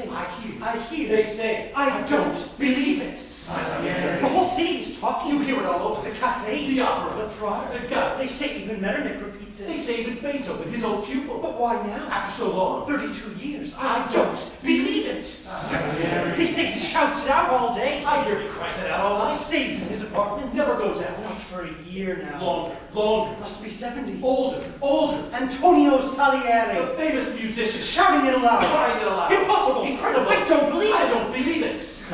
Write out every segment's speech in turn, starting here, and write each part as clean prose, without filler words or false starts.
say. I hear. I hear. They say. I don't believe it. The whole city is talking. You hear it all over. The cafe, the opera, the Prada. the gut. They say even Metternich repeats it. They say even Beethoven, his old pupil. But why now? After so long. 32 years. I don't believe it. They say he shouts it out all day. I hear he cries it out all He night. stays in his apartments. Never goes out. Not for a year now. Longer. Must be 70. Older. Antonio Salieri. The famous musician. Shouting it aloud. Crying it aloud. Impossible. Incredible. I don't believe it. I don't believe it. I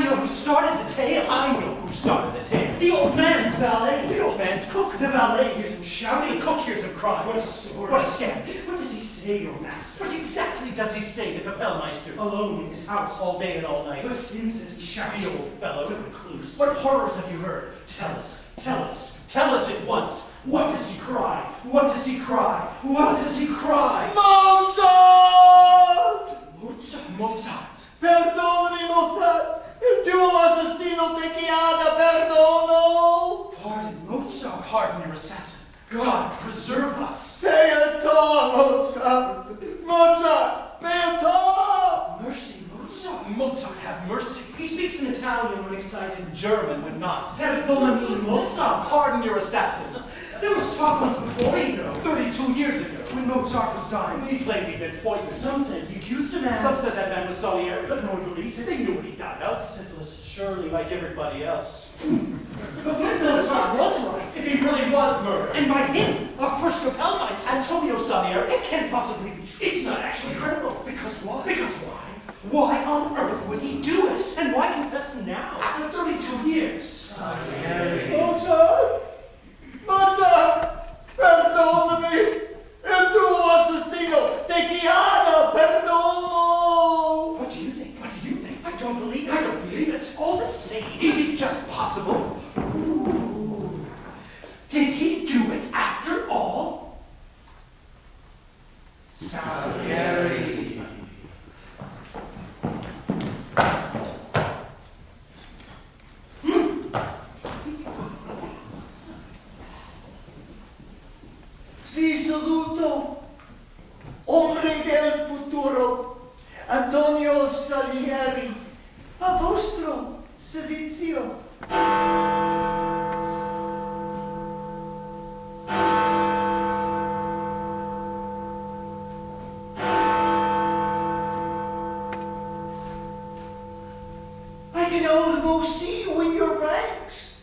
know who started the tale. I know who started the tale. The old man's valet. The old man's cook. The valet hears him shouting. The cook hears him crying. What a story. What a scam. What does he say, your master? What exactly does he say, the Kapellmeister? Alone in his house. All day and all night. What sins does he shout? The old fellow. The recluse. What horrors have you heard? Tell us. Tell us at once. What does he cry? What does he cry? What does he cry? Mozart! Mozart. Perdonami, Mozart! Il tuo assassino ti chiama perdono! Pardon, Mozart. Pardon your assassin. God preserve us. Perdon, Mozart! Mozart, perdon! Mercy, Mozart. Mozart, have mercy. He speaks in Italian when excited. German would not. Perdonami, Mozart. Pardon your assassin. There was talk once before, you know. 32 years ago. When Mozart was dying. He claimed he'd been poisoned. Some said he accused a man. Some said that man was Salieri. But no one believed it. They knew what he died of. Syphilis, surely, like everybody else. But what if Mozart was right? If he really was murdered. And by him, our first Kapellmeister. Antonio Salieri. It can't possibly be true. It's not actually credible. Because why? Because why? Why on earth would he do it? And why confess now? After 32 years. Mozart! Mozart! Perdonami! Il tuo assassino ti chiama perdono! What do you think? What do you think? I don't believe it. I don't believe it. All the same. Is it just possible? Did he do it after all? Salieri! Vi saluto, ombre del futuro, Antonio Salieri, a vostro servizio. I can almost see you in your ranks,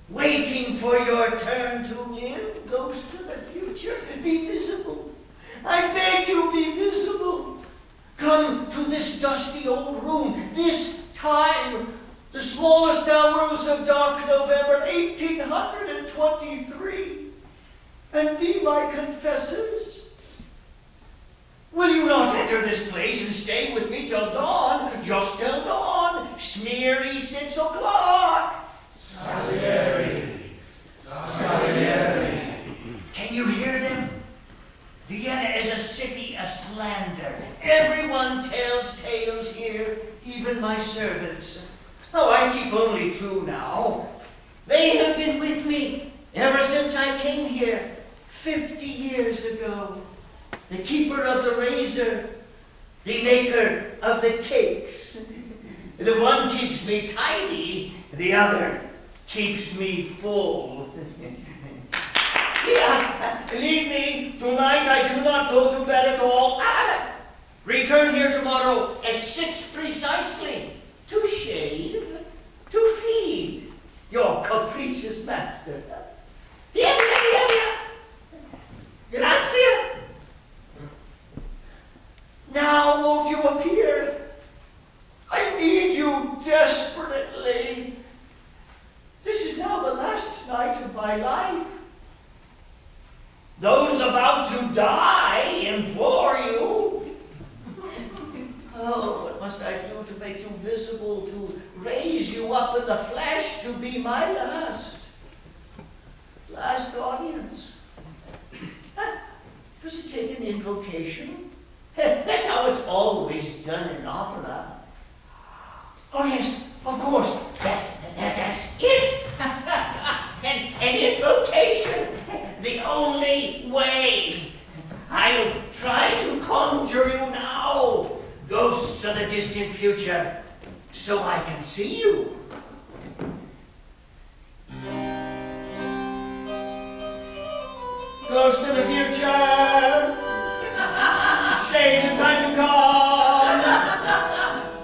waiting for your turn to live. Ghosts of the future, be visible. I beg you, be visible. Come to this dusty old room, this time, the smallest hours of dark November 1823, and be my confessors. Will you not enter this place and stay with me till dawn, just till dawn, smeary 6 o'clock? Salieri. Salieri. Can you hear them? Vienna is a city of slander. Everyone tells tales here, even my servants. Oh, I keep only 2 now. They have been with me ever since I came here 50 years ago. The keeper of the razor, the maker of the cakes. The one keeps me tidy, the other keeps me full. Leave me. Tonight I do not go to bed at all. Return here tomorrow at 6 precisely to shave, to feed your capricious master. Via. Grazie. Now won't you appear? I need you desperately. This is now the last night of my life. Those about to die implore you. Oh, what must I do to make you visible, to raise you up in the flesh to be my last audience? Does it take an invocation? That's how it's always done in opera. Oh yes, of course, that's it. An invocation, the only way. I'll try to conjure you now. Go Ghosts of the distant future, so I can see you. Ghosts of the future, shades of time to come,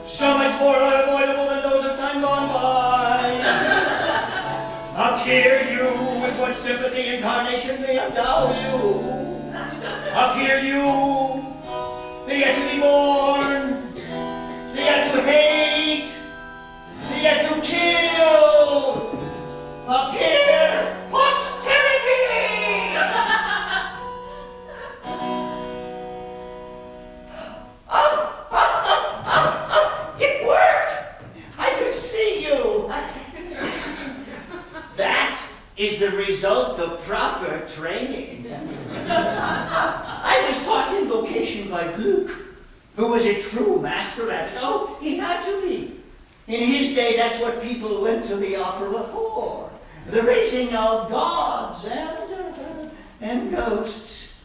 so much more unavoidable than those of time gone by. Appear you with what sympathy incarnation may endow you. Appear you, the yet to be born, the yet to hate, the yet to kill. Appear, posterity! It worked! I could see you. That is the result of proper training. I was taught invocation by Gluck, who was a true master at it. Oh, he had to be. In his day, that's what people went to the opera for. The raising of gods and ghosts.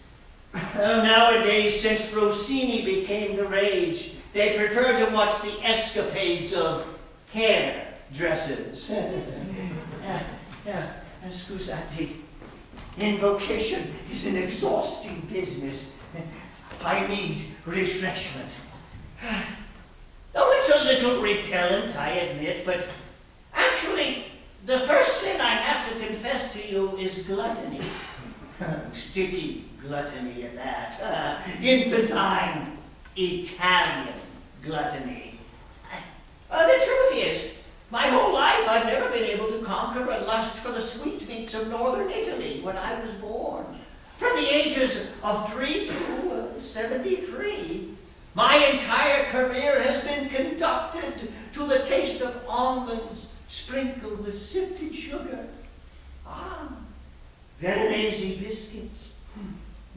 Nowadays, since Rossini became the rage, they prefer to watch the escapades of hairdressers. Scusate, invocation is an exhausting business. I need refreshment. Oh, it's a little repellent, I admit, but actually, the first sin I have to confess to you is gluttony. Sticky gluttony at that. Infantine Italian gluttony. The truth is, my whole life I've never been able to conquer a lust for the sweetmeats of northern Italy when I was born. From the ages of 3 to 73, my entire career has been conducted to the taste of almonds sprinkled with sifted sugar. Veronese biscuits,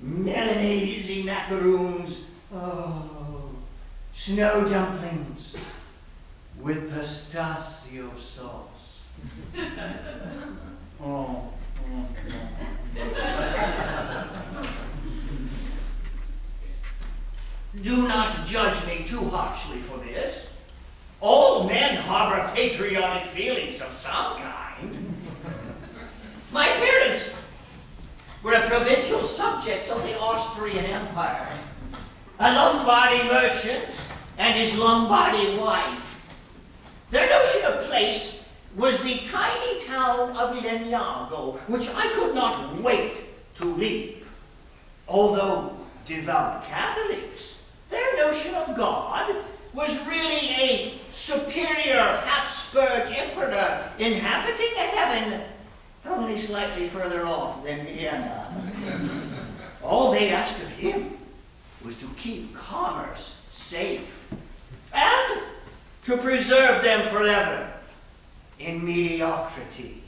Milanese macaroons, snow dumplings with pistachio sauce. Do not judge me too harshly for this. All men harbor patriotic feelings of some kind. My parents were provincial subjects of the Austrian Empire, a Lombardy merchant and his Lombardy wife. Their notion of place was the tiny town of Legnago, which I could not wait to leave. Although devout Catholics, their notion of God was really a superior Habsburg emperor inhabiting a heaven only slightly further off than Vienna. All they asked of him was to keep commerce safe and to preserve them forever in mediocrity.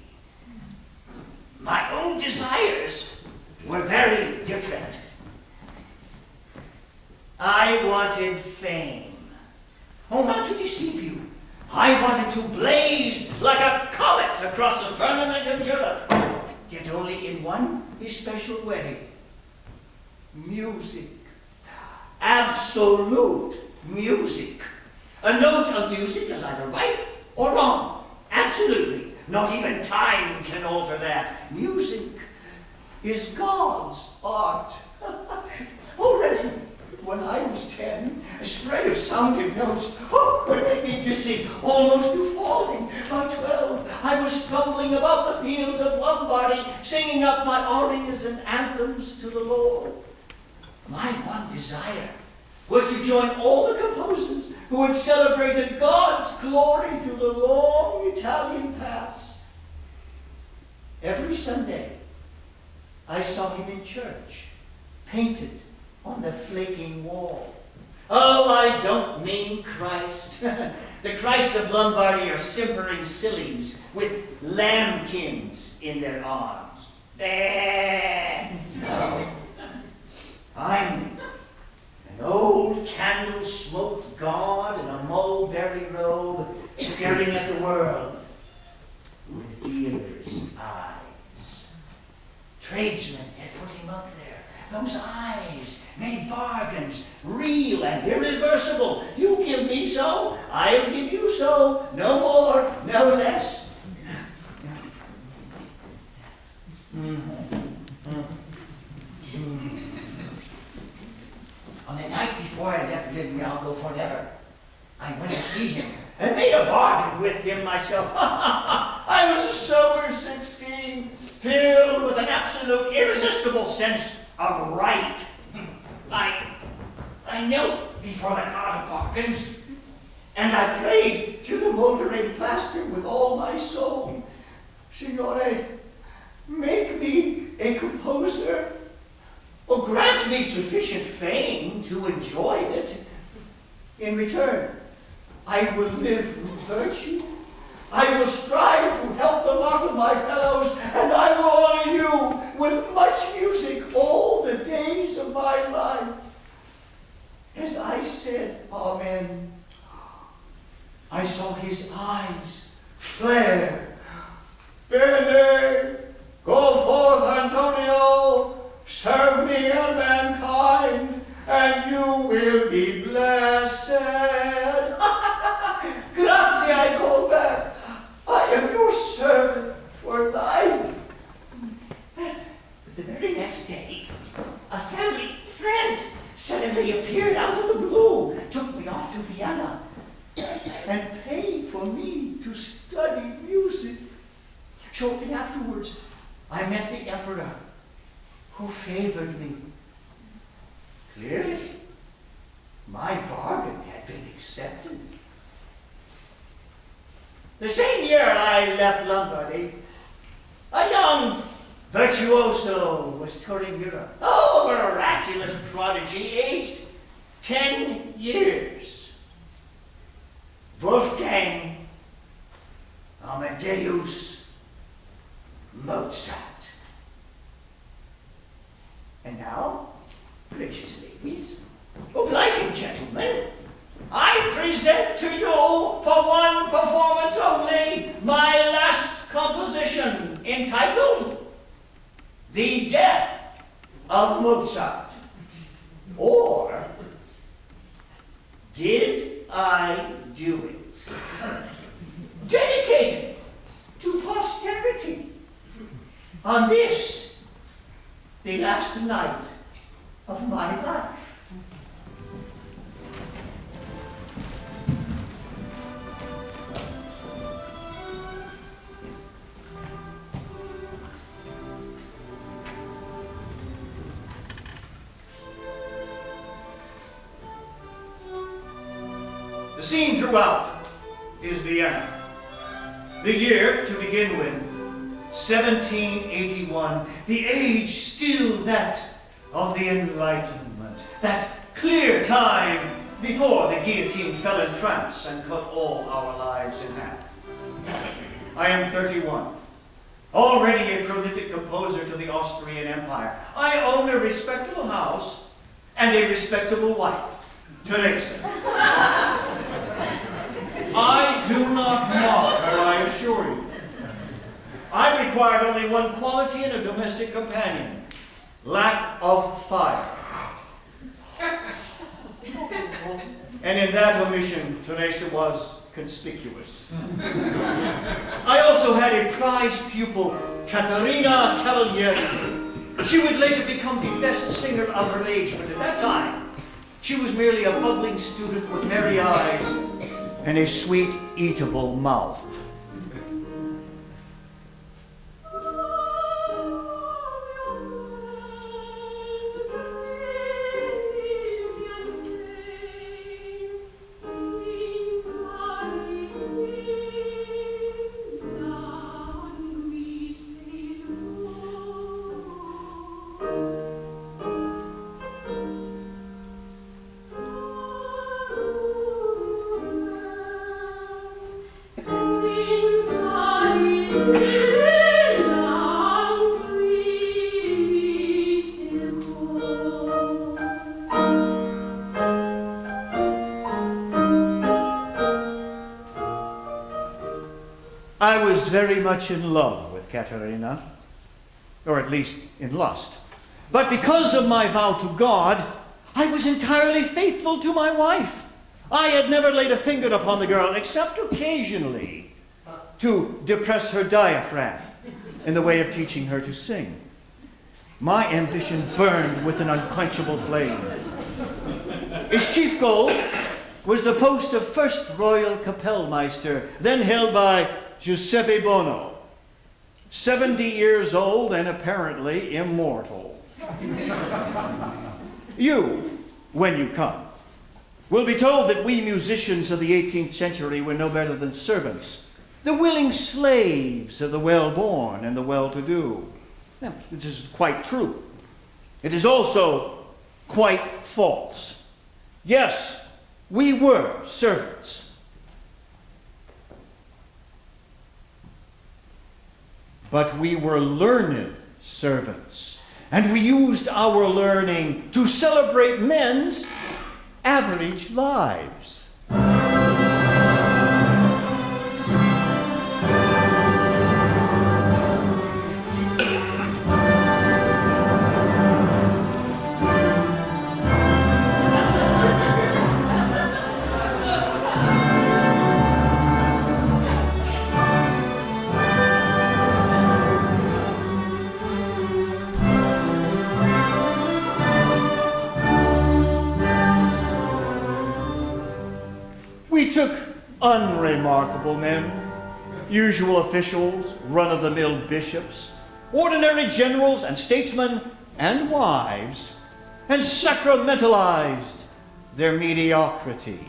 My own desires were very different. I wanted fame. Oh, not to deceive you. I wanted to blaze like a comet across the firmament of Europe, yet only in one especial way. Music. Absolute music. A note of music is either right or wrong. Absolutely. Not even time can alter that. Music is God's art. Already, when I was 10, a spray of sounding notes would make me dizzy, almost to falling. By 12, I was stumbling about the fields of Lombardy, singing up my arias and anthems to the Lord. My one desire was to join all the composers who had celebrated God's glory through the long Italian past. Every Sunday, I saw him in church, painted on the flaking wall. Oh, I don't mean Christ. The Christ of Lombardy are simpering sillies with lambkins in their arms. No. I mean an old candle-smoked god in a mulberry robe staring at the world with dealer's eyes. Tradesmen had put him up there. Those eyes, made bargains, real and irreversible. You give me so, I'll give you so, no more, no less. On the night before I left Livialdo forever, I went to see him and made a bargain with him myself. I was a sober 16, filled with an absolute irresistible sense of right. I knelt before the god of bargains, and I prayed through the moldering plaster with all my soul. Signore, make me a composer, or grant me sufficient fame to enjoy it. In return, I will live with virtue. I will strive to help the lot of my fellows, and I will honor you with much music all the days of my life. As I said, Amen, I saw his eyes flare. Bene, go forth, Antonio, serve me and mankind, and you will be blessed. Grazie, I call back. I am your servant for life. But the very next day, a family friend suddenly appeared out of the blue, took me off to Vienna, and paid for me to study music. Shortly afterwards, I met the emperor, who favored me. Clearly, my bargain had been accepted. The same year I left Lombardy, a young virtuoso was touring Europe. Oh, a miraculous prodigy, aged 10 years. Wolfgang Amadeus Mozart. And now, gracious ladies, obliging gentlemen, I present to you for one performance only my last composition entitled The Death of Mozart, or Did I Do It? Dedicated to posterity on this, the last night of my life. The scene throughout is Vienna. The year, to begin with, 1781, the age still that of the Enlightenment, that clear time before the guillotine fell in France and cut all our lives in half. I am 31, already a prolific composer to the Austrian Empire. I own a respectable house and a respectable wife, Teresa. I do not mock her, I assure you. I required only one quality in a domestic companion: lack of fire. And in that omission, Teresa was conspicuous. I also had a prize pupil, Caterina Cavalieri. She would later become the best singer of her age, but at that time, she was merely a bubbling student with merry eyes and a sweet, eatable mouth. I was very much in love with Caterina, or at least in lust. But because of my vow to God, I was entirely faithful to my wife. I had never laid a finger upon the girl, except occasionally to depress her diaphragm in the way of teaching her to sing. My ambition burned with an unquenchable flame. Its chief goal was the post of first royal Kapellmeister, then held by Giuseppe Bono, 70 years old and apparently immortal. You, when you come, will be told that we musicians of the 18th century were no better than servants, the willing slaves of the well-born and the well-to-do. Now, this is quite true. It is also quite false. Yes, we were servants. But we were learned servants, and we used our learning to celebrate men's average lives. We took unremarkable men, usual officials, run-of-the-mill bishops, ordinary generals and statesmen and wives, and sacramentalized their mediocrity.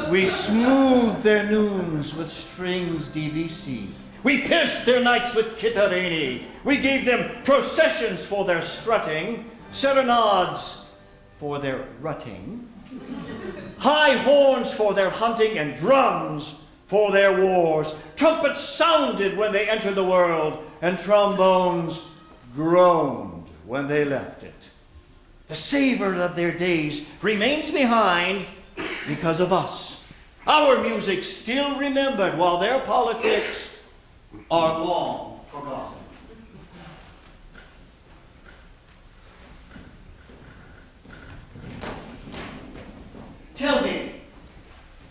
We smoothed their noons with strings DVC. We pierced their nights with chitarrini. We gave them processions for their strutting, serenades for their rutting, high horns for their hunting, and drums for their wars. Trumpets sounded when they entered the world, and trombones groaned when they left it. The savor of their days remains behind because of us. Our music still remembered, while their politics are long forgotten. Tell me,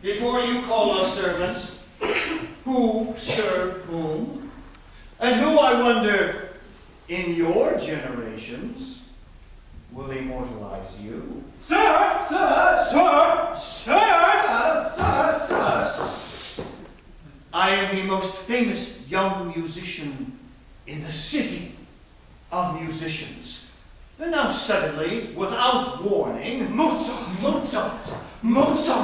before you call us servants, who served whom? And who, I wonder, in your generations, will immortalize you? Sir! Sir! Sir! Sir! Sir! I am the most famous young musician in the city of musicians. And now suddenly, without warning, Mozart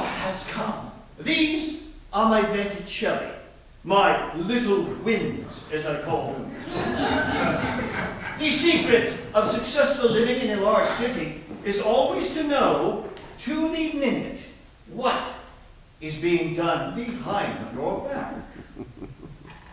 has come. These are my Venticelli, my little winds, as I call them. The secret of successful living in a large city is always to know, to the minute, what is being done behind your back.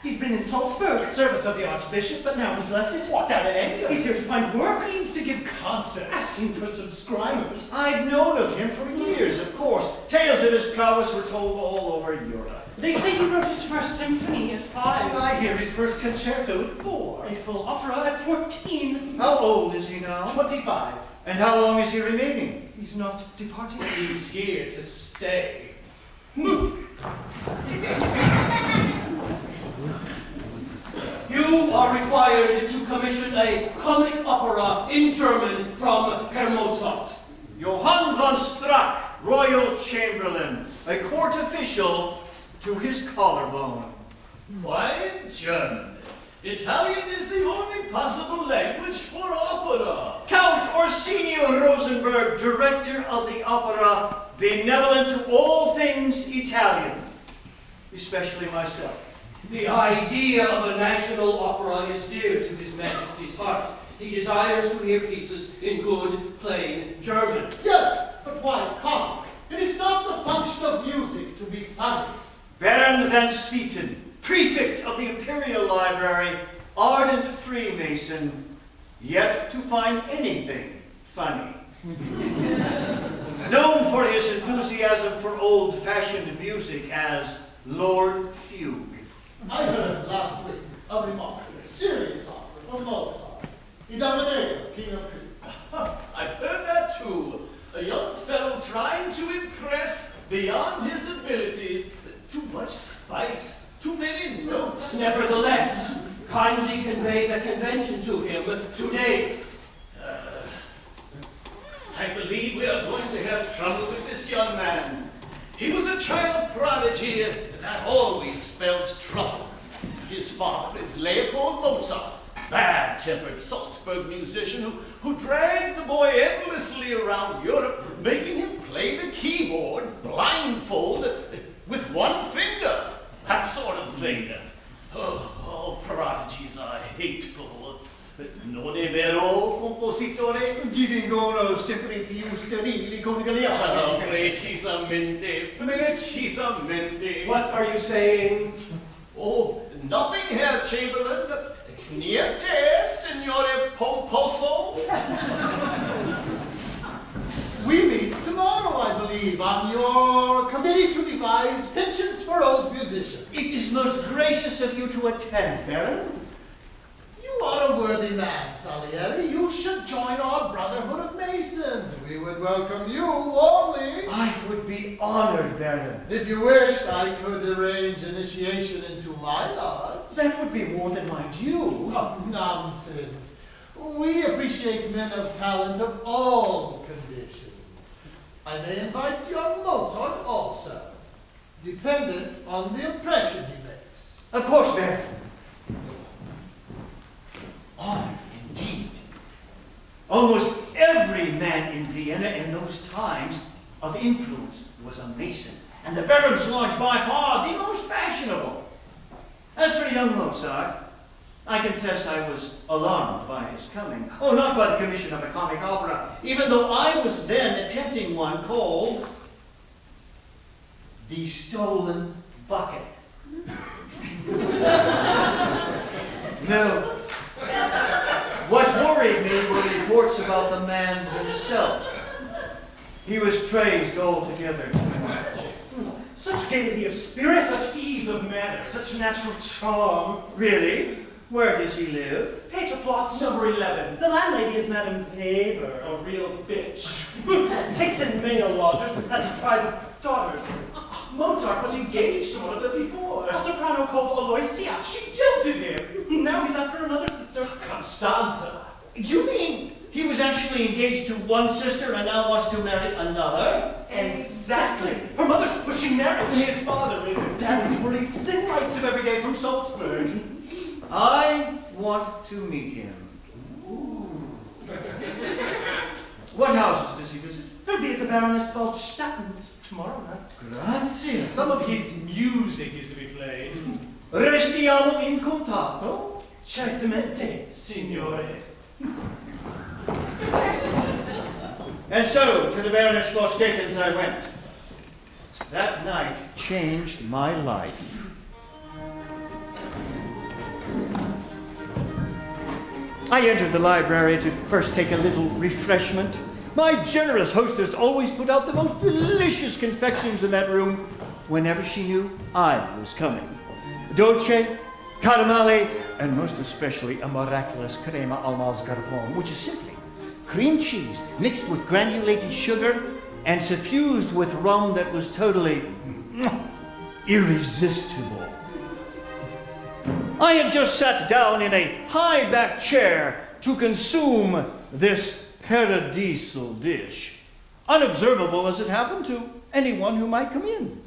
He's been in Salzburg, Service of the Archbishop, but now he's left it. what out of anger? He's here to find work. Claims to give concerts, asking for subscribers. I'd known of him for years, of course. Tales of his prowess were told all over Europe. They say he wrote his first symphony at 5. I hear his first concerto at 4. A full opera at 14. How old is he now? 25. And how long is he remaining? He's not departing. He's here to stay. You are required to commission a comic opera in German from Herr Mozart. Johann von Strack, Royal Chamberlain, a court official to his collarbone. Why German? Italian is the only possible language for opera. Count Orsino Rosenberg, director of the opera, benevolent to all things Italian, especially myself. The idea of a national opera is dear to His Majesty's heart. He desires to hear pieces in good, plain German. Yes, but why comic? It is not the function of music to be funny. Baron van Swieten, prefect of the Imperial Library, ardent Freemason, yet to find anything funny. Known for his enthusiasm for old-fashioned music as Lord Fugue. I heard last week a remarkable, serious opera from Mozart, the Amadeus, King of Kings. I've heard that too. Nevertheless, kindly convey the convention to him today. I believe we are going to have trouble with this young man. He was a child prodigy, and that always spells trouble. His father is Leopold Mozart, bad-tempered Salzburg musician who dragged the boy endlessly around Europe, making him play the keyboard blindfolded with one finger. That sort of thing. Oh, all prodigies are hateful. Non è vero, compositore? Divingono sempre più sterili con Galeano. Precisamente, precisamente. What are you saying? Oh, nothing, Herr Chamberlain. Niente, Signore Pomposo. We meet tomorrow, I believe, on your committee to devise pensions for old musicians. It is most gracious of you to attend, Baron. You are a worthy man, Salieri. You should join our Brotherhood of Masons. We would welcome you only. I would be honored, Baron. If you wished, I could arrange initiation into my lodge. That would be more than my due. Oh, nonsense. We appreciate men of talent of all conditions. I may invite young Mozart also, dependent on the impression he makes. Of course, Baron. Honored indeed. Almost every man in Vienna in those times of influence was a Mason, and the Baron's Lodge by far the most fashionable. As for young Mozart, I confess I was alarmed by his coming. Oh, not by the commission of a comic opera, even though I was then attempting one called The Stolen Bucket. No. What worried me were reports about the man himself. He was praised altogether too much. Such gaiety of spirit, such ease of manner, such natural charm. Really? Where does he live? Peterplatz, number 11. The landlady is Madame Weber, a real bitch. Takes in male lodgers, has a tribe of daughters. Mozart was engaged to one of them before. A soprano called Aloysia. She jilted him. Now he's after another sister. Constanza. You mean he was actually engaged to one sister and now wants to marry another? Exactly. Her mother's pushing marriage. His father is a Dad was worried sick. writes him every day from Salzburg. I want to meet him. What houses does he visit? He'll be at the Baroness Waldstadten's tomorrow night. Grazie. Some of his music is to be played. Restiamo in contatto? Certamente, signore. And so, to the Baroness Waldstadten's I went. That night changed my life. I entered the library to first take a little refreshment. My generous hostess always put out the most delicious confections in that room whenever she knew I was coming. Dolce, caramale, and most especially a miraculous crema al mascarpone, which is simply cream cheese mixed with granulated sugar and suffused with rum that was totally irresistible. I had just sat down in a high-backed chair to consume this paradisal dish, unobservable as it happened to anyone who might come in.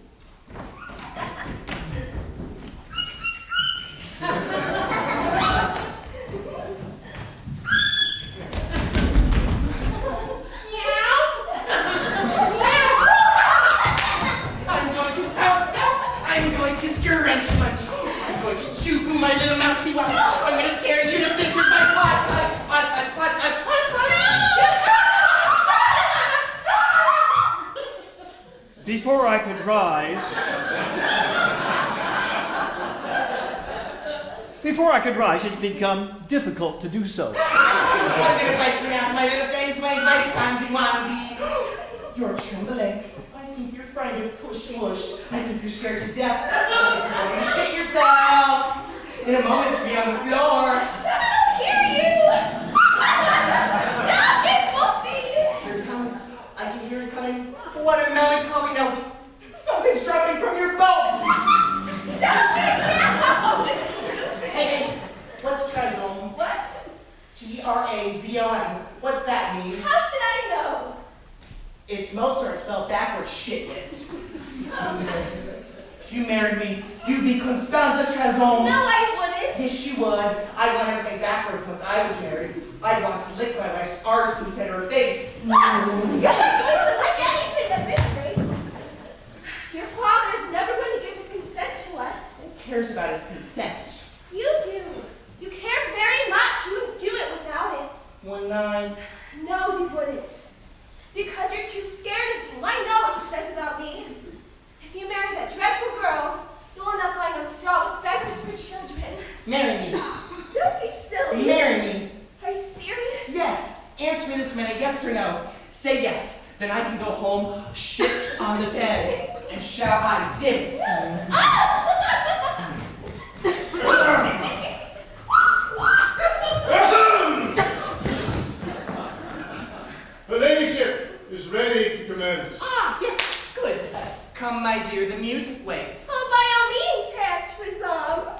I'm going to scrunch much. I'm going to chew my little mousey wops. I'm going to tear you to pictures by Before I could rise, it had become difficult to do so. I'm going to bite you out, my little face, my spongy onesie. You're trembling. I think you're trying to push mush. I think you're scared to death. You're going to shit yourself. In a moment, you'll be on the floor. Someone will hear you! Stop it, Wolfie! Here it comes. I can hear it coming. What a melancholy note. Something's dropping from your bones. Stop it now! It's Mozart spelled backwards, shitlets. If you married me, you'd be Constanza Trazon. No, I wouldn't. Yes, you would. I'd want everything backwards once I was married. I'd want to lick my wife's arse instead of her face. You're not going to lick anything at this rate. Your father's never going to give his consent to us. Who cares about his consent? You do. You care very much. You wouldn't do it without it. Wouldn't I? No, you wouldn't. Because you're too scared of him. I know what he says about me. If you marry that dreadful girl, you'll end up lying on straw with feathers for children. Marry me. Don't be silly. Marry me. Are you serious? Yes. Answer me this minute, yes or no. Say yes. Then I can go home, shit on the bed, and shout, I did it. Her ladyship is ready to commence. Ah, yes, good. Come, my dear, the music waits. Oh, by all means, Herr Trizom.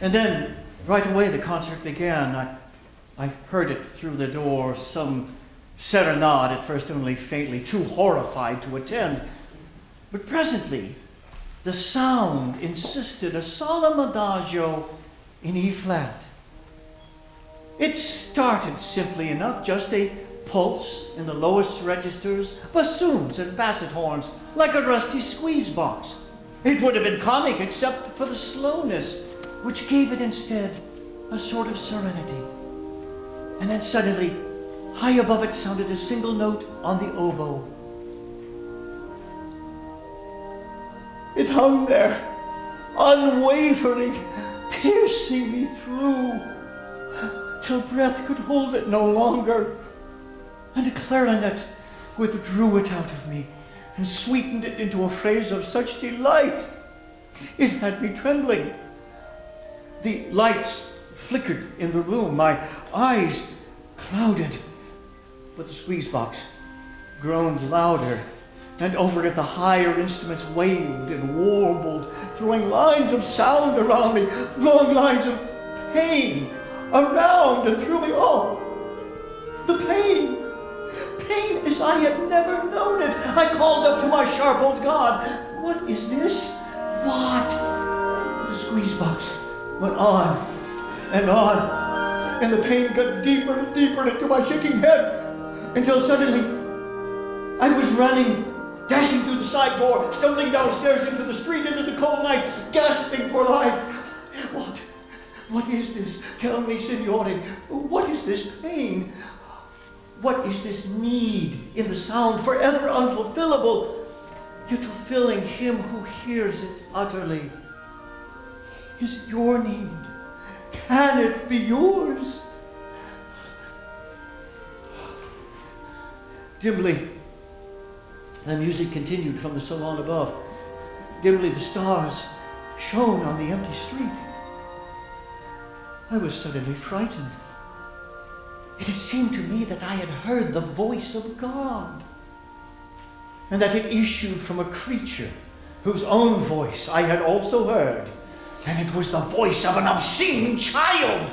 And then, right away, the concert began. I heard it through the door, some serenade, at first only faintly, too horrified to attend. But presently, the sound insisted, a solemn adagio in E flat. It started simply enough, just a pulse in the lowest registers, bassoons and basset horns, like a rusty squeeze box. It would have been comic except for the slowness, which gave it instead a sort of serenity. And then suddenly, high above it sounded a single note on the oboe. It hung there, unwavering, piercing me through, till breath could hold it no longer. And a clarinet withdrew it out of me and sweetened it into a phrase of such delight. It had me trembling. The lights flickered in the room, my eyes clouded, but the squeeze box groaned louder, and over it the higher instruments wailed and warbled, throwing lines of sound around me, long lines of pain around and through me. Oh, the pain! Pain as I had never known it. I called up to my sharp old God, what is this? What? The squeeze box went on, and the pain got deeper and deeper into my shaking head, until suddenly I was running, dashing through the side door, stumbling downstairs into the street, into the cold night, gasping for life. What is this? Tell me, signore, what is this pain? What is this need in the sound, forever unfulfillable, yet fulfilling him who hears it utterly? Is it your need? Can it be yours? Dimly, the music continued from the salon above. Dimly, the stars shone on the empty street. I was suddenly frightened. It had seemed to me that I had heard the voice of God, and that it issued from a creature whose own voice I had also heard, and it was the voice of an obscene child.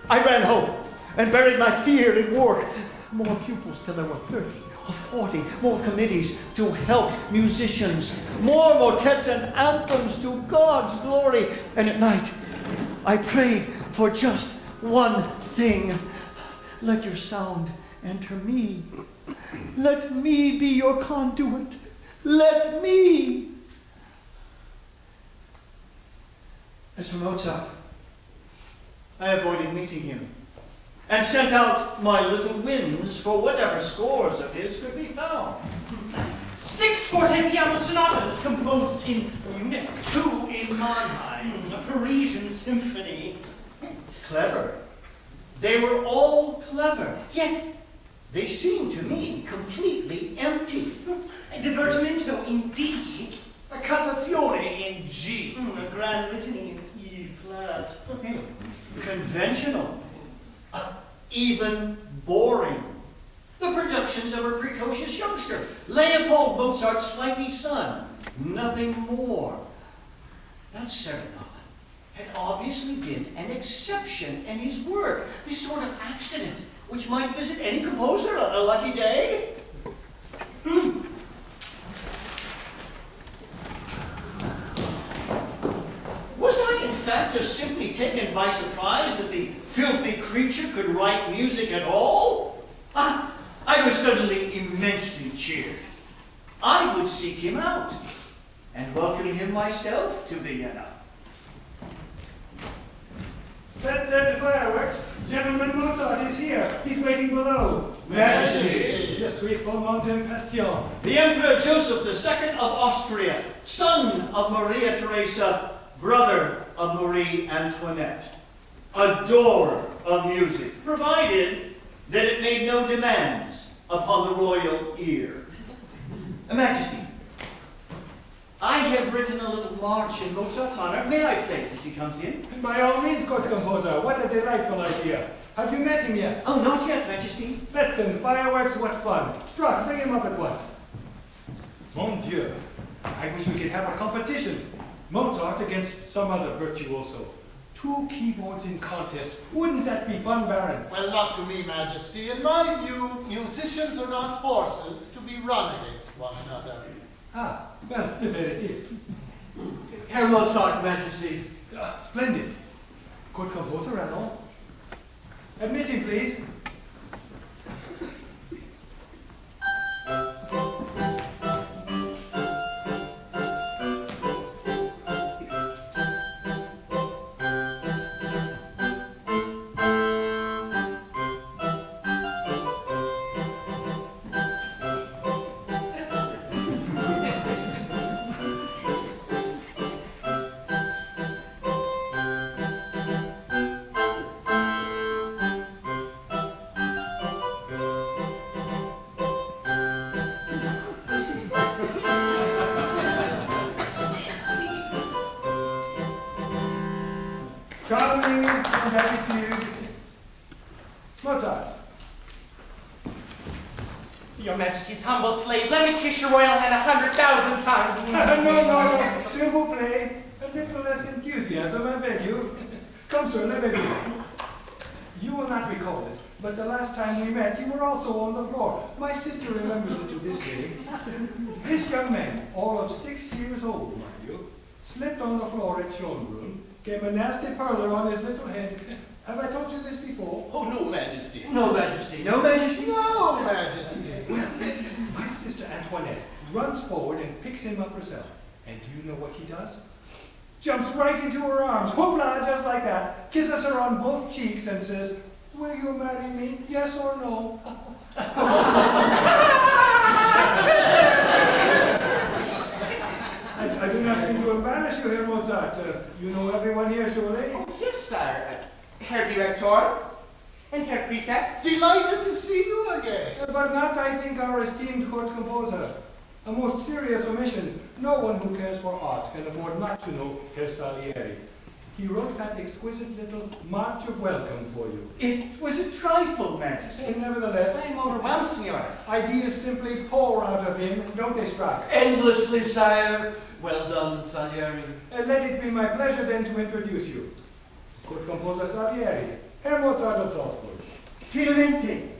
I ran home and buried my fear in work. More pupils than there were 30 or 40, more committees to help musicians, more motets and anthems to God's glory. And at night, I prayed for just one thing. Let your sound enter me. Let me be your conduit. Let me. As for Mozart, I avoided meeting him and sent out my little winds for whatever scores of his could be found. 6 forte piano sonatas composed in Munich, 2 in Mannheim, a Parisian symphony. Clever. They were all clever, yet they seemed to me completely empty. A divertimento in D, A Cassazione in G. a grand litany in E flat. Conventional. Even boring. The productions of a precocious youngster, Leopold Mozart's flighty son. Nothing more. That serenade had obviously been an exception in his work, the sort of accident which might visit any composer on a lucky day. Was I, in fact, just simply taken by surprise that the filthy creature could write music at all? I was suddenly immensely cheered. I would seek him out and welcome him myself to Vienna. Let's set the fireworks. Gentleman Mozart is here. He's waiting below. Majesty. Je suis vraiment impatient. The Emperor Joseph II of Austria, son of Maria Theresa, brother of Marie Antoinette, adorer of music, provided that it made no demands upon the royal ear. Majesty, I have written a little march in Mozart's honor. May I play it as he comes in? By all means, court composer. What a delightful idea. Have you met him yet? Oh, not yet, Majesty. Let's send fireworks. What fun. Struck, bring him up at once. Mon Dieu. I wish we could have a competition. Mozart against some other virtuoso. 2 keyboards in contest. Wouldn't that be fun, Baron? Well, not to me, Majesty. In my view, musicians are not horses to be run against one another. Ah, well, there it is. Herr Mozart, Majesty. Splendid. Good composer and all. Admit him, please. Charming and attitude. Mozart. Your Majesty's humble slave, let me kiss your royal hand 100,000 times. No. S'il vous plaît. A little less enthusiasm, I beg you. Come, sir, let me do it. You will not recall it, but the last time we met, you were also on the floor. My sister remembers it to this day. This young man, all of 6 years old, mind you, slipped on the floor at Schönbrunn, came a nasty perler on his little head. Have I told you this before? Oh, no, Majesty. No, Majesty. No, Majesty. No, Majesty. My sister Antoinette runs forward and picks him up herself. And do you know what he does? Jumps right into her arms, hoopla, just like that, kisses her on both cheeks and says, "Will you marry me, yes or no?" I do not mean to embarrass you, Herr Mozart. You know everyone here, surely? Oh, yes, sir. Herr Director and Herr Prefect. Delighted to see you again. But not, I think, our esteemed court composer. A most serious omission. No one who cares for art can afford not to know Herr Salieri. He wrote that exquisite little March of Welcome for you. It was a trifle, Majesty. And nevertheless, I'm overwhelmed, Signore. ideas simply pour out of him, don't they, Strack? Endlessly, sire. Well done, Salieri. Let it be my pleasure then to introduce you. Court composer Salieri, Herr Mozart of Salzburg. Finalmente.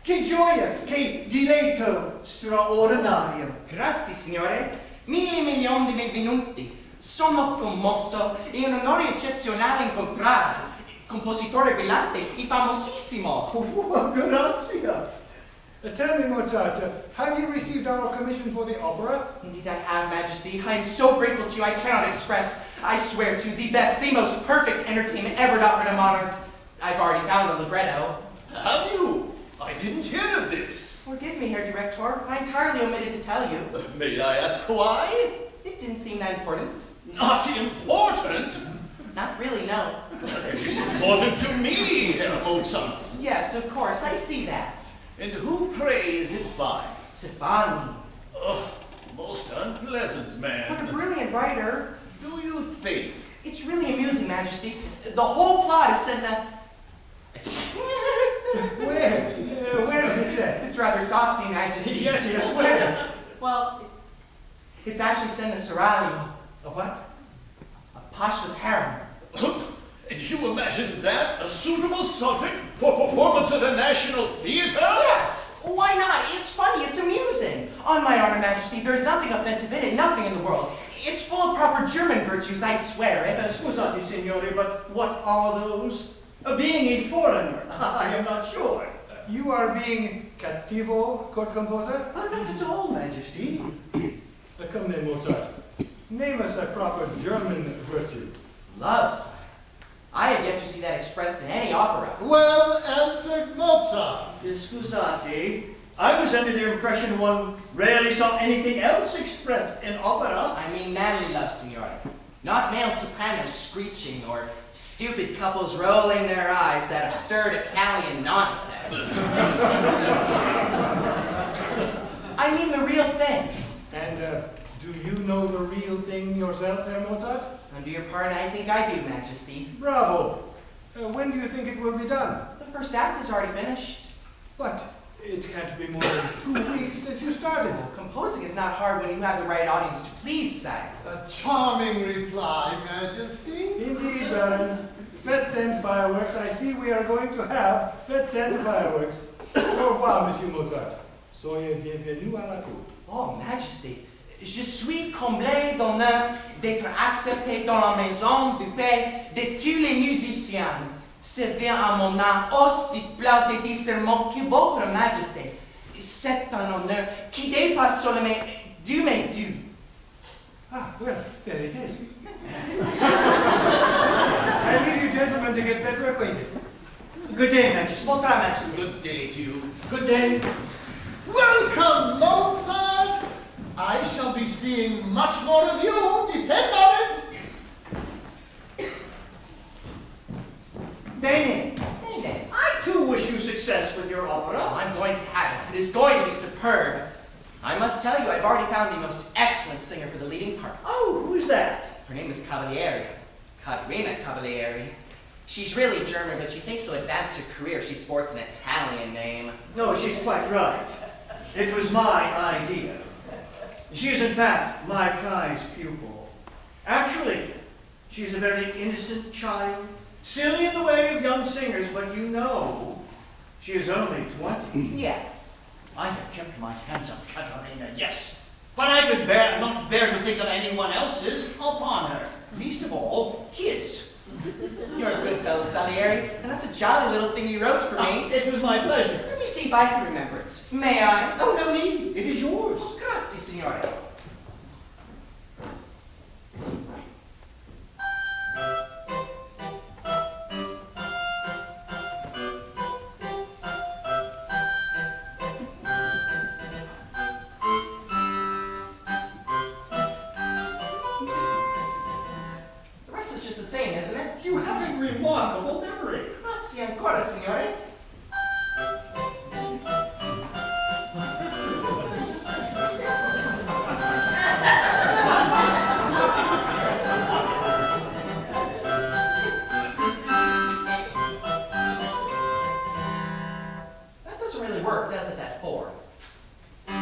Che gioia, che diletto straordinario. Grazie, signore. 1000 milioni di benvenuti. Sono commosso. È un onore eccezionale incontrarvi. Compositore brillante e famosissimo. Grazie. Tell me, Mozart, have you received our commission for the opera? Indeed I have, Majesty. I am so grateful to you I cannot express. I swear to the best, the most perfect entertainment ever done for the monarch. I've already found a libretto. Have you? I didn't hear of this. Forgive me, Herr Director. I entirely omitted to tell you. May I ask why? It didn't seem that important. Not important? Not really, no. It is important to me, Herr Mozart. Yes, of course, I see that. And who, pray, is it by? Tiffany. Oh, most unpleasant What a man. brilliant writer. Do you think? It's really amusing, Majesty. The whole plot is set in a... Where is it set? It's rather saucy, Majesty. Yes, where? Well, it's actually set in a seraglio. A what? A Pasha's harem. And you imagine that a suitable subject for performance at a national theater? Yes, why not? It's funny, it's amusing. On my honor, Majesty, there's nothing offensive in it, nothing in the world. It's full of proper German virtues, I swear it. Scusate, signore, but what are those? Being a foreigner, I am not sure. You are being cattivo, court composer? Not at all, Majesty. Come then, Mozart. Name us a proper German virtue. Love, son. I have yet to see that expressed in any opera. Well answered, Mozart. Scusate, I was under the impression one rarely saw anything else expressed in opera. I mean manly love, signore. Not male sopranos screeching or stupid couples rolling their eyes, that absurd Italian nonsense. I mean the real thing. And do you know the real thing yourself, Herr Mozart? Under your pardon, I think I do, Majesty. Bravo. When do you think it will be done? The first act is already finished. But it can't be more than 2 weeks since you started. Composing is not hard when you have the right audience to please, sire. A charming reply, Majesty. Indeed, Baron. Fêtes and fireworks. I see we are going to have fêtes and fireworks. Au revoir, Monsieur Mozart. Soyez bienvenue à la cour. Oh, Majesty, je suis comblé d'honneur d'être accepté dans la maison de paix de tous les musiciens. C'est bien à mon âme aussi plein de discernement que votre Majesté. C'est un honneur qui dépasse seulement du mes dû. Ah, well, there it is. I leave you gentlemen to get better acquainted. Good day, Majesty. Votre Majesty. Good day to you. Good day. Welcome, Mozart. I shall be seeing much more of you, depend on it. Bene, Bene. I too wish you success with your opera. I'm going to have it. It is going to be superb. I must tell you, I've already found the most excellent singer for the leading part. Oh, who's that? Her name is Cavalieri. Caterina Cavalieri. She's really German, but she thinks to advance her career, she sports an Italian name. No, she's quite right. It was my idea. She is, in fact, my prize pupil. Actually, she's a very innocent child, silly in the way of young singers, but you know, she is only 20. Yes. I have kept my hands on Katerina, yes. But I could not bear to think of anyone else's upon her, least of all his. You're a good fellow, Salieri, and that's a jolly little thing you wrote for me. It was my pleasure. Let me see if I can remember it. May I? Oh, no need. It is yours. Oh, grazie, signore. The rest is just the same, isn't it? You have a remarkable memory. Grazie ancora, signore. That doesn't really work, does it, that four? You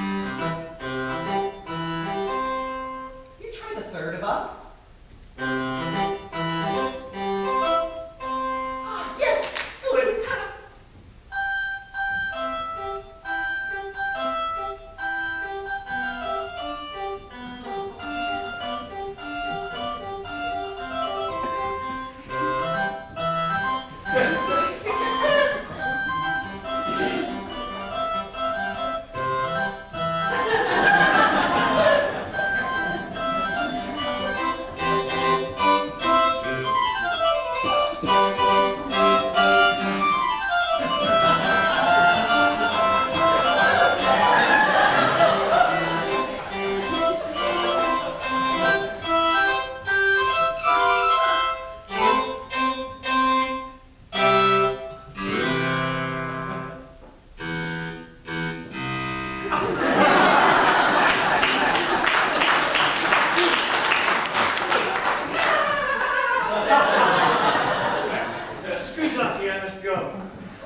try the third above. Ah, yes, good. Scusate, I must go.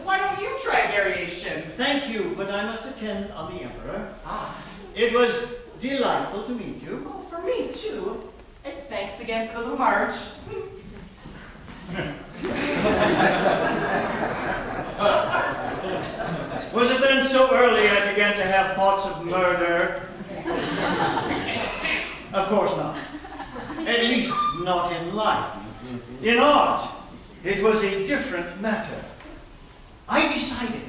Why don't you try variation? Thank you, but I must attend on the Emperor. Ah, It was delightful to meet you. well, for me too. And thanks again for the little march. Was it then so early I began to have thoughts of murder? Of course not. At least not in life. In art, it was a different matter. I decided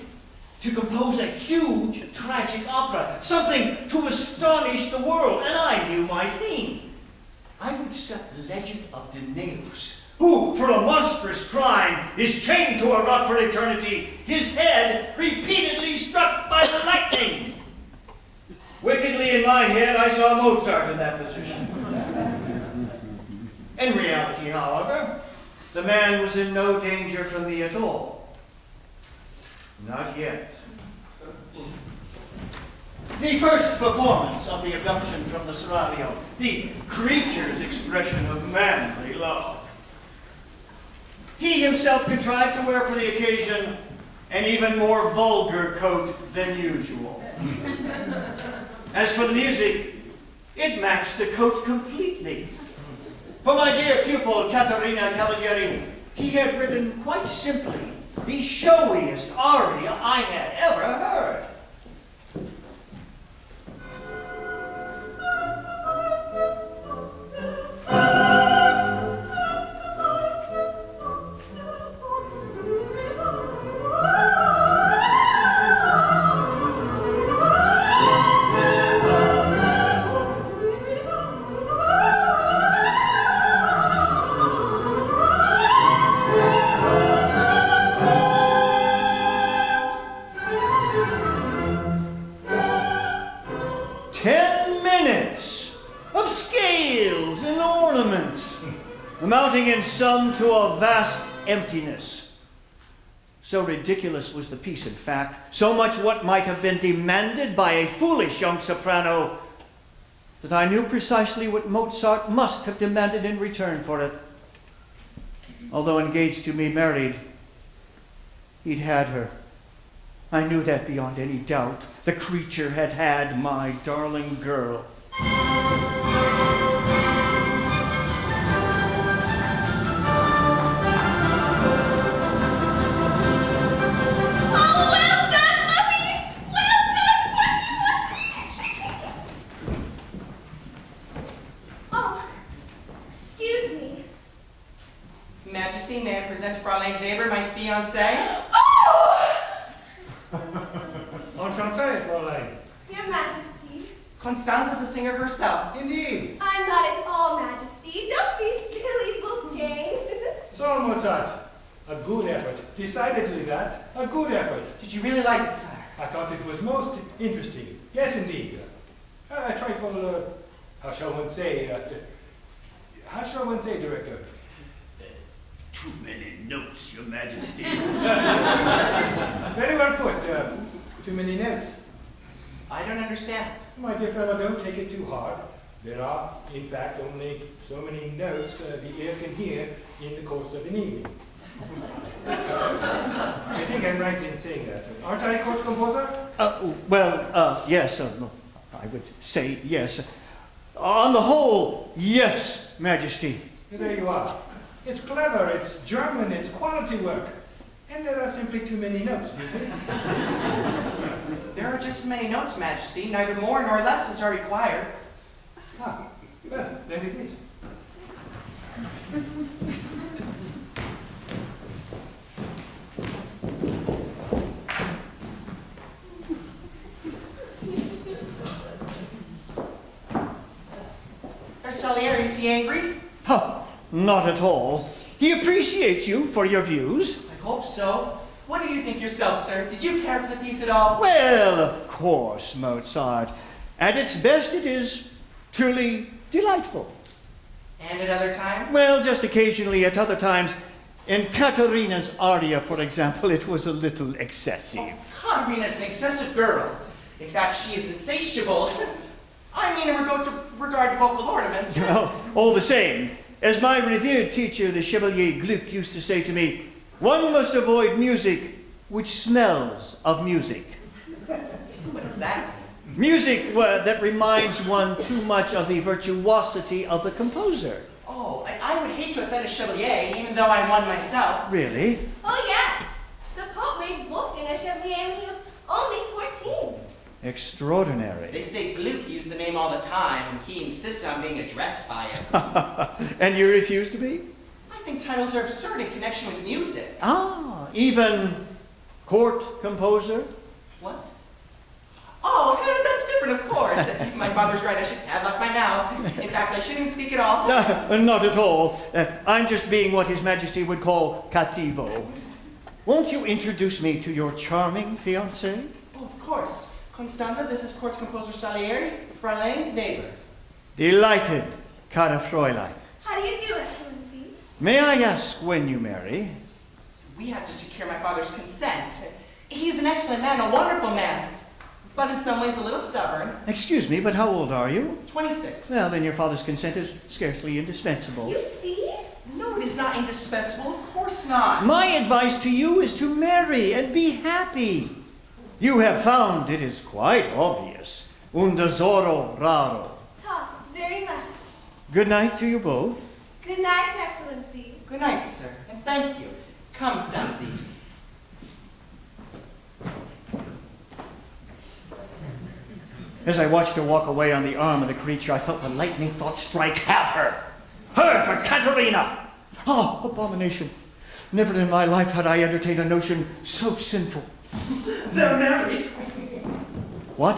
to compose a huge tragic opera, something to astonish the world, and I knew my theme. I would set the legend of Danaeus, who, for a monstrous crime, is chained to a rock for eternity, his head repeatedly struck by the lightning. Wickedly in my head, I saw Mozart in that position. In reality, however, the man was in no danger from me at all. Not yet. The first performance of the abduction from the Seraglio, the creature's expression of manly love. He himself contrived to wear for the occasion an even more vulgar coat than usual. As for the music, it matched the coat completely. For my dear pupil, Caterina Cavalieri, he had written quite simply the showiest aria I had ever heard. Amounting in sum to a vast emptiness. So ridiculous was the piece, in fact, so much what might have been demanded by a foolish young soprano, that I knew precisely what Mozart must have demanded in return for it. Although engaged to be married, he'd had her. I knew that beyond any doubt. The creature had had my darling girl. Majesty, may I present Fräulein Weber, my fiancée? Oh! Enchanté, Fräulein. Your Majesty. Constanza's a singer herself. Indeed. I'm not at all, Majesty. Don't be silly looking. So, Mozart, a good effort. Decidedly that, a good effort. Did you really like it, sire? I thought it was most interesting. Yes, indeed. A trifle, how shall one say, Director? Too many notes, Your Majesty. Very well put. Too many notes. I don't understand. My dear fellow, don't take it too hard. There are, in fact, only so many notes the ear can hear in the course of an evening. I think I'm right in saying that. Aren't I, court composer? Yes. No, I would say yes. On the whole, yes, Majesty. There you are. It's clever, it's German, it's quality work. And there are simply too many notes, you see? There are just as many notes, Majesty. Neither more nor less is are required. Ah, well, there it is. Salieri, is he angry? Huh, not at all. He appreciates you for your views. I hope so. What do you think yourself, sir? Did you care for the piece at all? Well, of course, Mozart. At its best, it is truly delightful. And at other times? Well, just occasionally at other times. In Caterina's aria, for example, it was a little excessive. Oh, Caterina's an excessive girl. In fact, she is insatiable. I mean, in regard to vocal ornaments. Well, all the same, as my revered teacher, the Chevalier Gluck, used to say to me, one must avoid music which smells of music. What does that Music that reminds one too much of the virtuosity of the composer. Oh, I would hate to offend a chevalier, even though I'm one myself. Really? Oh, yes. The Pope made Wolfgang a chevalier when he was only 14. Extraordinary. They say Gluck used the name all the time, and he insisted on being addressed by it. And you refuse to be? I think titles are absurd in connection with music. Ah, even court composer? What? Oh, that's different, of course. My father's right, I should padlock my mouth. In fact, I shouldn't even speak at all. Not at all. I'm just being what His Majesty would call cattivo. Won't you introduce me to your charming fiancée? Oh, of course. Constanza, this is court composer Salieri, Fräulein Weber. Delighted, cara Fräulein. How do you do, Excellency? May I ask when you marry? We have to secure my father's consent. He's an excellent man, a wonderful man, but in some ways a little stubborn. Excuse me, but how old are you? 26. Well, then your father's consent is scarcely indispensable. You see? No, it is not indispensable. Of course not. My advice to you is to marry and be happy. You have found, it is quite obvious, un tesoro raro. Tough, very much. Good night to you both. Good night, Excellency. Good night, sir, and thank you. Come, Stanzi. As I watched her walk away on the arm of the creature, I felt the lightning thought strike, have her. Her for Caterina. Oh, abomination. Never in my life had I entertained a notion so sinful. They're married. What?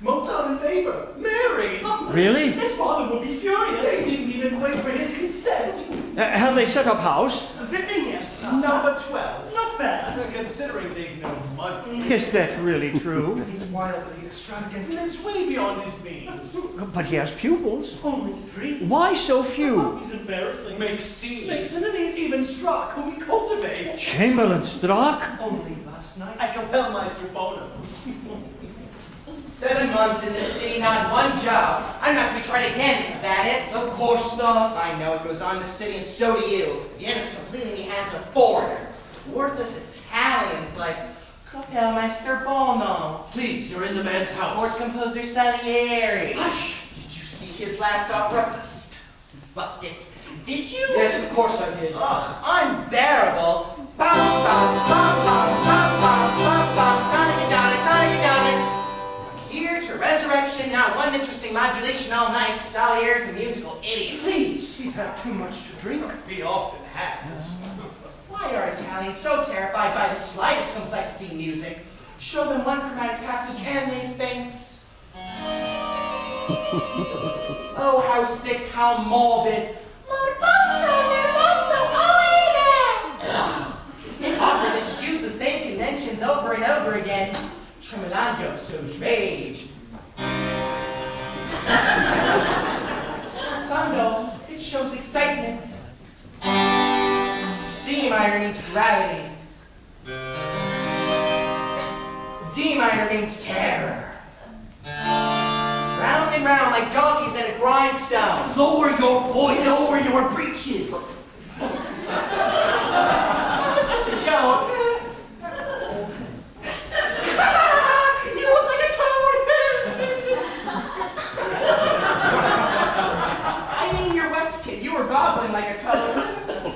Mozart and Weber, married. Really? His father will be furious. They didn't even wait for his consent. Have they set up house? Vipping, yes. Number 12. Not bad. Considering they've no money. Is that really true? He's wildly extravagant. He lives way beyond his means. But he has pupils. Only 3. Why so few? He's embarrassing. Makes scenes. Makes enemies. Even Strock, whom he cultivates. Chamberlain Strock? Only last night. I compel Meister Bono. 7 months in this city, not one job. I'm not to be tried again, is that it? Of course not. I know it goes on in the city, and so do you. Vienna's completely in the hands of foreigners. Worthless Italians like Kapellmeister Bono, Please, you're in the man's court house. composer Salieri. Hush! Did you see his last opera? Fuck it. Did you? Yes, of course I did. Ugh, unbearable. Bum, bum, bum, bum, bum, bum, bum, bum. Tonic-a-donic. Here to resurrection, not one interesting modulation all night. Salier's a musical idiot. Please, he had too much to drink. He often has. Why are Italians so terrified by the slightest complexity in music? Show them one chromatic passage and they faint. Oh, how sick, how morbid. Morboso, an opera that just used the same conventions over and over again. Tremolando sus rage. Sforzando, it shows excitement. C minor means gravity. D minor means terror. Round and round like donkeys at a grindstone. Lower your voice. Lower your breeches. That was just a joke. You look like a toad. I mean, you're West Kid. You were gobbling like a toad.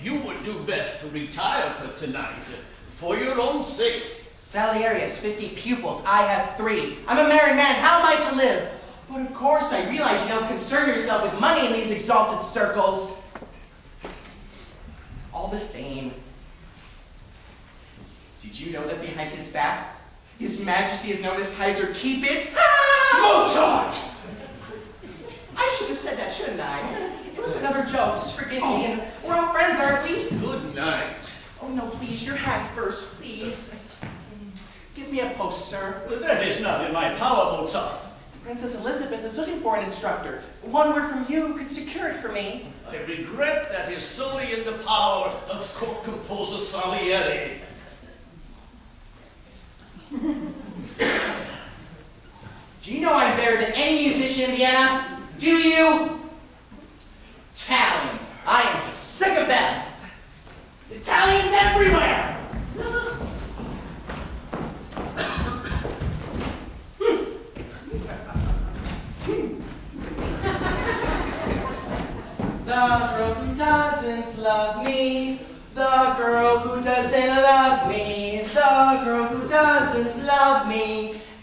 You would do best to retire for tonight, for your own sake. Salieri has 50 pupils. I have 3. I'm a married man. How am I to live? But of course, I realize you don't concern yourself with money in these exalted circles. All the same. Did you know that behind his back, His Majesty is known as Kaiser Keep It? Mozart! I should have said that, shouldn't I? It was another joke. Just forgive me. And we're all friends, aren't we? Good night. Oh, no, please. Your hand first, please. Give me a post, sir. That is not in my power, Mozart. Princess Elizabeth is looking for an instructor. One word from you could secure it for me. I regret that is solely in the power of court composer Salieri. Do you know I'm better than any musician in Vienna? Do you? Italians. I am just sick of them. Italians everywhere.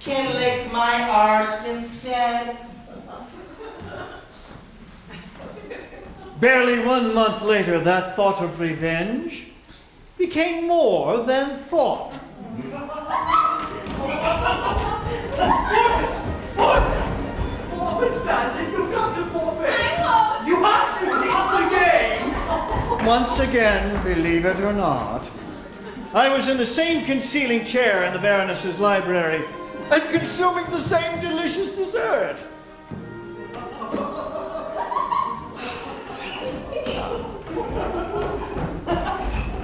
can lick my arse instead. Barely 1 month later, that thought of revenge became more than thought. Forfeit, Stanton, you've got to forfeit. I won't. You have to, it's the game. Once again, believe it or not, I was in the same concealing chair in the Baroness's library and consuming the same delicious dessert.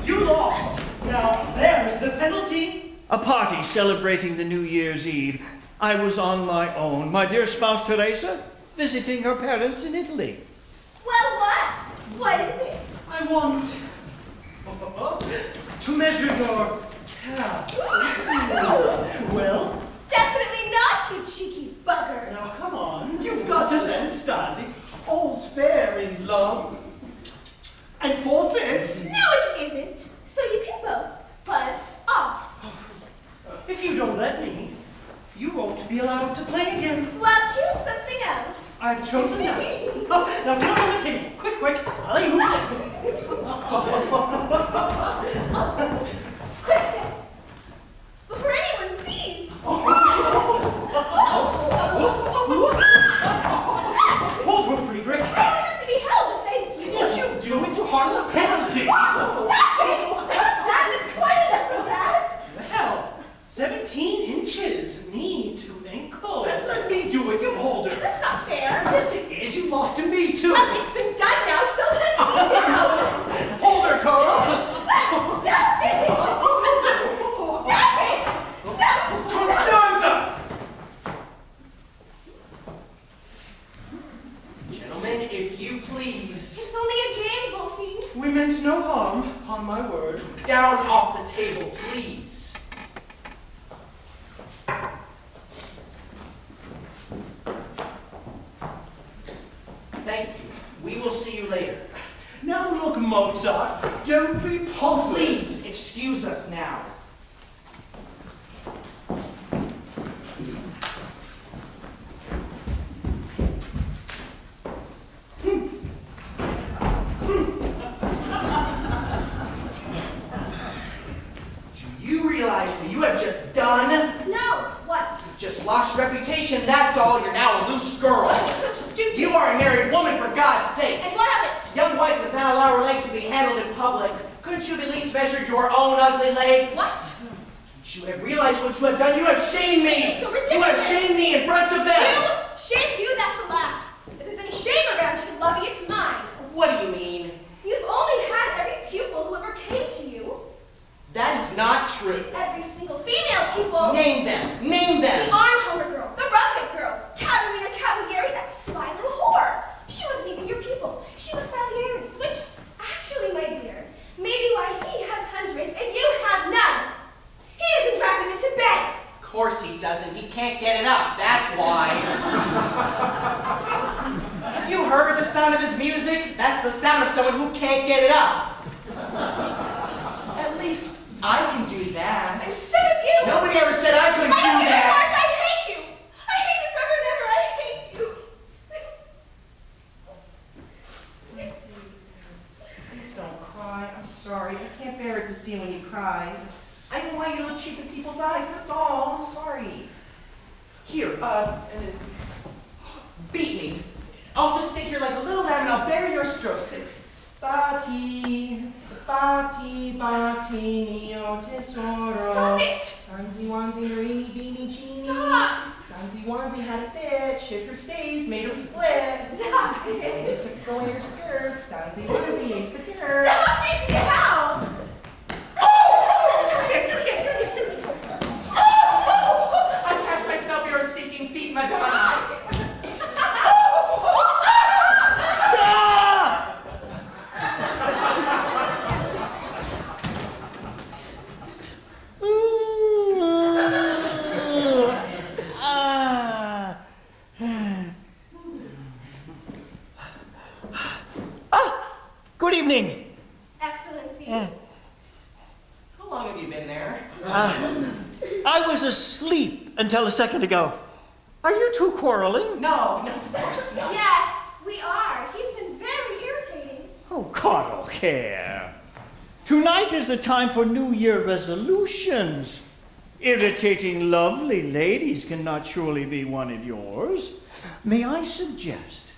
You lost. Now, there's the penalty. A party celebrating the New Year's Eve. I was on my own, my dear spouse Teresa, visiting her parents in Italy. Well, what? What is it? I want to measure your calves. Well, Definitely not, you cheeky bugger. now come on. You've got to learn, Stanton. All's fair in love. And forfeits. No, it isn't. So you can both buzz off. If you don't let me, you won't be allowed to play again. Well, choose something else. I've chosen that. Oh, now get up on the table. Quick, quick. Quick then. Before anyone sees. Hold her, Friedrich. I don't have to be held, thank you. Yes, you do. It's part of the penalty. Stop it! Stop that! That's quite enough of that! Well, 17 inches knee to ankle. Let me do it. You hold her. That's not fair. Yes, it is. You lost to me, too. Well, it's been done now, so let's be down. Hold her, Cora. Stop it! Stop it! No! Constanza! Gentlemen, if you please. It's only a game, Wolfie. We meant no harm, upon my word. Down off the table, please. Thank you. We will see you later. Now look, Mozart, don't be pompous. Please, excuse us now. Do you realize what you have just done? No, what? Just lost your reputation, that's all. You're now a loose girl. You're so stupid. You are a married woman, for God's sake. And what of it? Young wife does not allow her legs to be handled in public. Couldn't you at least measure your own ugly legs? What? Don't you have realized what you have done? You have shamed me. You're so You ridiculous. have shamed me in front of them. You? Shamed you? That's a laugh. If there's any shame around you, Lovey, it's mine. What do you mean? You've only had every pupil who ever came to you. That is not true. Every single female pupil. Name them. Name The them. Arnheimer girl, the Rudnick girl, Katerina Cavalieri, that sly little whore. She wasn't even your pupil. She was Salieri's, which, actually, my dear, may be why he has hundreds and you have none. He doesn't drive them into bed. Of course he doesn't. He can't get it up. That's why. Have you heard the sound of his music? That's the sound of someone who can't get it up. At least I can do that. And so do you. Nobody ever said I couldn't I don't do give a that. horse. I hate you. I hate you forever and ever. I hate you. Please don't cry. I'm sorry. I can't bear it to see when you cry. I don't want you to look cheap in people's eyes. That's all. I'm sorry. Here, beat me. I'll just stay here like a little lamb and I'll bury your strokes. Bati, bati, bati, mio tesoro. Stop it. Scanzi, wanzi, marini, beanie, genie. Stop. Scanzi, wanzi had a fit. Shook her stays, made them split. Stop It it. took away her skirt. Scanzi, wanzi, ate the dirt. Stop it now. I cast myself your stinking feet, Madonna. Good evening. Excellency. How long have you been there? I was asleep until a second ago. Are you two quarreling? No, of course not. Yes, we are. He's been very irritating. Oh, God, don't care. Tonight is the time for New Year resolutions. Irritating lovely ladies cannot surely be one of yours. May I suggest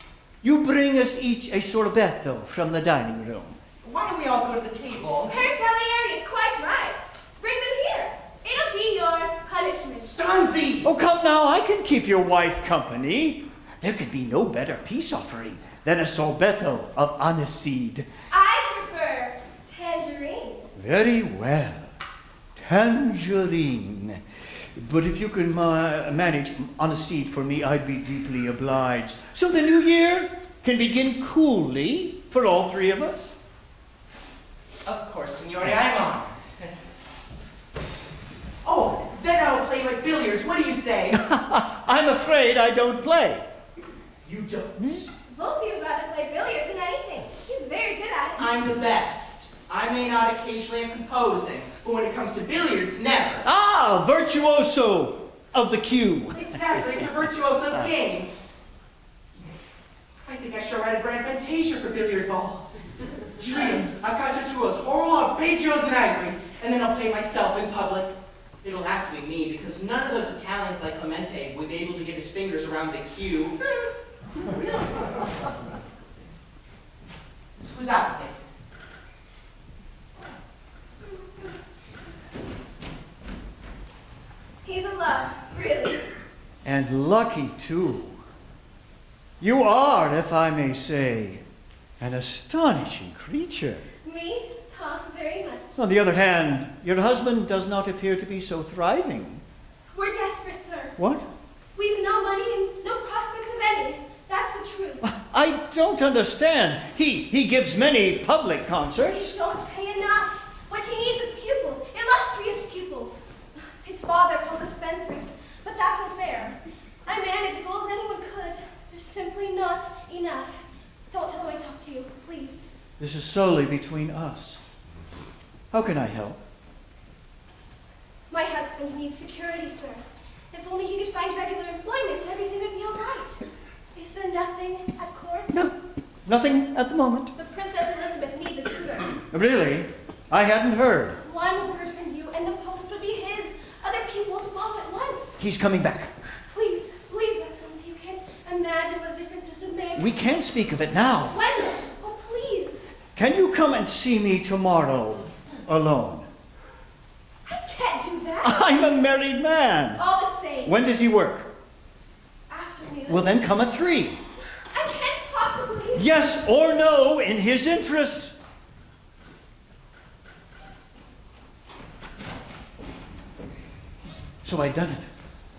you bring us each a sorbetto from the dining room? Why don't we all go to the table? Herr Salieri is quite right. Bring them here. It'll be your punishment. Stanzi! Oh, come now, I can keep your wife company. There could be no better peace offering than a sorbetto of aniseed. I prefer tangerine. Very well. Tangerine. But if you can manage aniseed for me, I'd be deeply obliged. So the new year can begin coolly for all three of us. Of course, Signore, I'm on. Oh, then I'll play like billiards. What do you say? I'm afraid I don't play. You don't. Both of you would rather play billiards than anything. He's very good at it. I'm the best. I may not occasionally am composing, but when it comes to billiards, never. Ah, virtuoso of the cue. Exactly, it's a virtuoso's game. I think I shall write a brand fantasia for billiard balls. Trios, accaciatuos, oral arpeggios and angry, and then I'll play myself in public. It'll have to be me, because none of those Italians like Clemente would be able to get his fingers around the cue. Scusate. He's in love, really. And lucky, too. You are, if I may say, an astonishing creature. Me? Talk very much. On the other hand, your husband does not appear to be so thriving. We're desperate, sir. What? We've no money and no prospects of any. That's the truth. I don't understand. He gives many public We concerts. don't pay enough. What he needs is pupils, illustrious pupils. His father calls us spendthrifts, but that's unfair. I manage as well as anyone could. There's simply not enough. Don't tell him I talked to you, please. This is solely between us. How can I help? My husband needs security, sir. If only he could find regular employment, everything would be all right. Is there nothing at court? No, nothing at the moment. The Princess Elizabeth needs a tutor. Really? I hadn't heard. One word from you and the post would be his. Other pupils follow at once. He's coming back. Please, Excellency, you can't imagine what a difference this would make. We can't speak of it now. When? Oh, please. Can you come and see me tomorrow alone? I can't do that. I'm a married man. All the same. When does he work? Afternoon. Well, then come at 3. I can't possibly. Yes or no in his interest. So I done it.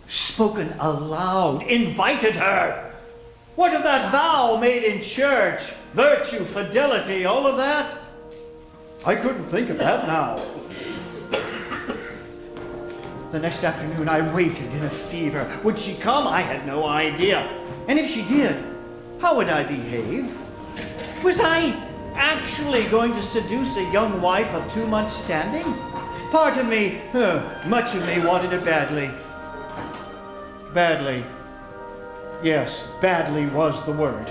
Spoken aloud. Invited her. What of that vow made in church? Virtue, fidelity, all of that? I couldn't think of that now. The next afternoon I waited in a fever. Would she come? I had no idea. And if she did, how would I behave? Was I actually going to seduce a young wife of 2 months' standing? Part of me, much of me wanted it badly. Badly. Yes, badly was the word.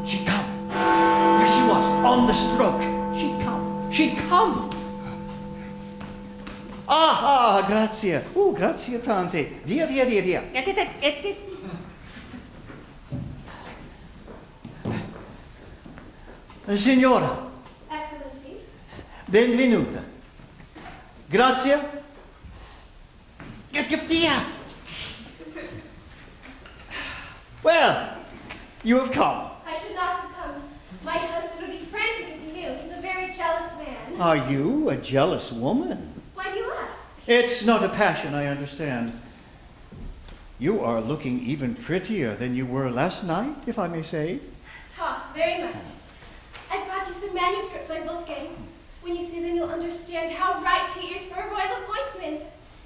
She'd come. There she was, on the stroke. She'd come. She'd come. Aha, grazie. Oh, grazie tante. Via, via, via, via. Signora, Excellency. benvenuta. Grazie. Via. Well, you have come. I should not have come. My husband would be frantic if he knew. He's a very jealous man. Are you a jealous woman? Why do you ask? It's not a passion, I understand. You are looking even prettier than you were last night, if I may say. Talk very much. I brought you some manuscripts by Wolfgang. When you see them, you'll understand how right he is for a royal appointment.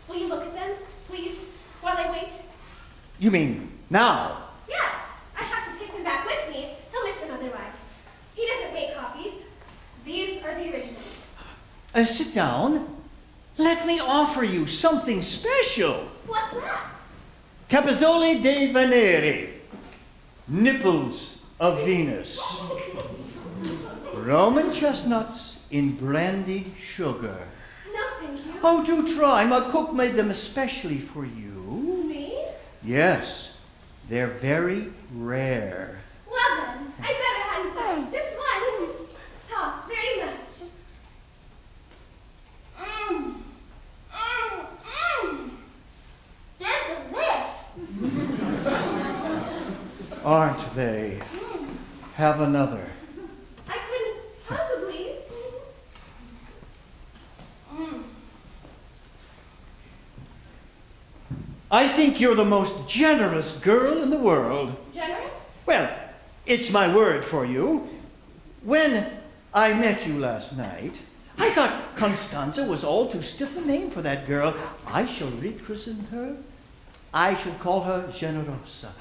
Will you look at them, please, while I wait? You mean now? Yes, I have to take them back with me. He'll miss them otherwise. He doesn't make copies. Sit down. Let me offer you something special. What's that? Capizzoli de Venere. Nipples of Venus. Roman chestnuts in brandied sugar. No, thank you. Oh, do try. My cook made them especially for you. Me? Yes, they're very rare. Well then, I better hand time. Just one. Talk very much. They're delish. Aren't they? Have another. I couldn't possibly. I think you're the most generous girl in the world. Generous? Well, it's my word for you. When I met you last night, I thought Constanza was all too stiff a name for that girl. I shall rechristen her. I shall call her Generosa.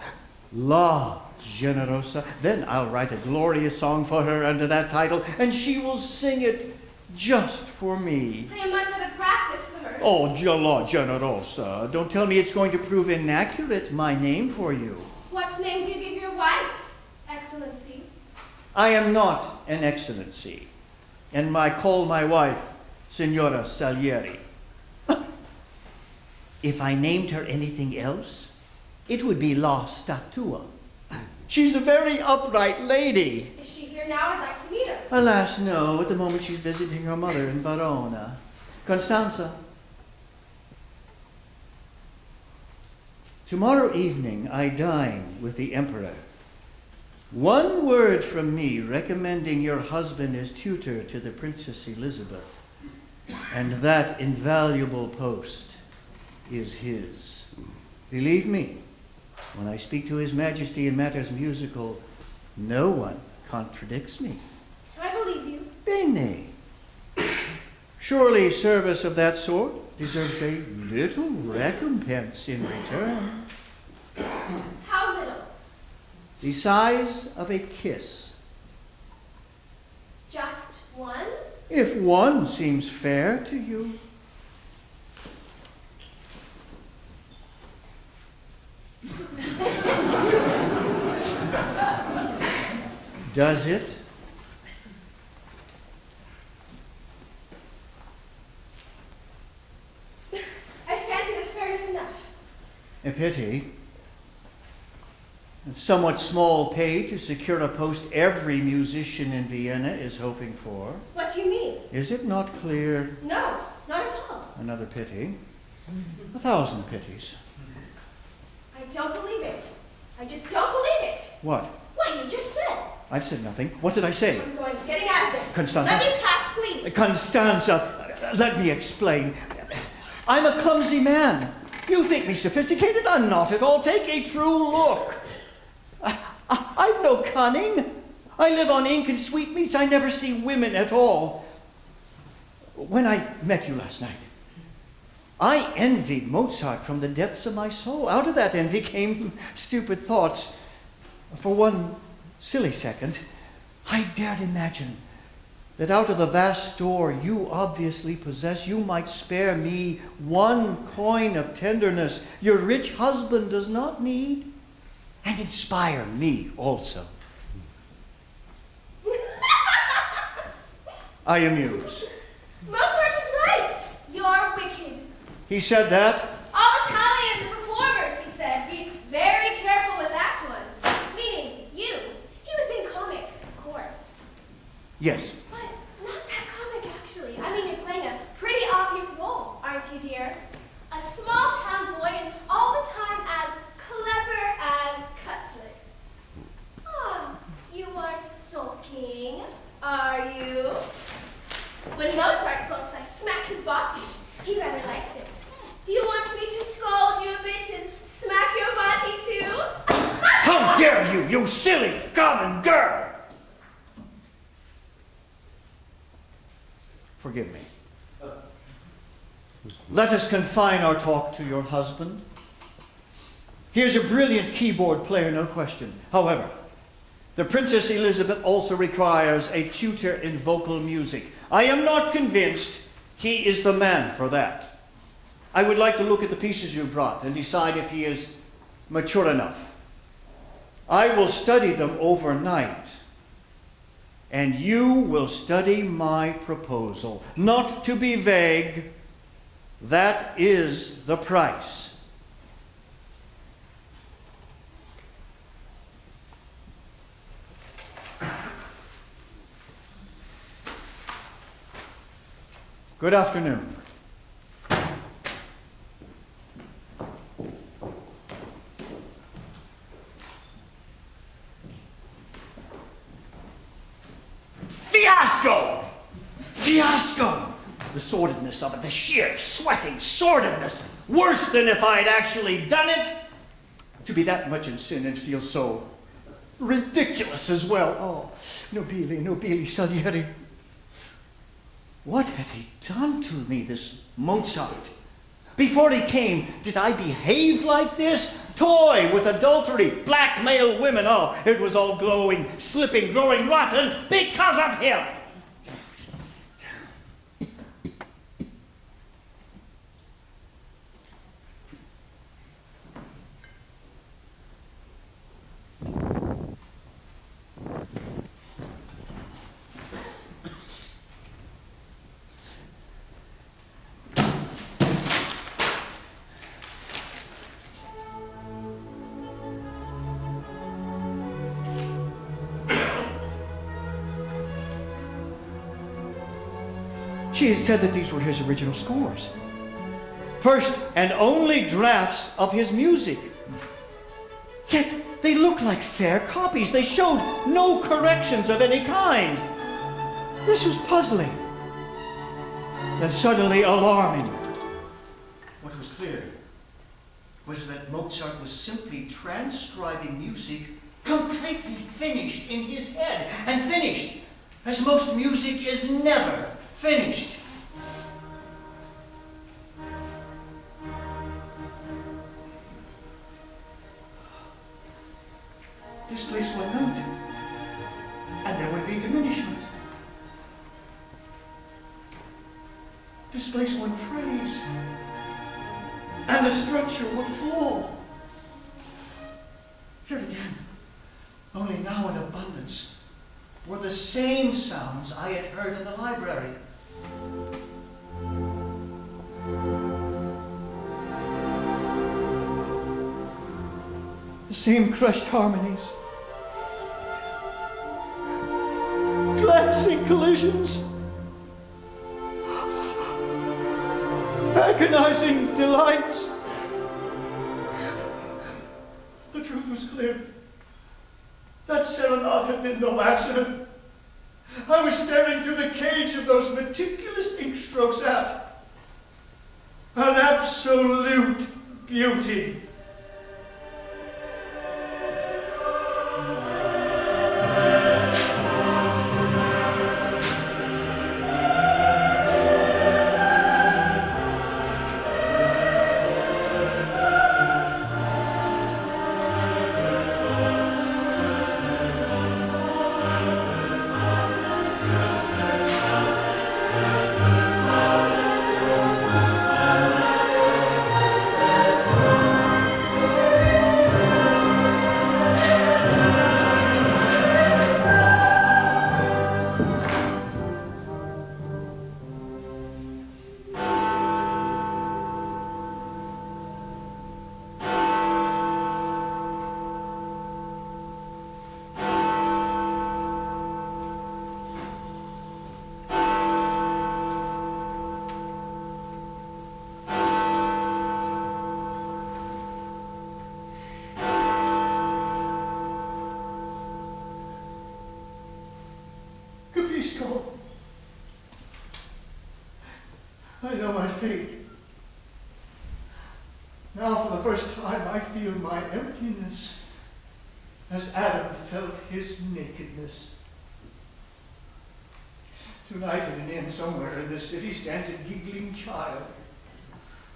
La Generosa. Then I'll write a glorious song for her under that title, and she will sing it just for me. I am much out of practice, sir. Oh, La Generosa. Don't tell me it's going to prove inaccurate, my name for you. What name do you give your wife, Excellency? I am not an excellency, and I call my wife Signora Salieri. If I named her anything else, it would be La Statua. She's a very upright lady. Is she here now? I'd like to meet her. Alas, no. At the moment she's visiting her mother in Verona. Constanza. Tomorrow evening I dine with the Emperor. One word from me recommending your husband as tutor to the Princess Elizabeth, and that invaluable post is his. Believe me, when I speak to His Majesty in matters musical, no one contradicts me. I believe you. Bene. Surely service of that sort deserves a little recompense in return. How little? The size of a kiss. Just one? If one seems fair to you. Does it? I fancy that's fairness enough. A pity. A somewhat small pay to secure a post every musician in Vienna is hoping for. What do you mean? Is it not clear? No, not at all. Another pity. 1,000 pities. I don't believe it. I just don't believe it. What? What you just said. I've said nothing. What did I say? I'm getting out of this. Constanza. Let me pass, please. Constanza, let me explain. I'm a clumsy man. You think me sophisticated? I'm not at all. Take a true look. I've no cunning. I live on ink and sweetmeats. I never see women at all. When I met you last night, I envied Mozart from the depths of my soul. Out of that envy came stupid thoughts. For one silly second, I dared imagine that out of the vast store you obviously possess, you might spare me one coin of tenderness your rich husband does not need, and inspire me also. I amuse. Mozart was right. You're wicked. He said that? All Italians are performers, he said. Be very careful with that one. Meaning you. He was being comic, of course. Yes. But not that comic, actually. I mean, you're playing a pretty obvious role, aren't you, dear? A small-town boy and all the time as clever as cutlets. Ah, you are sulking, are you? When Mozart sulks, I smack his body. He rather likes it. Do you want me to scold you a bit and smack your body too? How dare you, you silly, common girl! Forgive me. Let us confine our talk to your husband. He is a brilliant keyboard player, no question. However, The Princess Elizabeth also requires a tutor in vocal music. I am not convinced he is the man for that. I would like to look at the pieces you brought and decide if he is mature enough. I will study them overnight, and you will study my proposal. Not to be vague, that is the price. Good afternoon. Fiasco! Fiasco! The sordidness of it, the sheer sweating sordidness. Worse than if I'd actually done it. To be that much in sin and feel so ridiculous as well. Oh, nobili Salieri. What had he done to me, this Mozart? Before he came, did I behave like this? Toy with adultery, blackmail women. Oh, it was all glowing, slipping, growing rotten because of him. She had said that these were his original scores. First and only drafts of his music. Yet they look like fair copies. They showed no corrections of any kind. This was puzzling, then suddenly alarming. What was clear was that Mozart was simply transcribing music completely finished in his head, and finished as most music is never finished. Displace one note, and there would be diminishment. Displace one phrase, and the structure would fall. Here again, only now in abundance, were the same sounds I had heard in the library. The same crushed harmonies, glancing collisions, agonizing delights. The truth was clear. That serenade had been no accident. I was staring through the cage of those meticulous ink strokes at an absolute beauty. I know my fate. Now for the first time I feel my emptiness as Adam felt his nakedness. Tonight in an inn somewhere in the city stands a giggling child.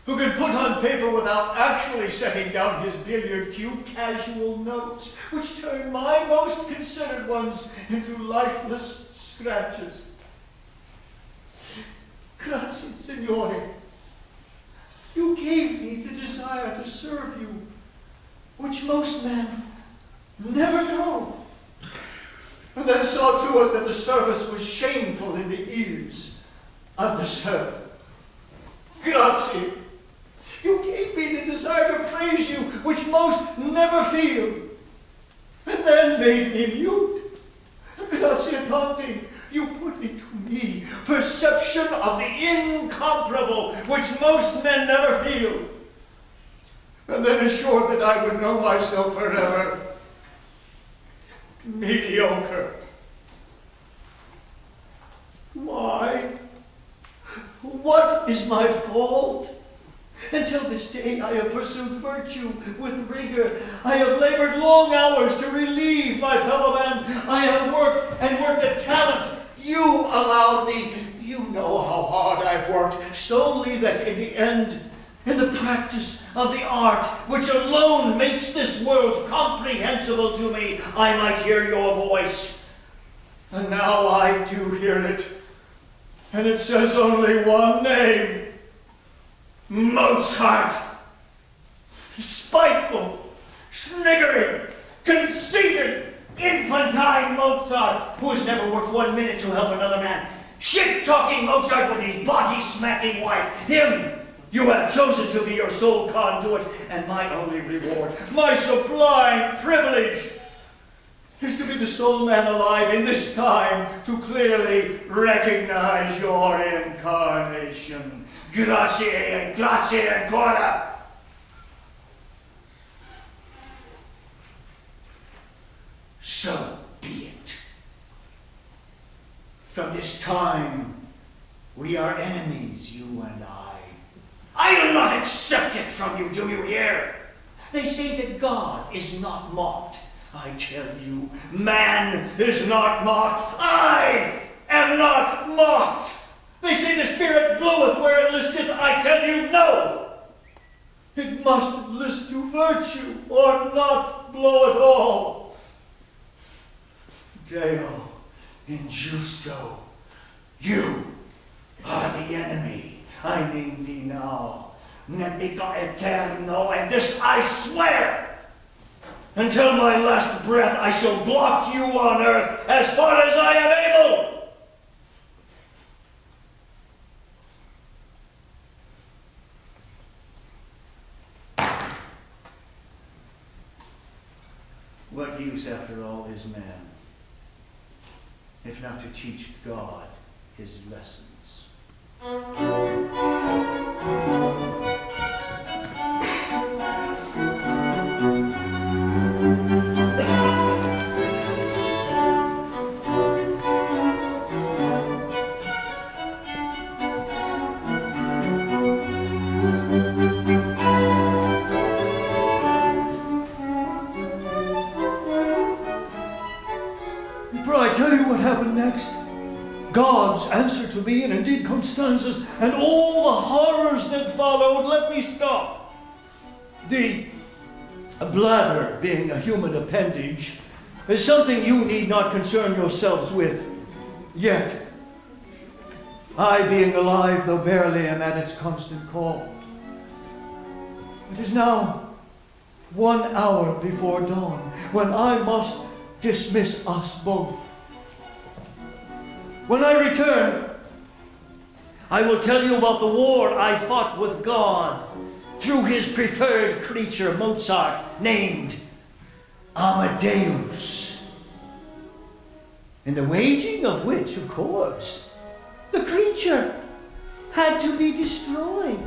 who can put on paper without actually setting down his billiard cue casual notes, which turn my most considered ones into lifeless scratches. Grazie, Signore. You gave me the desire to serve you, which most men never know, and then saw to it that the service was shameful in the ears of the servant. Grazie. You gave me the desire to praise you, which most never feel, and then made me mute. Grazie tante. You put into me perception of the incomparable, which most men never feel, and then assured that I would know myself forever mediocre. Why? What is my fault? Until this day I have pursued virtue with rigor. I have labored long hours to relieve my fellow man. I have worked and worked at talent you allowed me. You know how hard I've worked, solely that in the end, in the practice of the art which alone makes this world comprehensible to me, I might hear your voice. And now I do hear it, and it says only one name: Mozart. Spiteful, sniggering, conceited, infantine Mozart, who has never worked 1 minute to help another man. Shit-talking Mozart with his body-smacking wife. Him you have chosen to be your sole conduit, and my only reward, my sublime privilege, is to be the sole man alive in this time to clearly recognize your incarnation. Grazie, grazie ancora. So be it. From this time, we are enemies, you and I. I will not accept it from you, do you hear? They say that God is not mocked. I tell you, man is not mocked. I am not mocked. They say the Spirit bloweth where it listeth. I tell you, no. It must list to virtue or not blow at all. Deo injusto, you are the enemy. I name thee now, nemico eterno, and this I swear. Until my last breath, I shall block you on earth as far as I am able. What use, after all, is man, if not to teach God his lessons? Next, God's answer to me, and indeed Constanza's, and all the horrors that followed. Let me stop. The bladder, being a human appendage, is something you need not concern yourselves with. Yet, I, being alive, though barely, am at its constant call. It is now 1 hour before dawn, when I must dismiss us both. When I return, I will tell you about the war I fought with God through his preferred creature, Mozart, named Amadeus. In the waging of which, of course, the creature had to be destroyed.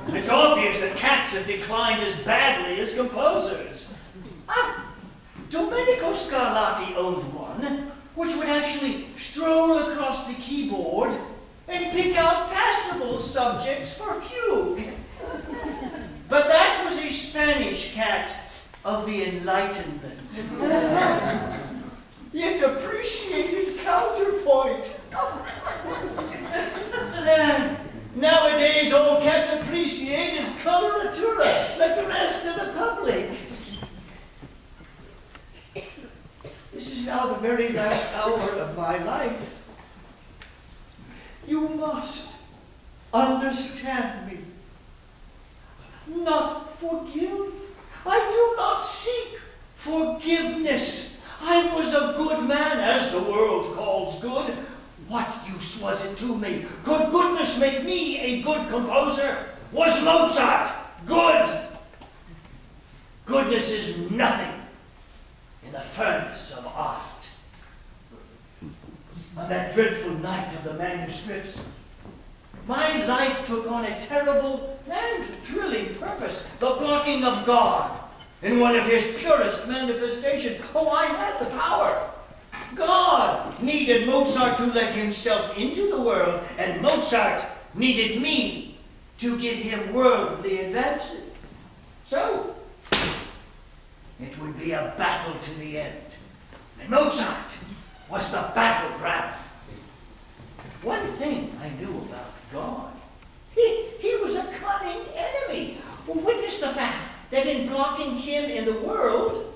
It's obvious that cats have declined as badly as composers. Domenico Scarlatti owned one, which would actually stroll across the keyboard and pick out passable subjects for fugue. But that was a Spanish cat of the Enlightenment. It appreciated counterpoint. Nowadays, all cats appreciate is coloratura, like the rest of the public. This is now the very last hour of my life. You must understand me. Not forgive. I do not seek forgiveness. I was a good man, as the world calls good. What use was it to me? Could goodness make me a good composer? Was Mozart good? Goodness is nothing in the furnace of art. On that dreadful night of the manuscripts, my life took on a terrible and thrilling purpose, the blocking of God in one of his purest manifestations. Oh, I had the power. God needed Mozart to let himself into the world, and Mozart needed me to give him worldly advances. So, it would be a battle to the end. And Mozart was the battleground. One thing I knew about God, he was a cunning enemy. Witness the fact that in blocking him in the world,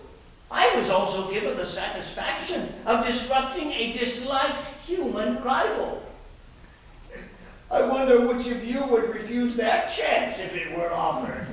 I was also given the satisfaction of disrupting a disliked human rival. I wonder which of you would refuse that chance if it were offered.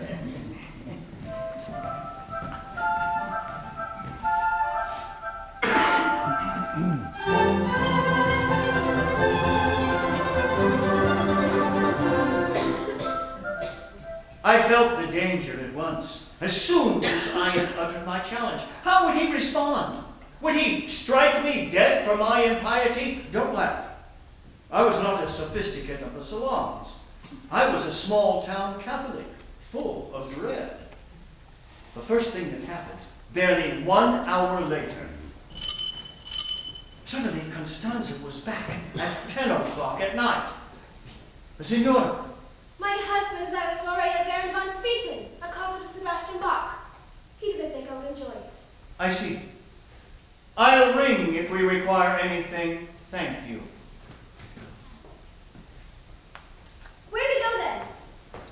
I felt the danger at once, as soon as I had uttered my challenge. How would he respond? Would he strike me dead for my impiety? Don't laugh. I was not a sophisticate of the salons. I was a small-town Catholic, full of dread. The first thing that happened, barely 1 hour later, suddenly Constanza was back at 10 o'clock at night. Signora. My husband is at a soiree at Baron von Swieten, a concert of Sebastian Bach. He didn't think I would enjoy it. I see. I'll ring if we require anything. Thank you. Where do we go then?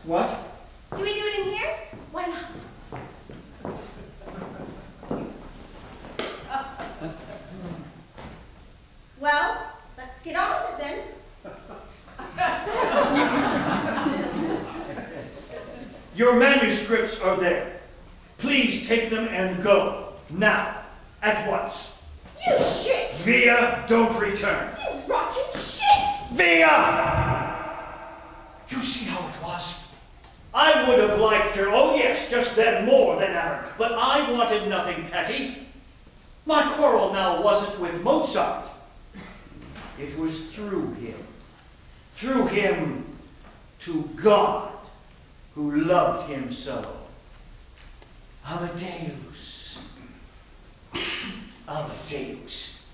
What? Do we do it in here? Why not? Well, let's get on with it then. Your manuscripts are there. Please take them and go. Now. At once. You shit! Via, don't return. You rotten shit! Via! You see how it was? I would have liked her, oh yes, just then more than ever. But I wanted nothing petty. My quarrel now wasn't with Mozart. It was through him. Through him to God, who loved him so. Amadeus. Amadeus.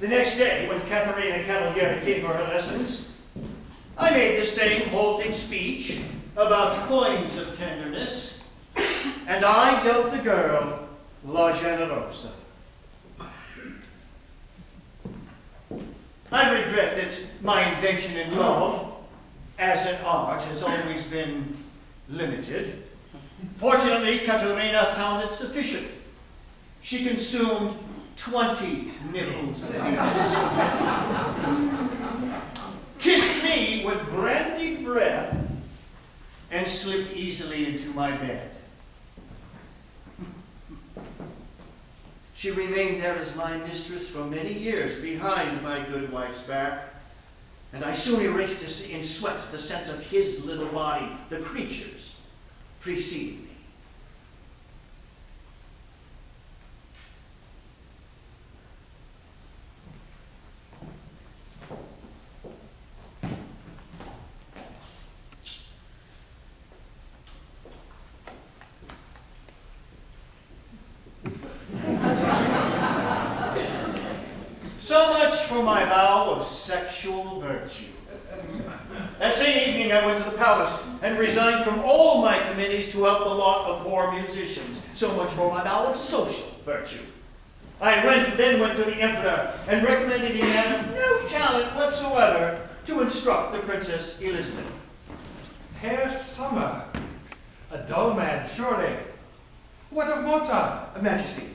The next day, when Caterina Cavalieri gave her lessons, I made the same halting speech about coins of tenderness, and I dubbed the girl La Generosa. I regret that my invention in love, as an art, has always been limited. Fortunately, Caterina found it sufficient. She consumed 20 nibbles a day. Kissed me with brandy breath, and slipped easily into my bed. She remained there as my mistress for many years, behind my good wife's back, and I soon erased in sweat the sense of his little body, the creature's. precede me. So much for my vow of sexual virtue. That same evening I went to the palace and resigned from all my committees to help the lot of poor musicians. So much for my vow of social virtue. Then went to the emperor and recommended he had no talent whatsoever to instruct the Princess Elizabeth. Herr Sommer, a dull man, surely. What of Mozart? Majesty,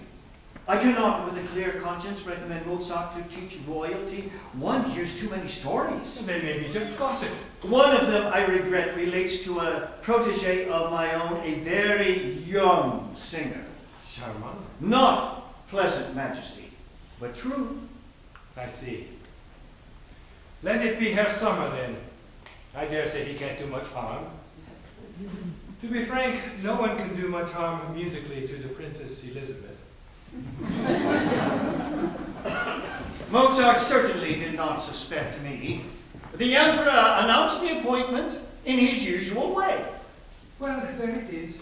I cannot with a clear conscience recommend Mozart to teach royalty. One hears too many stories. They may be just gossip. One of them, I regret, relates to a protege of my own, a very young singer. Charmant. Not pleasant, Majesty, but true. I see. Let it be Herr Sommer, then. I dare say he can't do much harm. To be frank, no one can do much harm musically to the Princess Elizabeth. Mozart certainly did not suspect me. The emperor announced the appointment in his usual way. Well, there it is.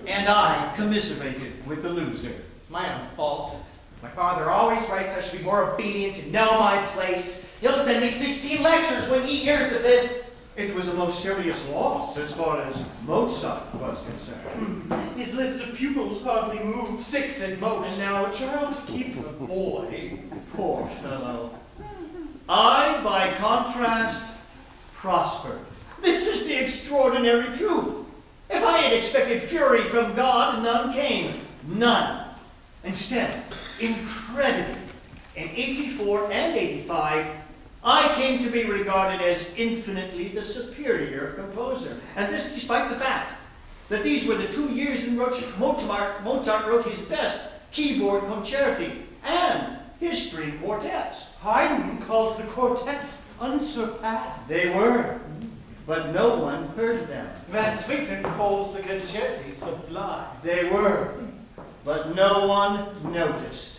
And I commiserated with the loser. My own fault. My father always writes I should be more obedient and know my place. He'll send me 16 lectures when he hears of this. It was a most serious loss as far as Mozart was concerned. His list of pupils hardly moved, 6 at most. And now a child to keep from a boy. Poor fellow. I, by contrast, prospered. This is the extraordinary truth. If I had expected fury from God, none came. None. Instead, incredibly, in 84 and 85, I came to be regarded as infinitely the superior composer. And this despite the fact that these were the 2 years in which Mozart wrote his best keyboard concerti and his string quartets. Haydn calls the quartets unsurpassed. They were, but no one heard them. Van Swieten calls the concerti sublime. They were, but no one noticed.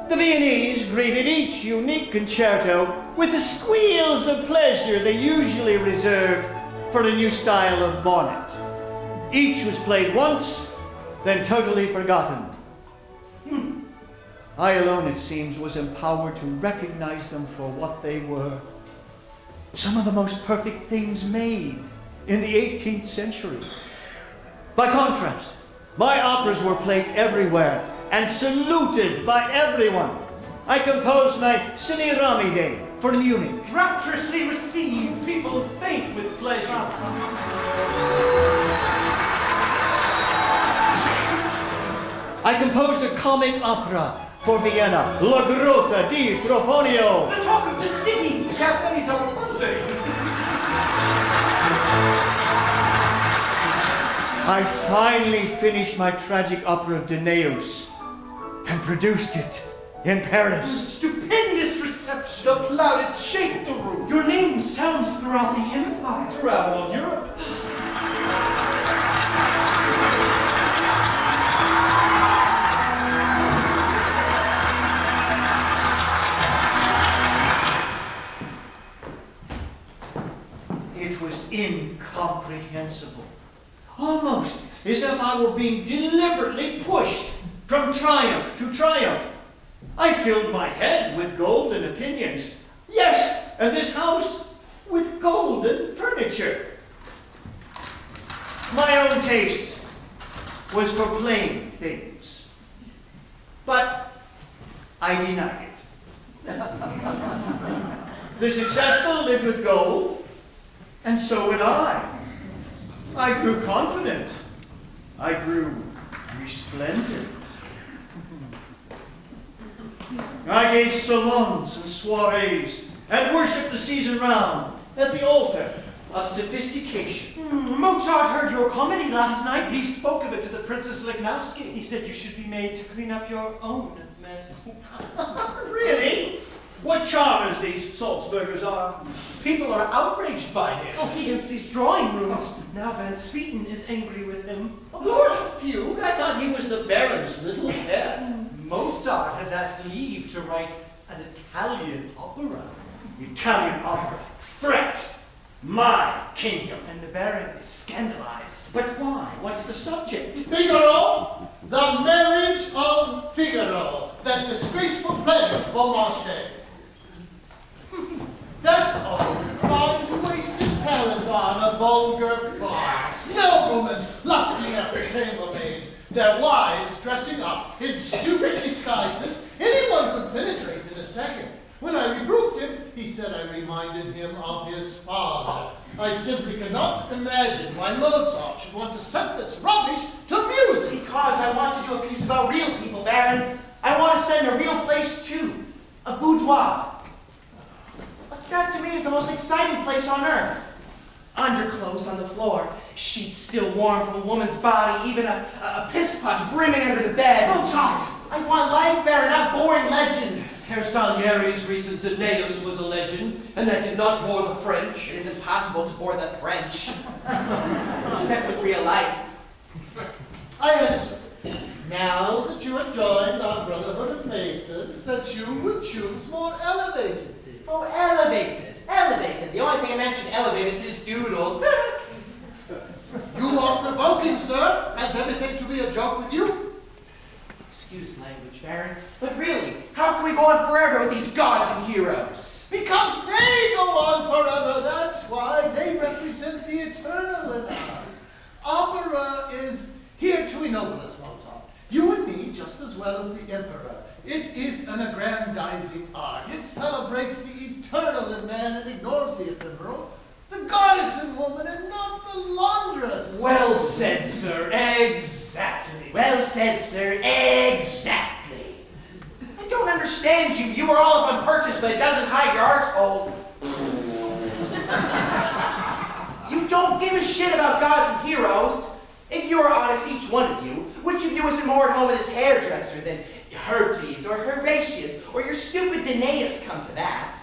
The Viennese greeted each unique concerto with the squeals of pleasure they usually reserved for a new style of bonnet. Each was played once, then totally forgotten. I alone, it seems, was empowered to recognize them for what they were. Some of the most perfect things made in the 18th century. By contrast, my operas were played everywhere and saluted by everyone. I composed my Semiramis for Munich. Rapturously received, people faint with pleasure. I composed a comic opera for Vienna, La Grotta di Trofonio. The talk of the city. The Japanese are buzzing. I finally finished my tragic opera Danaus and produced it in Paris. Stupendous reception. The plaudits shake the room. Your name sounds throughout the empire. Throughout all Europe. It was incomprehensible. Almost as if I were being deliberately pushed from triumph to triumph. I filled my head with golden opinions. Yes, and this house with golden furniture. My own taste was for plain things. But I denied it. The successful lived with gold, and so would I. I grew confident. I grew resplendent. I gave salons and soirees and worshipped the season round at the altar of sophistication. Mozart heard your comedy last night. He spoke of it to the Princess Lichnowsky. He said you should be made to clean up your own mess. Really? What charmers these Salzburgers are. People are outraged by him. Oh, he empties drawing rooms. Now Van Swieten is angry with him. Lord Fugue, I thought he was the Baron's little pet. Mozart has asked leave to write an Italian opera. Italian opera. Threat. My kingdom. And the Baron is scandalized. But why? What's the subject? Figaro, the marriage of Figaro, that disgraceful play of Beaumarchais. That's all we find to waste his talent on, a vulgar farce. Noblemen lusting after chambermaids, their wives dressing up in stupid disguises. Anyone could penetrate in a second. When I reproved him, he said I reminded him of his father. I simply cannot imagine why Mozart should want to set this rubbish to music. Because I want to do a piece about real people, Baron. I want to set in a real place, too. A boudoir. That, to me, is the most exciting place on earth. Underclothes on the floor, sheets still warm from a woman's body, even a piss pot brimming under the bed. Mozart! I want life, Baron, not boring legends. Herr Salieri's recent Aeneas was a legend, and that did not bore the French. It is impossible to bore the French. Except with real life. I understand. Now that you have joined our Brotherhood of Masons, that you would choose more elevated things. Oh, elevated. Elevated. The only thing I mentioned elevated is doodle. You are provoking, sir. Has everything to be a joke with you? Excuse language, Baron. But really, how can we go on forever with these gods and heroes? Because they go on forever. That's why they represent the eternal in us. Opera is here to ennoble us, Mozart. You and me just as well as the Emperor. It is an aggrandizing art. It celebrates the eternal in man and ignores the ephemeral, the goddess in woman and not the laundress. Well said, sir. Exactly. Well said, sir. Exactly. I don't understand you. You are all up on purchase, but it doesn't hide your arseholes. You don't give a shit about gods and heroes. If you are honest, each one of you, which of you is more at home with his hairdresser than Hercules or Horatius or your stupid Danaeus, come to that?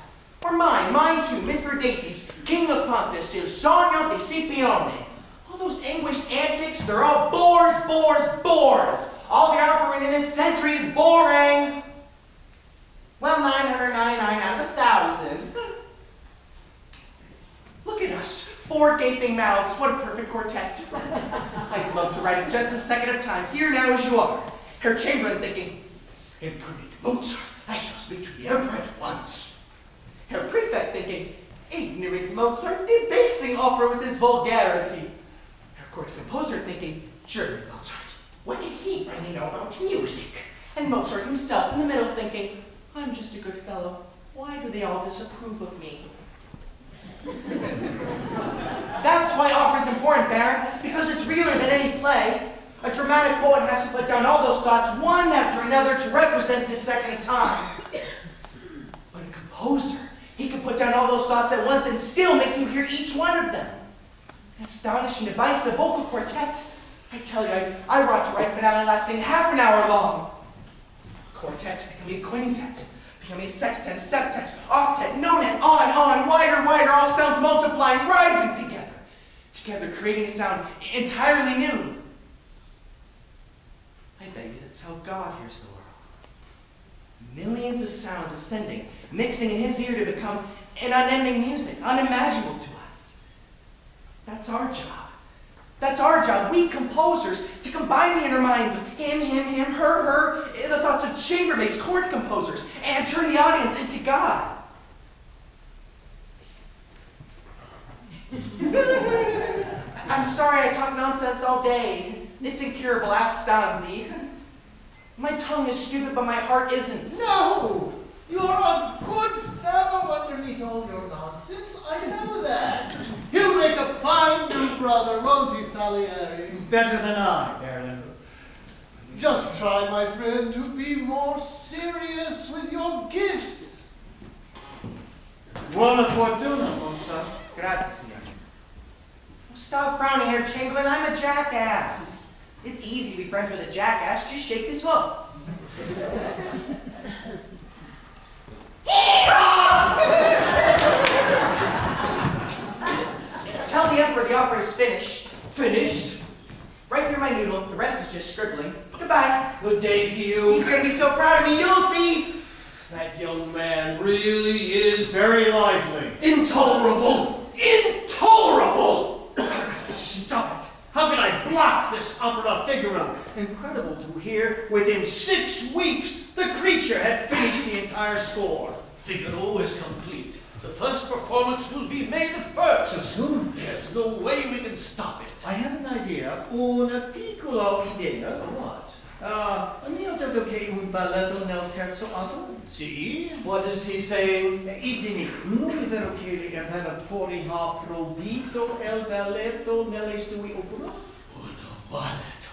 Or mine too, Mithridates, king of Pontus, Il Sogno di Scipione. All those anguished antics, they're all bores. All the opera in this century is boring. Well, 999 out of 1,000. Look at us, 4 gaping mouths. What a perfect quartet. I'd love to write it just a second of time. Here now as you are. Herr Chamberlain thinking, Imprudent Mozart, I shall speak to the Emperor at once. Herr Prefect thinking, Ignorant Mozart, debasing opera with his vulgarity. Herr Court Composer thinking, German Mozart, what can he really know about music? And Mozart himself in the middle thinking, I'm just a good fellow. Why do they all disapprove of me? That's why opera's important, Baron, because it's realer than any play. A dramatic poet has to put down all those thoughts one after another to represent this second of time. But a composer, he can put down all those thoughts at once and still make you hear each one of them. An astonishing device, a vocal quartet. I tell you, I wrought to write finale lasting half an hour long. A quartet can be a quintet, become a sextet, septet, octet, nonet, on, wider, all sounds multiplying, rising together creating a sound entirely new. I beg you, that's how God hears the world. Millions of sounds ascending, mixing in his ear to become an unending music, unimaginable to us. That's our job. That's our job, we composers, to combine the inner minds of him, her, the thoughts of chambermaids, court composers, and turn the audience into God. I'm sorry I talk nonsense all day. It's incurable, ask Stanzi. My tongue is stupid, but my heart isn't. No! You're a good fellow underneath all your nonsense. I know that. He'll make a fine new brother, won't he, Salieri? Better than I, Baron. Just try, my friend, to be more serious with your gifts. Buona fortuna, Mozart. Grazie, signor. Stop frowning, Herr Chamberlain. I'm a jackass. It's easy to be friends with a jackass. Just shake this hoof. Tell the Emperor the opera is finished. Finished? Right near my noodle. The rest is just scribbling. Goodbye. Good day to you. He's gonna be so proud of me. You'll see. That young man really is Very lively. intolerable. Intolerable! Stop it! How can I block this opera Figaro? Incredible to hear, within 6 weeks, the creature had finished the entire score. Figaro is complete. The first performance will be May the 1st. So soon? There's no way we can stop it. I have an idea, una piccola idea. What? Mi ho detto che un balletto nel terzo atto? See? What is he saying? Idini, non è vero che l'imperatore ha proibito il balletto nelle sue opere? Un balletto.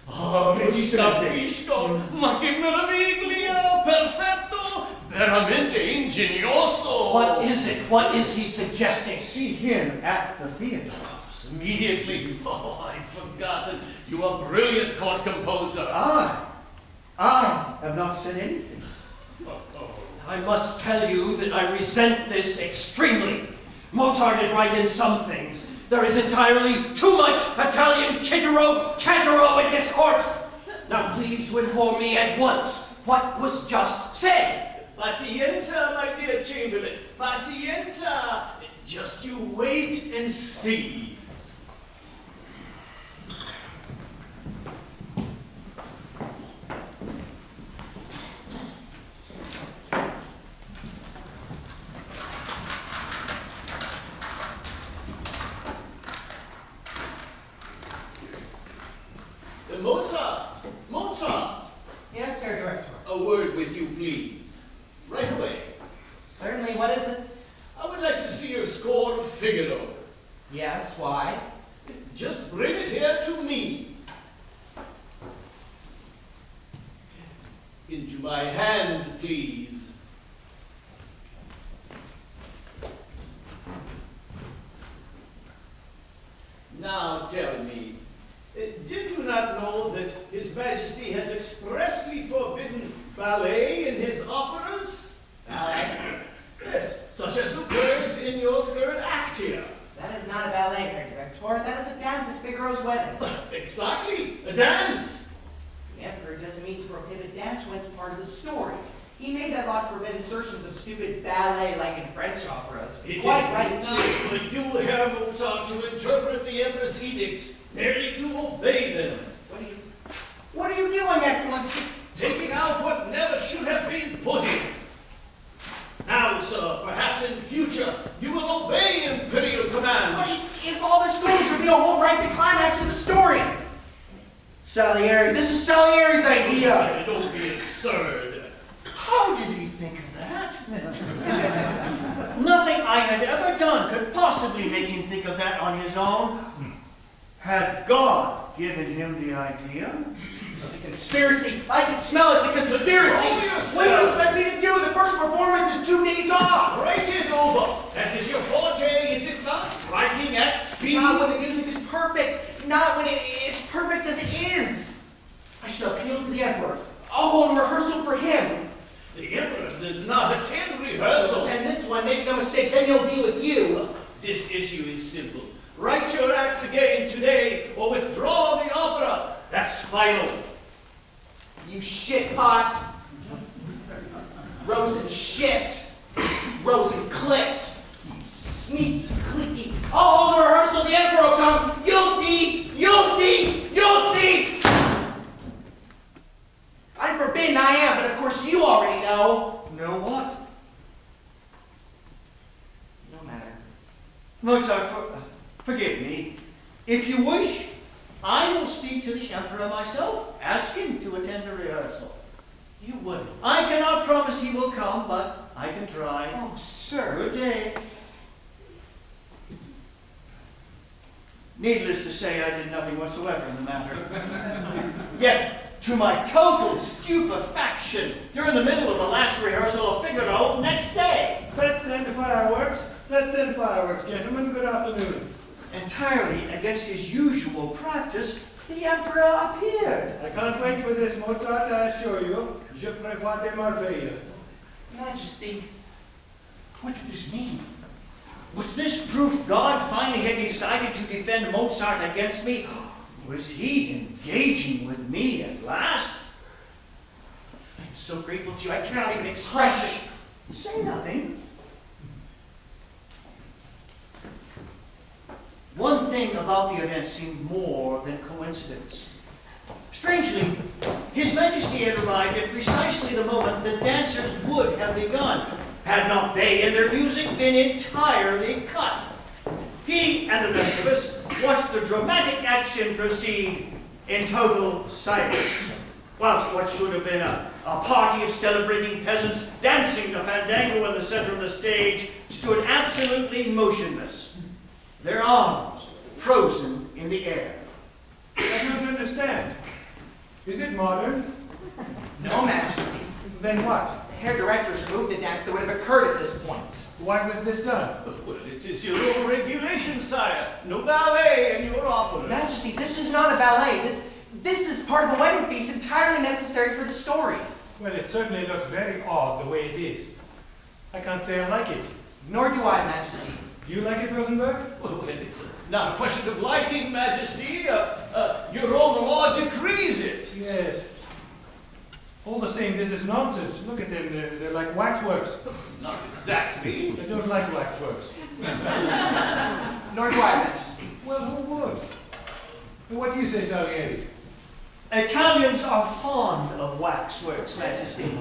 Oh, capisco. Ma che meraviglia! Perfetto! Veramente ingegnoso! What is it? What is he suggesting? See him at the theater. Immediately. Oh, I've forgotten. You are a brilliant court composer. I have not said anything. I must tell you that I resent this extremely. Mozart is right in some things. There is entirely too much Italian chattero at this court. Now please to inform me at once what was just said. Pazienza, my dear Chamberlain. Pazienza. Just you wait and see. Mozart! Yes, Herr Director. A word with you, please. Right away. Certainly, what is it? I would like to see your score of Figaro. Yes, why? Just bring it here to me. Into my hand, please. Now tell me, did you not know that His Majesty has expressly forbidden ballet in his operas? Ballet? Yes, such as occurs in your third act here. That is not a ballet, Herr Director. That is a dance at Figaro's wedding. Exactly, a dance. The Emperor doesn't mean to prohibit dance when it's part of the story. He made that law to prevent insertions of stupid ballet like in French operas. It Quite is right, not too. for you, Herr Mozart, to interpret the Emperor's edicts, merely to obey them. What are you doing, Excellency? Taking out what never should have been put in. Now, sir, perhaps in future, you will obey imperial commands. But if all this goes, reveal won't write the climax of the story. Salieri, this is Salieri's idea. Don't be absurd. How did he think of that? Nothing I had ever done could possibly make him think of that on his own. Had God given him the idea? It's a conspiracy. I can smell it's a conspiracy. What do you expect me to do? The first performance is 2 days off. Write it over. That is your forte, is it not? Writing at speed. Not when the music is perfect. Not when it's perfect as it is. I should appeal to the Emperor. I'll hold a rehearsal for him. The Emperor does not attend rehearsals. And this one, make no mistake, then he'll be with you. This issue is simple. Write your act again today, or withdraw the opera. That's final. You shit pot. Rose and shit. Rose and clit. You sneaky, clicky. I'll hold a rehearsal, the Emperor will come. You'll see, you'll see, you'll see. I'm forbidden, I am, but of course you already know. Know what? No matter. Mozart, forgive me. If you wish, I will speak to the Emperor myself. Ask him to attend the rehearsal. You wouldn't. I cannot promise he will come, but I can try. Oh, sir. Good day. Needless to say, I did nothing whatsoever in the matter. Yet, to my total stupefaction, during the middle of the last rehearsal of Figaro, next day, Let's send fireworks. Let's send fireworks, gentlemen. Good afternoon. entirely against his usual practice, the Emperor appeared. I can't wait for this, Mozart, I assure you. Je prévois des merveilles. Majesty, what did this mean? Was this proof God finally had decided to defend Mozart against me? Was he engaging with me at last? I'm so grateful to you, I cannot even express it. Say nothing. One thing about the event seemed more than coincidence. Strangely, His Majesty had arrived at precisely the moment the dancers would have begun, had not they and their music been entirely cut. He and the rest of us watched the dramatic action proceed in total silence, whilst what should have been a party of celebrating peasants dancing the fandango in the center of the stage stood absolutely motionless, their arms frozen in the air. I don't understand. Is it modern? No, Majesty. Then what? Herr Director's moved a dance that would have occurred at this point. Why was this done? Well, it is your own regulation, sire. No ballet in your opera. Majesty, this is not a ballet. This is part of a wedding feast entirely necessary for the story. Well, it certainly looks very odd the way it is. I can't say I like it. Nor do I, Majesty. Do you like it, Rosenberg? Well, it's not a question of liking, Majesty. Your own law decrees it. Yes. All the same, this is nonsense. Look at them, they're like waxworks. Not exactly. I don't like waxworks. Nor do I, Majesty. Well, who would? What do you say, Salieri? Italians are fond of waxworks, Majesty.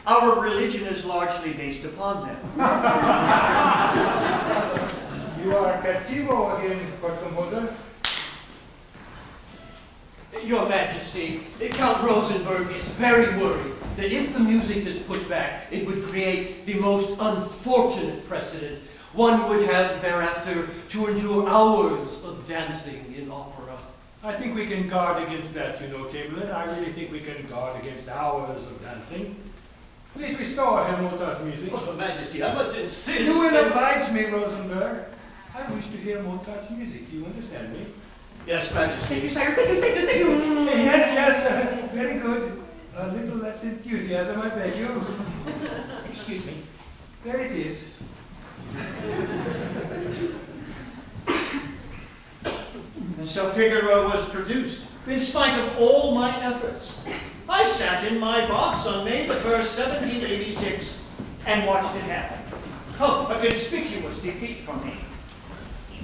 Our religion is largely based upon them. You are cattivo again, court composer. Your Majesty, Count Rosenberg is very worried that if the music is put back, it would create the most unfortunate precedent. One would have thereafter to endure hours of dancing in opera. I think we can guard against that, you know, Chamberlain. I really think we can guard against hours of dancing. Please restore Herr Mozart's music. Oh, Majesty, I must insist. You will oblige me, Rosenberg. I wish to hear Mozart's music. Do you understand me? Yes, Majesty. Thank you, sire. Thank you, thank you, thank you. Yes, very good. A little less enthusiasm, I beg you. Excuse me. There it is. And so Figaro was produced, in spite of all my efforts. I sat in my box on May the 1st, 1786, and watched it happen. Oh, a conspicuous defeat for me.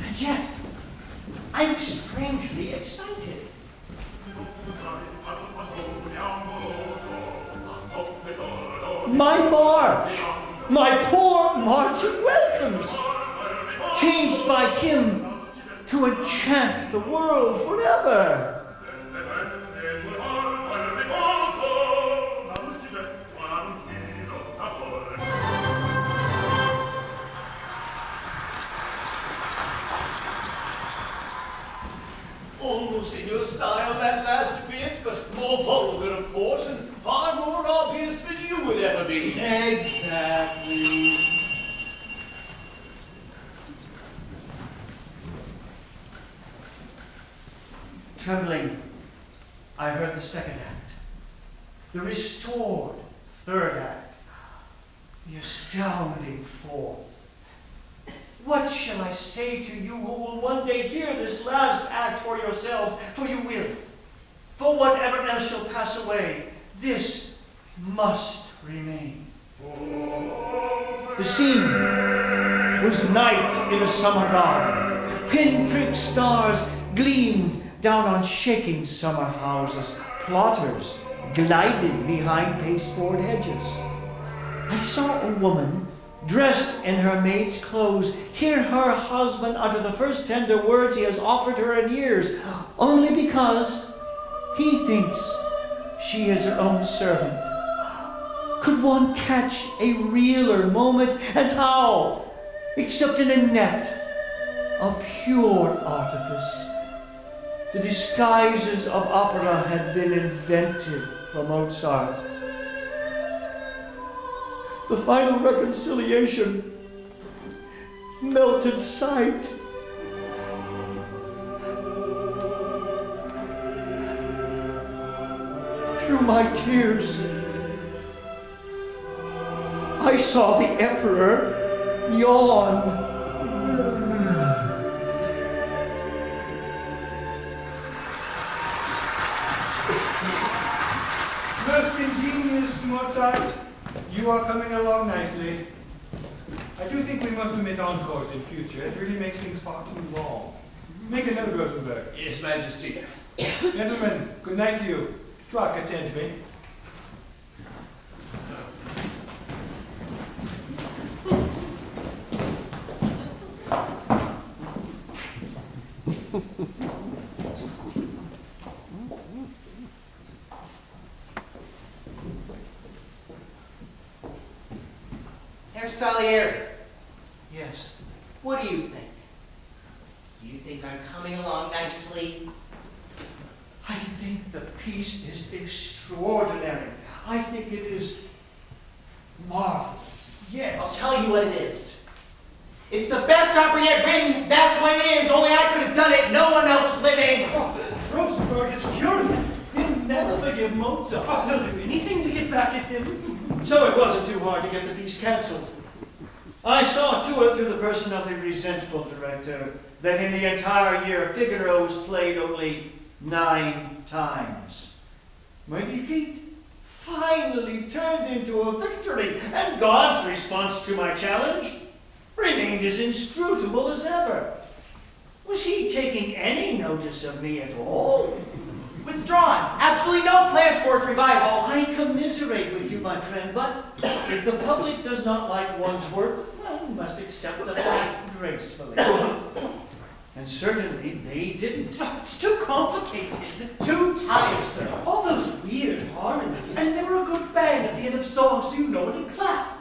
And yet, I was strangely excited. My march, my poor march of welcomes, changed by him to enchant the world forever. Almost in your style, that last bit, but more vulgar, of course, and far more obvious than you would ever be. Exactly. Trembling, I heard the second act, the restored third act, the astounding fourth. What shall I say to you who will one day hear this last act for yourselves? For you will. For whatever else shall pass away, this must remain. The scene was night in a summer garden. Pinprick stars gleamed down on shaking summer houses. Plotters glided behind pasteboard hedges. I saw a woman dressed in her maid's clothes, hear her husband utter the first tender words he has offered her in years, only because he thinks she is her own servant. Could one catch a realer moment? And how? Except in a net of pure artifice. The disguises of opera had been invented for Mozart. The final reconciliation, melted sight. Through my tears, I saw the Emperor yawn. Most ingenious, Mozart. You are coming along nicely. I do think we must omit encores in future. It really makes things far too long. Make a note, Rosenberg. Yes, Majesty. Gentlemen, good night to you. Truck, attend me. Herr Salieri, Yes. what do you think? Do you think I'm coming along nicely? I think the piece is extraordinary. I think it is marvelous. I'll Yes. tell you what it is. It's the best opera yet written. That's what it is. Only I could have done it. No one else living. Rosenberg is furious. He'll never forgive Mozart. Oh, he'll do anything to get back at him. So it wasn't too hard to get the piece cancelled. I saw to it through the person of the resentful director that in the entire year Figaro's played only 9 times. My defeat finally turned into a victory, and God's response to my challenge remained as inscrutable as ever. Was he taking any notice of me at all? Withdrawn. Absolutely no plans for its revival. I commiserate with you, my friend, but if the public does not like one's work, one must accept the fact gracefully. And certainly they didn't. It's too complicated. Too tiresome. All those weird harmonies. And never a good bang at the end of songs so you know it and clap.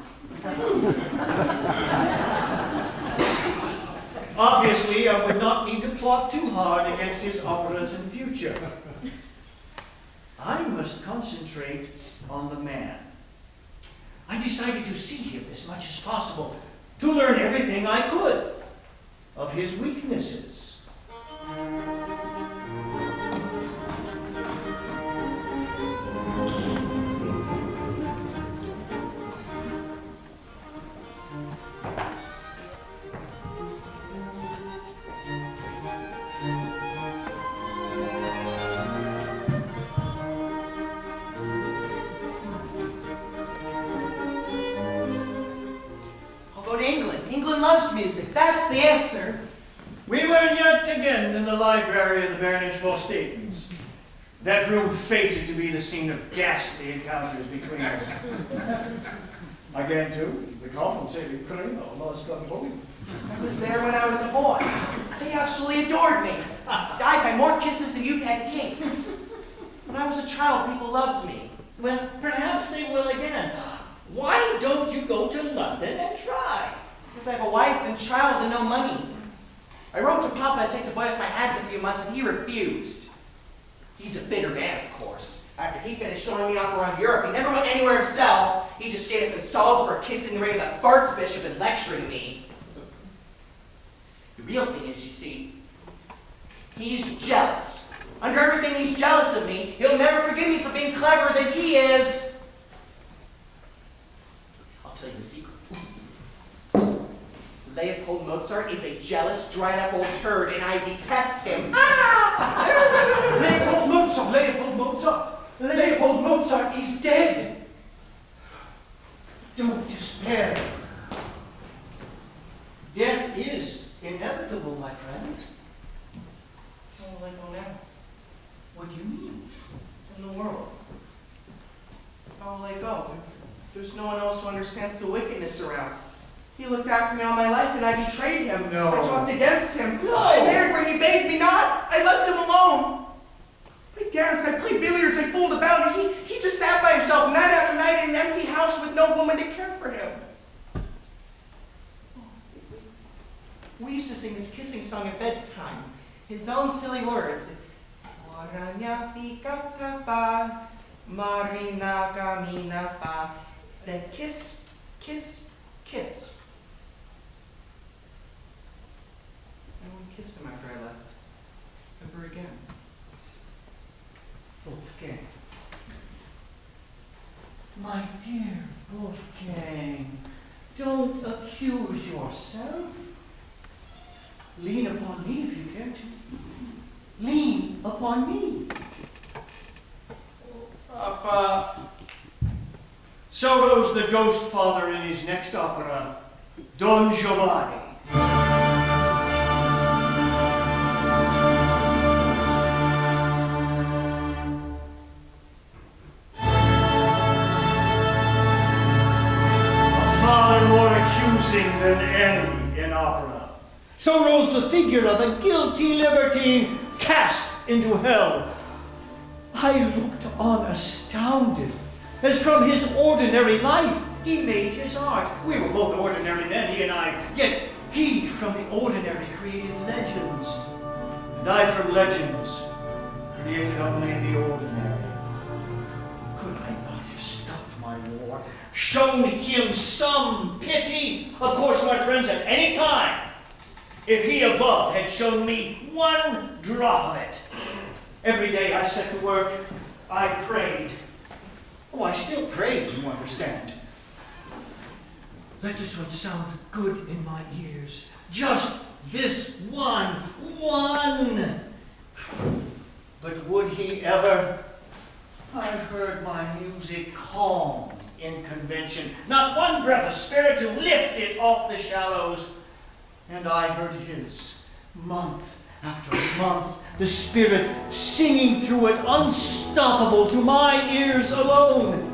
Obviously, I would not need to plot too hard against his operas in future. I must concentrate on the man. I decided to see him as much as possible, to learn everything I could of his weaknesses. I'll go to England. England loves music. That's the answer. We were yet again in the library of the Baronage Statens. That room fated to be the scene of ghastly encounters between us. Again, too, the compensating criminal must come home. I was there when I was a boy. They absolutely adored me. I've had more kisses than you've had cakes. When I was a child, people loved me. Well, perhaps they will again. Why don't you go to London and try? Because I have a wife and child and no money. I wrote to Papa to take the boy off my hands a few months, and he refused. He's a bitter man, of course. After he finished showing me off around Europe, he never went anywhere himself. He just stayed up in Salzburg, kissing the ring of that farts bishop and lecturing me. The real thing is, you see, he's jealous. Under everything, he's jealous of me. He'll never forgive me for being cleverer than he is. I'll tell you the secret. Leopold Mozart is a jealous, dried-up old turd, and I detest him. Leopold Mozart! Leopold Mozart! Leopold Mozart is dead! Don't despair. Death is inevitable, my friend. How will I go now? What do you mean? In the world? How will I go? There's no one else who understands the wickedness around. He looked after me all my life, and I betrayed him. No. I talked against him. No. I married where he begged me not. I left him alone. I danced, I played billiards, I fooled about, and he just sat by himself night after night in an empty house with no woman to care for him. We used to sing this kissing song at bedtime. His own silly words. Orania ficata fa, marina camina fa. Then kiss, kiss, kiss. No one kissed him after I left. Ever again. Wolfgang. My dear Wolfgang, don't accuse yourself. Lean upon me if you care to. Lean upon me. Papa. So goes the ghost father in his next opera, Don Giovanni. A father more accusing than any in opera. So rolls the figure of a guilty libertine cast into hell. I looked on astounded, as from his ordinary life he made his art. We were both ordinary then, he and I, yet he from the ordinary created legends, and I from legends created only the ordinary. Could I not have stopped my war, shown him some pity? Of course, my friends, at any time, if he above had shown me one drop of it. Every day I set to work, I prayed. Oh, I still pray, you understand. Let this one sound good in my ears. Just this one. But would he ever? I heard my music calm in convention. Not one breath of spirit to lift it off the shallows. And I heard his, month after month, the spirit singing through it, unstoppable to my ears alone.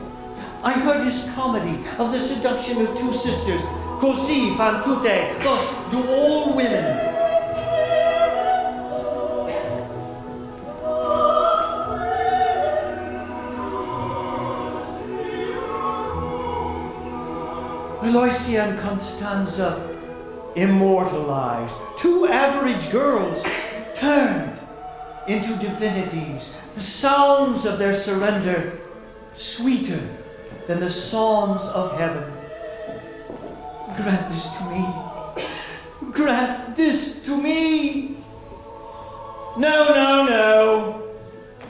I heard his comedy of the seduction of two sisters, così fan tutte, thus do all women. Aloysia and Constanza immortalized, two average girls turned into divinities, the sounds of their surrender sweeter than the psalms of heaven. Grant this to me. Grant this to me. No.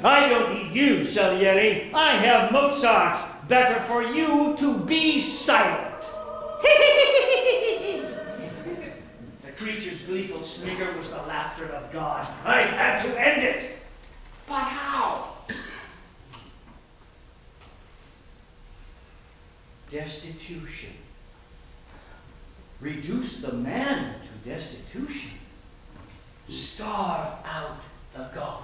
I don't need you, Salieri. I have Mozart. Better for you to be silent. The creature's gleeful snigger was the laughter of God. I had to end it. But how? Destitution. Reduce the man to destitution. Starve out the God.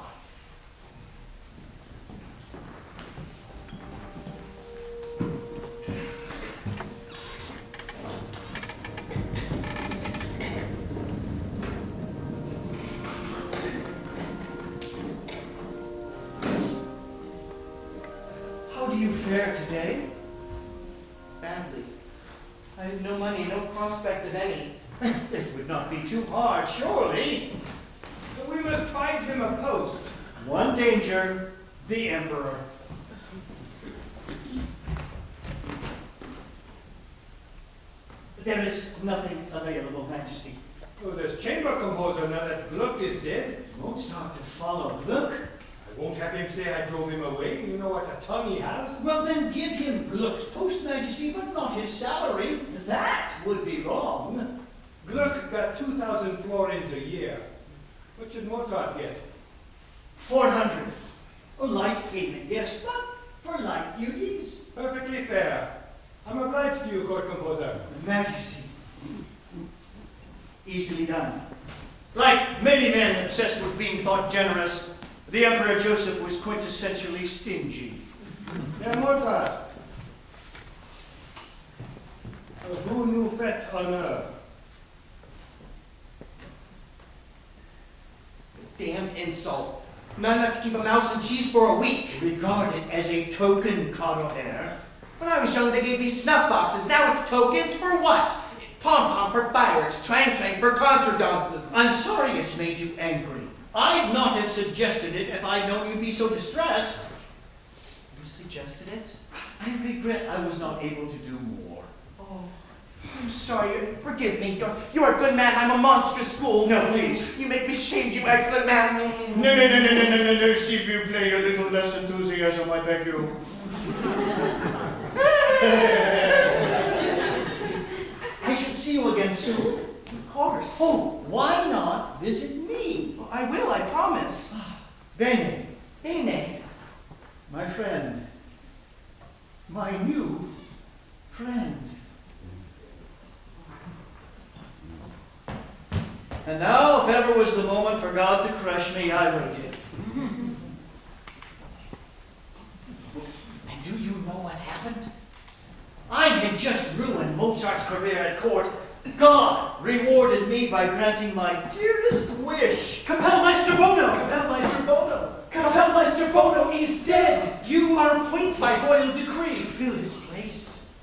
How do you fare today? Badly. I have no money, no prospect of any. It would not be too hard, surely. We must find him a post. One danger, the Emperor. There is nothing available, Majesty. Oh, there's chamber composer now that Gluck is dead. Mozart to follow. Look. I won't have him say I drove him away. You know what a tongue he has. Well, then give him Gluck's post, Majesty, but not his salary. That would be wrong. Gluck got 2,000 florins a year. What should Mozart get? 400. A light payment, yes, but for light duties. Perfectly fair. I'm obliged to you, court composer. Majesty. Easily done. Like many men obsessed with being thought generous, the Emperor Joseph was quintessentially stingy. Herr Mozart. Vous nous faites honneur. Damned insult. Not enough to keep a mouse and cheese for a week. Regarded as a token, Codoher. When I was young, they gave me snuff boxes. Now it's tokens for what? Pom-pom for fireworks, twang-twang for contra dances. I'm sorry it's made you angry. I'd not have suggested it if I'd known you'd be so distressed. You suggested it? I regret I was not able to do more. Oh, I'm sorry. Forgive me. You're a good man. I'm a monstrous fool. No, please. You make me ashamed, you excellent man. No, s'il vous plaît, a little less enthusiasm, I beg you. I shall see you again soon. Of course. Oh, why not visit me? I will, I promise. Bene, Bene. my friend. My new friend. And now, if ever was the moment for God to crush me, I waited. And do you know what happened? I had just ruined Mozart's career at court. God rewarded me by granting my dearest wish. Kapellmeister Bono! Kapellmeister Bono. Kapellmeister Bono is dead! You are appointed by royal decree to fill his place.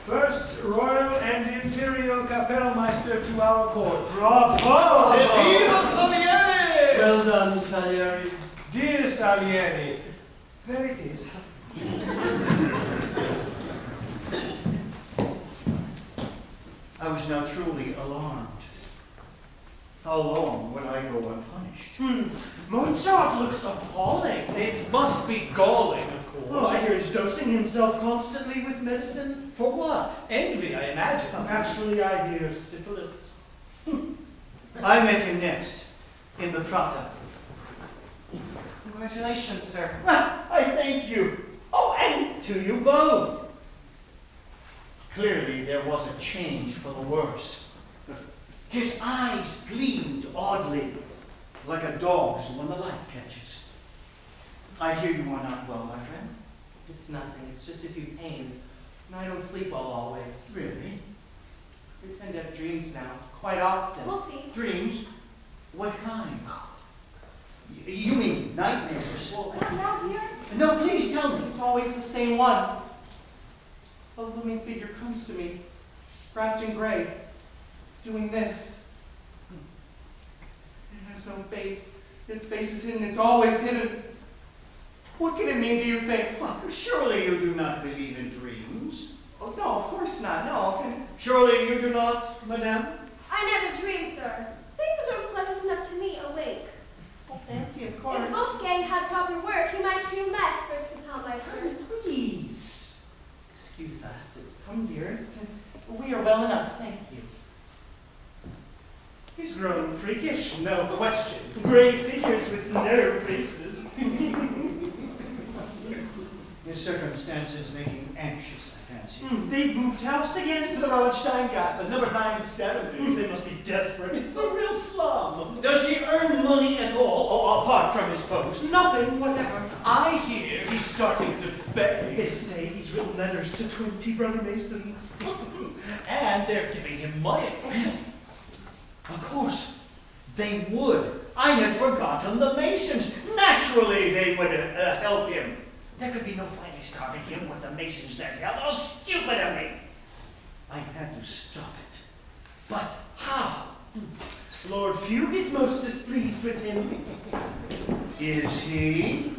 First royal and imperial Kapellmeister to our court. Bravo! Evviva Salieri! Well done, Salieri. Dear Salieri, there it is. I was now truly alarmed. How long would I go unpunished? Mozart looks appalling. It must be galling, of course. Oh, I hear he's dosing himself constantly with medicine. For what? Envy, I imagine. Actually, I hear syphilis. I met him next, in the Prater. Congratulations, sir. I thank you. Oh, and to you both. Clearly, there was a change for the worse. His eyes gleamed oddly, like a dog's when the light catches. I hear you are not well, my friend. It's nothing. It's just a few pains. And I don't sleep well always. Really? I tend to have dreams now, quite often. Wolfie. Dreams? What kind? You mean nightmares? What now, dear? No, please tell me. It's always the same one. A looming figure comes to me, wrapped in gray, doing this. It has no face. Its face is hidden. It's always hidden. What can it mean, do you think? Well, surely you do not believe in dreams. Oh, no, of course not. No. Surely you do not, madame? I never dream, sir. Things are pleasant enough to me awake. Oh, fancy, of course. If Wolfgang had proper work, he might dream less, First Kapellmeister. Please. Excuse us. Come, dearest. We are well enough, thank you. He's grown freakish, no question. Gray figures with no faces. His circumstances make him anxious, I fancy. They've moved house again to the Rauensteingasse, number 970. They must be desperate. It's a real slum. Does he earn money at all, apart from his post? Nothing whatever. I hear he's starting to beg. They say he's written letters to 20 brother Masons. And they're giving him money. Of course, they would. I had forgotten the Masons. Naturally, they would help him. There could be no finally starving him with the Masons that help. How stupid of me! I had to stop it. But how? Lord Fugue is most displeased with him. Is he?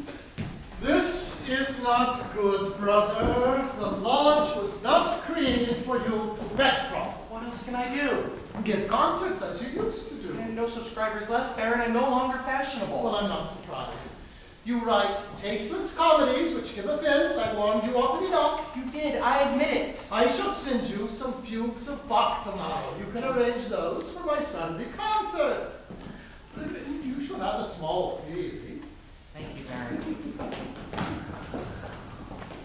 This is not good, brother. The lodge was not created for you to bet from. What else can I do? Give concerts as you used to do. And no subscribers left, Baron, and no longer fashionable. Well, I'm not surprised. You write tasteless comedies which give offense. I warned you often enough. You did, I admit it. I shall send you some fugues of Bach tomorrow. You can arrange those for my Sunday concert. You should have a small fee. Thank you, Baron.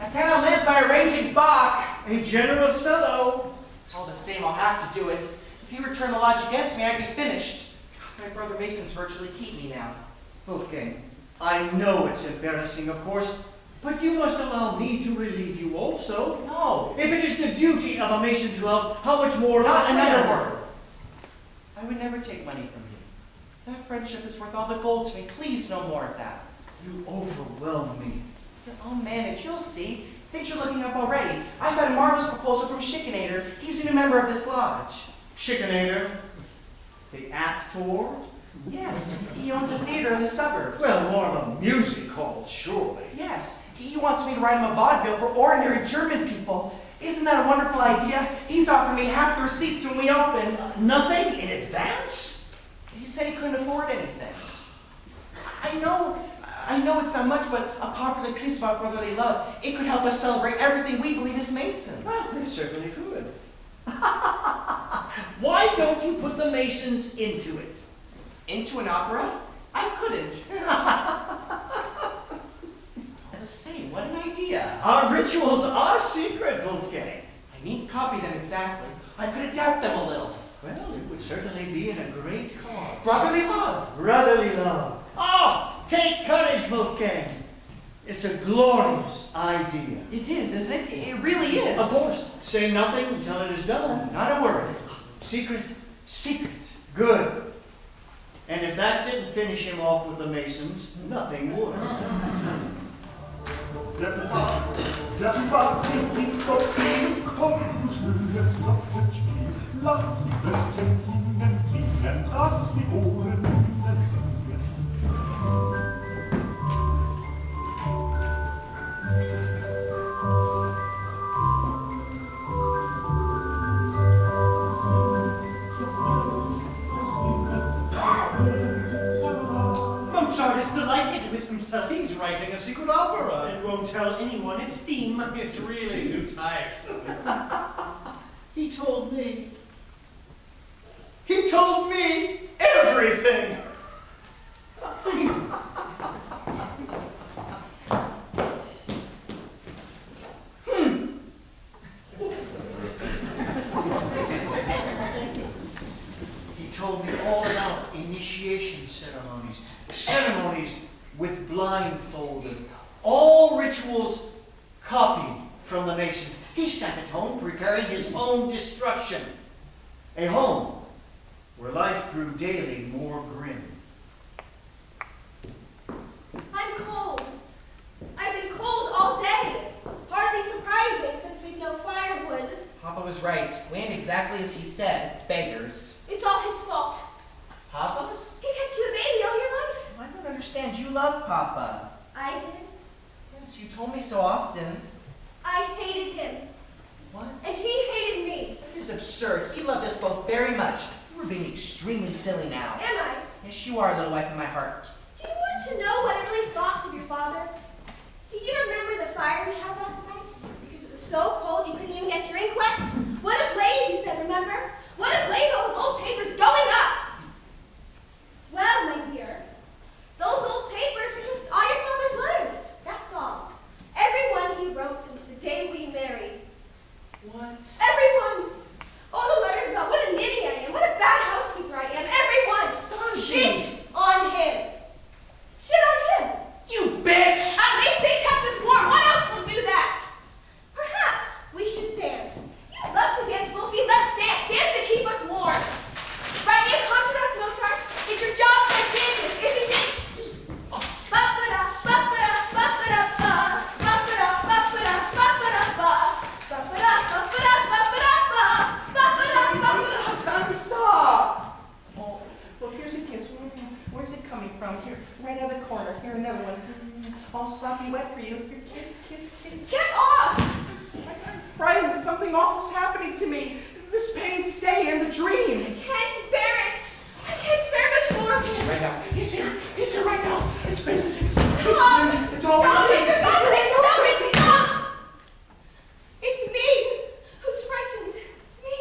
I cannot live by arranging Bach. A generous fellow. All the same, I'll have to do it. If you return the lodge against me, I'd be finished. My brother Masons virtually keep me now. Wolfgang, I know it's embarrassing, of course, but you must allow me to relieve you also. No, If it is the duty of a Mason to help, how much more of not a another friend? word. I would never take money from you. That friendship is worth all the gold to me. Please, no more of that. You overwhelm me. I'll manage, you'll see. Things are looking up already. I've had a marvelous proposal from Schickinator. He's a new member of this lodge. Schickinator, the actor. Yes, he owns a theater in the suburbs. Well, more of a music hall, surely. Yes, he wants me to write him a vaudeville for ordinary German people. Isn't that a wonderful idea? He's offered me half the receipts when we open. Nothing in advance? He said he couldn't afford anything. I know I know it's not much, but a popular piece about brotherly love. It could help us celebrate everything we believe as Masons. Well, it certainly could. Why don't you put the Masons into it? Into an opera? I couldn't. Let's see, what an idea. Our rituals are secret, Wolfgang. I needn't copy them exactly. I could adapt them a little. Well, it would certainly be in a great cause. Brotherly love. Brotherly love. Oh, take courage, Wolfgang. It's a glorious idea. It is, isn't it? It really is. Of course. Say nothing until it is done. Not a word. Secret. Secret. Good. And if that didn't finish him off with the Masons, nothing would. Mozart is delighted with himself. He's writing a secret opera. And won't tell anyone its theme. It's really too tiresome. He told me. He told me everything. He told me all about initiation ceremonies, ceremonies with blindfolded, all rituals copied from the Masons. He sat at home preparing his own destruction. A home where life grew daily more grim. I'm cold. I've been cold all day. Hardly surprising since we've no firewood. Papa was right. We ain't exactly as he said, beggars. It's all his fault. Papa's? He kept you a baby all your life. I don't understand. You love Papa. I did. Yes, you told me so often. I hated him. What? And he hated me. That is absurd. He loved us both very much. You were being extremely silly now. Am I? Yes, you are, little wife of my heart. Do you want to know what I really thought of your father? Do you remember the fire we had last night? Because it was so cold you couldn't even get your ink wet? What a blaze, you said, remember? What a blaze, all those old papers going up! Well, my dear, those old papers were just all your father's letters. That's all. Every one he wrote since the day we married. What? Everyone! All the letters about what a ninny I am, what a bad housekeeper I am, everyone! Astonishing. Shit on him! Shit on him! You bitch! At least they kept us warm. What else will do that? Perhaps we should dance. You love to dance, Wolfie. Let's dance. Dance to keep us warm. Write me a contract, Mozart. It's your job to make dances, isn't it? Ba-ba-da, ba-ba-da, ba-ba-da, ba. Ba-ba-da, ba-ba-da, ba-ba-da, ba. Ba-ba-da, ba-ba-da, ba-ba-da, ba. Ba-ba-da, ba-ba-da. Stop! Oh, look, here's a kiss. Where's it coming from? Here, right out of the corner. Here, another one. All sloppy wet for you. Here, kiss, kiss, kiss. Get off! I'm frightened. Something awful's happening to me. This pain stay in the dream. I can't bear it. I can't bear much more of He's this. here right now. He's here. He's here right now. It's business. It's Stop! business. It's all Stop it! right. For God's sake, stop it! Stop! It's me who's frightened. Me.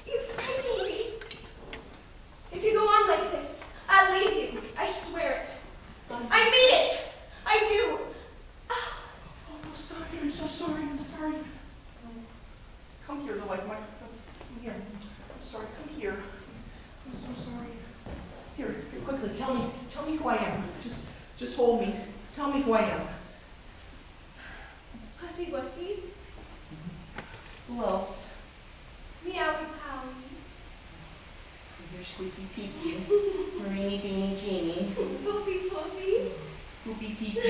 You frightened me. If you go on like this, I'll leave you. I swear it. I mean it. I do. Oh, Stanzi, I'm so sorry. I'm sorry. Come here, little wife. Come here. I'm sorry. Come here. I'm so sorry. Here, quickly. Tell me who I am. Just hold me. Tell me who I am. Pussy wussy. Who else? Meowie powie. You're Squeaky Peaky. Marini Beanie Genie. Poopy poopy. Poopy Peaky.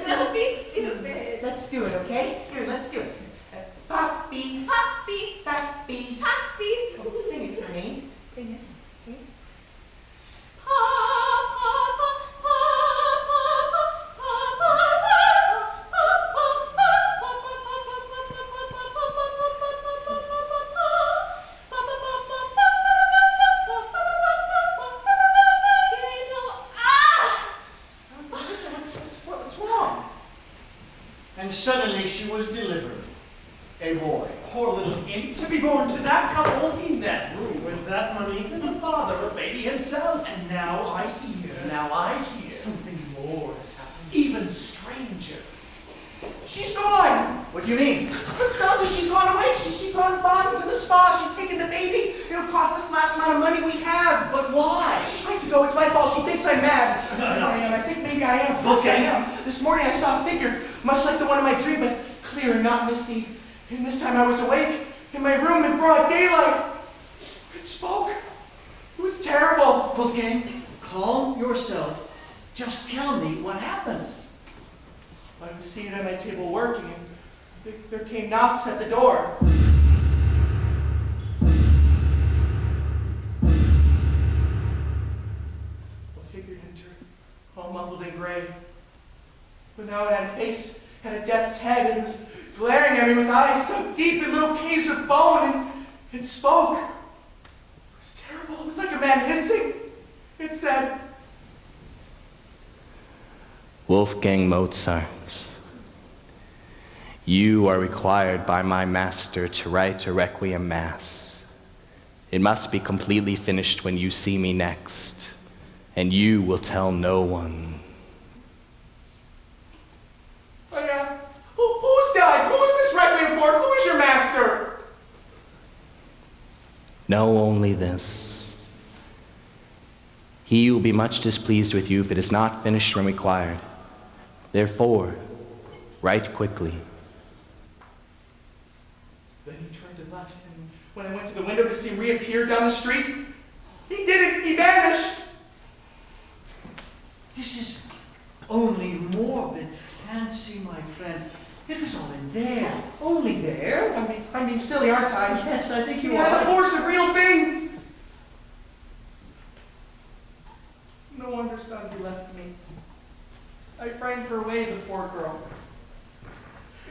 Don't be stupid. Let's do it, okay? Here, let's do it. Poppy. Poppy. Poppy. Poppy. Oh, sing it for me. Sing it. Okay? suddenly she was delivered. A boy. Poor little imp, to be born to that couple in that room with that money, and the father of baby himself. And now I hear something more has happened, even stranger. She's gone! What do you mean? It's not that she's gone away. She's gone to the spa. She's taken the baby. It'll cost us the last amount of money we have. But why? She's trying to go. It's my fault. She thinks I'm mad. I am. I think maybe I am. Okay. I am. This morning I saw a figure, much like the one in my dream, but clear and not misty. And this time I was awake, in my room in broad daylight. It spoke. It was terrible. Wolfgang, calm yourself. Just tell me what happened. I was seated at my table working, and there came knocks at the door. A figure entered, all muffled in gray. But now it had a face, had a death's head, and it was glaring at me with eyes sunk deep in little caves of bone, and it spoke. It was terrible. It was like a man hissing. It said, Wolfgang Mozart, you are required by my master to write a requiem mass. It must be completely finished when you see me next, and you will tell no one. I asked, who's died? Who is this requiem for? Who is your master? Know only this. He will be much displeased with you if it is not finished when required. Therefore, write quickly. Then he turned and left, and when I went to the window to see him reappear down the street, he didn't. He vanished. This is only morbid fancy, my friend. It was all in there. Only there. I'm being silly, aren't I? Yes, I think you He had the are. force of real things. No wonder Stanzi left me. I frightened her away, the poor girl.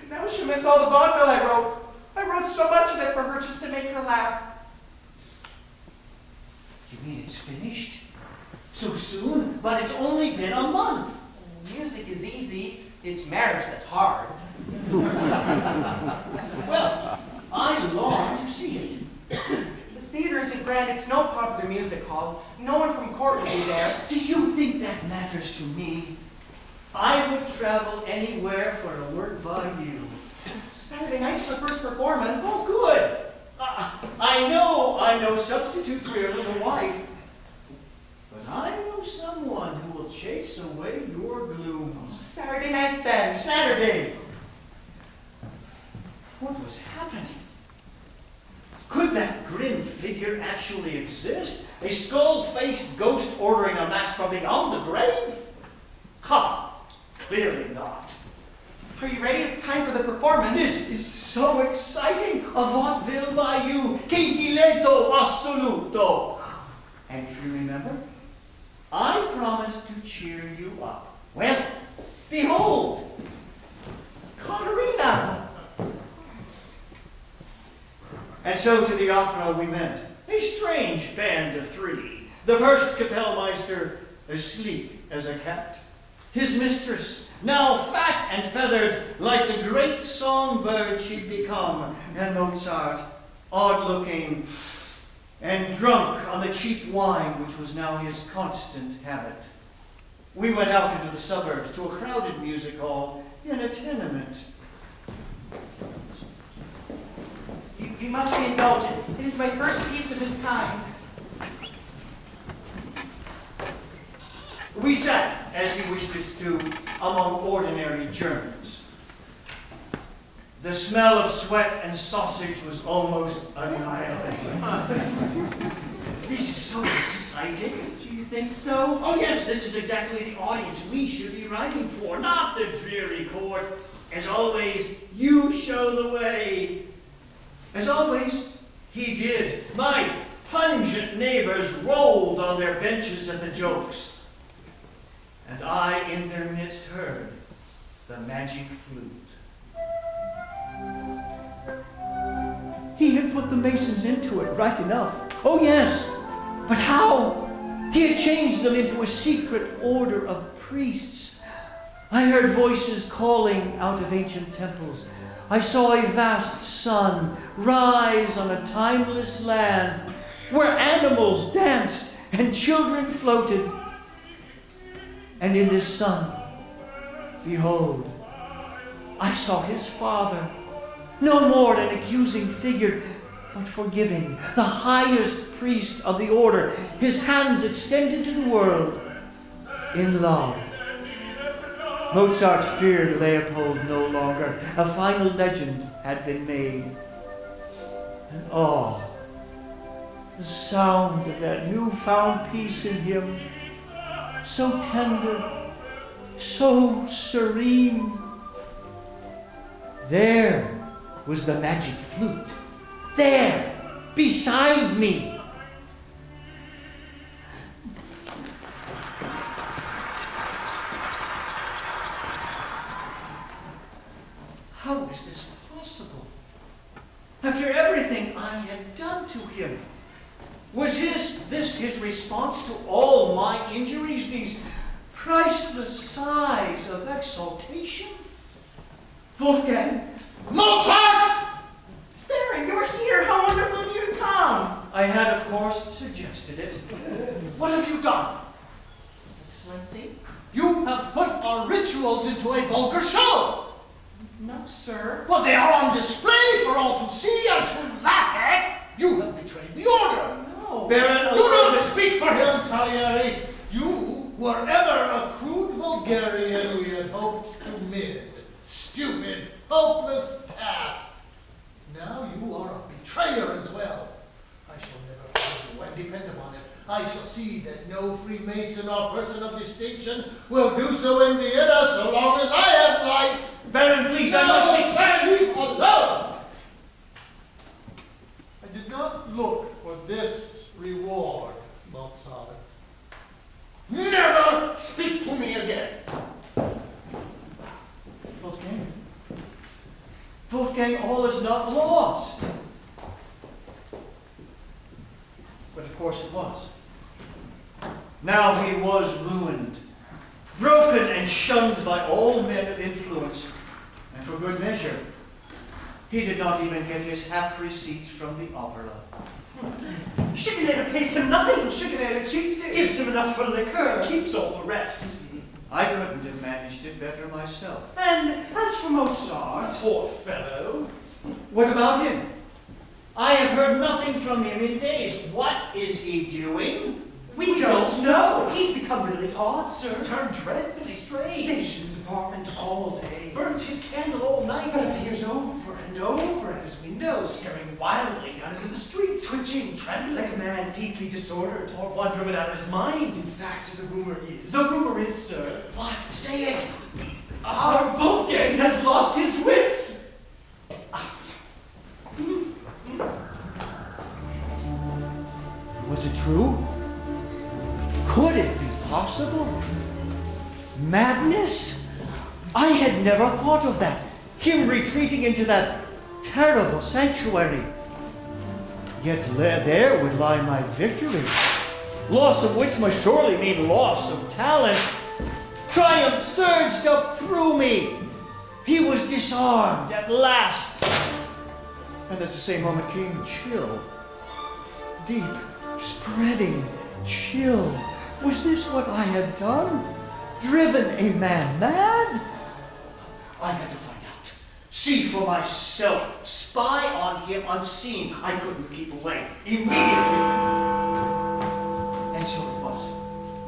Now she'll miss all the vaudeville I wrote. I wrote so much of it for her just to make her laugh. You mean it's finished? So soon? But it's only been a month. Music is easy. It's marriage that's hard. Well, I long to see it. The theater isn't grand. It's no popular music hall. No one from court will be there. Do you think that matters to me? I would travel anywhere for a work by you. Saturday night's the first performance. Oh, good. I know I'm no substitute for your little wife, but I know someone who will chase away your glooms. Saturday night then. Saturday. What was happening? Could that grim figure actually exist? A skull-faced ghost ordering a mass from beyond the grave? Ha! Clearly not. Are you ready? It's time for the performance. This is so exciting! A vaudeville by you! Che diletto assoluto! And if you remember, I promised to cheer you up. Well, behold! Katerina! And so to the opera we went. A strange band of three. The first Kapellmeister, asleep as a cat. His mistress, now fat and feathered, like the great songbird she'd become. And Mozart, odd-looking and drunk on the cheap wine, which was now his constant habit. We went out into the suburbs to a crowded music hall in a tenement. You must be indulgent. It is my first piece of this kind. We sat, as he wished us to, among ordinary Germans. The smell of sweat and sausage was almost annihilating. This is so exciting. Do you think so? Oh yes, this is exactly the audience we should be writing for, not the dreary court. As always, you show the way. As always, he did. My pungent neighbors rolled on their benches at the jokes. And I in their midst heard the magic flute. He had put the masons into it right enough. Oh yes, but how? He had changed them into a secret order of priests. I heard voices calling out of ancient temples. I saw a vast sun rise on a timeless land where animals danced and children floated. And in this sun, behold, I saw his father, no more an accusing figure, but forgiving, the highest priest of the order, his hands extended to the world in love. Mozart feared Leopold no longer. A final legend had been made. And oh, the sound of that newfound peace in him, so tender, so serene. There was the magic flute. There, beside me. How is this possible? After everything I had done to him, was this his response to all my injuries, these priceless sighs of exaltation? Wolfgang! Mozart! Baron, you're here. How wonderful of you to come. I had, of course, suggested it. What have you done? Excellency? You have put our rituals into a vulgar show. No, sir. Well, they are on display for all to see and to laugh at. You have betrayed the order. No. Baron, Do not speak for him, Salieri. You were ever a crude vulgarian we had hoped to mid. Stupid, hopeless task. Now you are a betrayer as well. I shall never find you, and depend upon it, I shall see that no Freemason or person of distinction will do so in Vienna so long as I have life. Baron, please, I No, must speak. sir, leave alone. I did not look for this reward, Mozart. Never speak to me again. Wolfgang, all is not lost. But of course it was. Now he was ruined, broken and shunned by all men of influence, and for good measure. He did not even get his half receipts from the opera. Chickinator pays him nothing. Chickinator cheats it. Gives him enough for liquor. Keeps all the rest. I couldn't have managed it better myself. And as for Mozart, Poor fellow. What about him? I have heard nothing from him in days. What is he doing? we don't know. He's become really odd, sir. Turned dreadfully strange. Stays in his apartment all day. Burns his candle all night. But appears over and over at his windows, Staring wildly down into the street. Twitching, trembling. like a man deeply disordered. Or one driven out of his mind. In fact, the rumor is... The rumor is, sir, What? Say it! our Wolfgang has lost his wits. Was it true? Could it be possible? Madness? I had never thought of that. Him retreating into that terrible sanctuary. Yet there would lie my victory. Loss of which must surely mean loss of talent. Triumph surged up through me. He was disarmed at last. And at the same moment came chill. Deep, spreading chill. Was this what I had done? Driven a man mad? I had to find out. See for myself. Spy on him unseen. I couldn't keep away. Immediately. And so it was.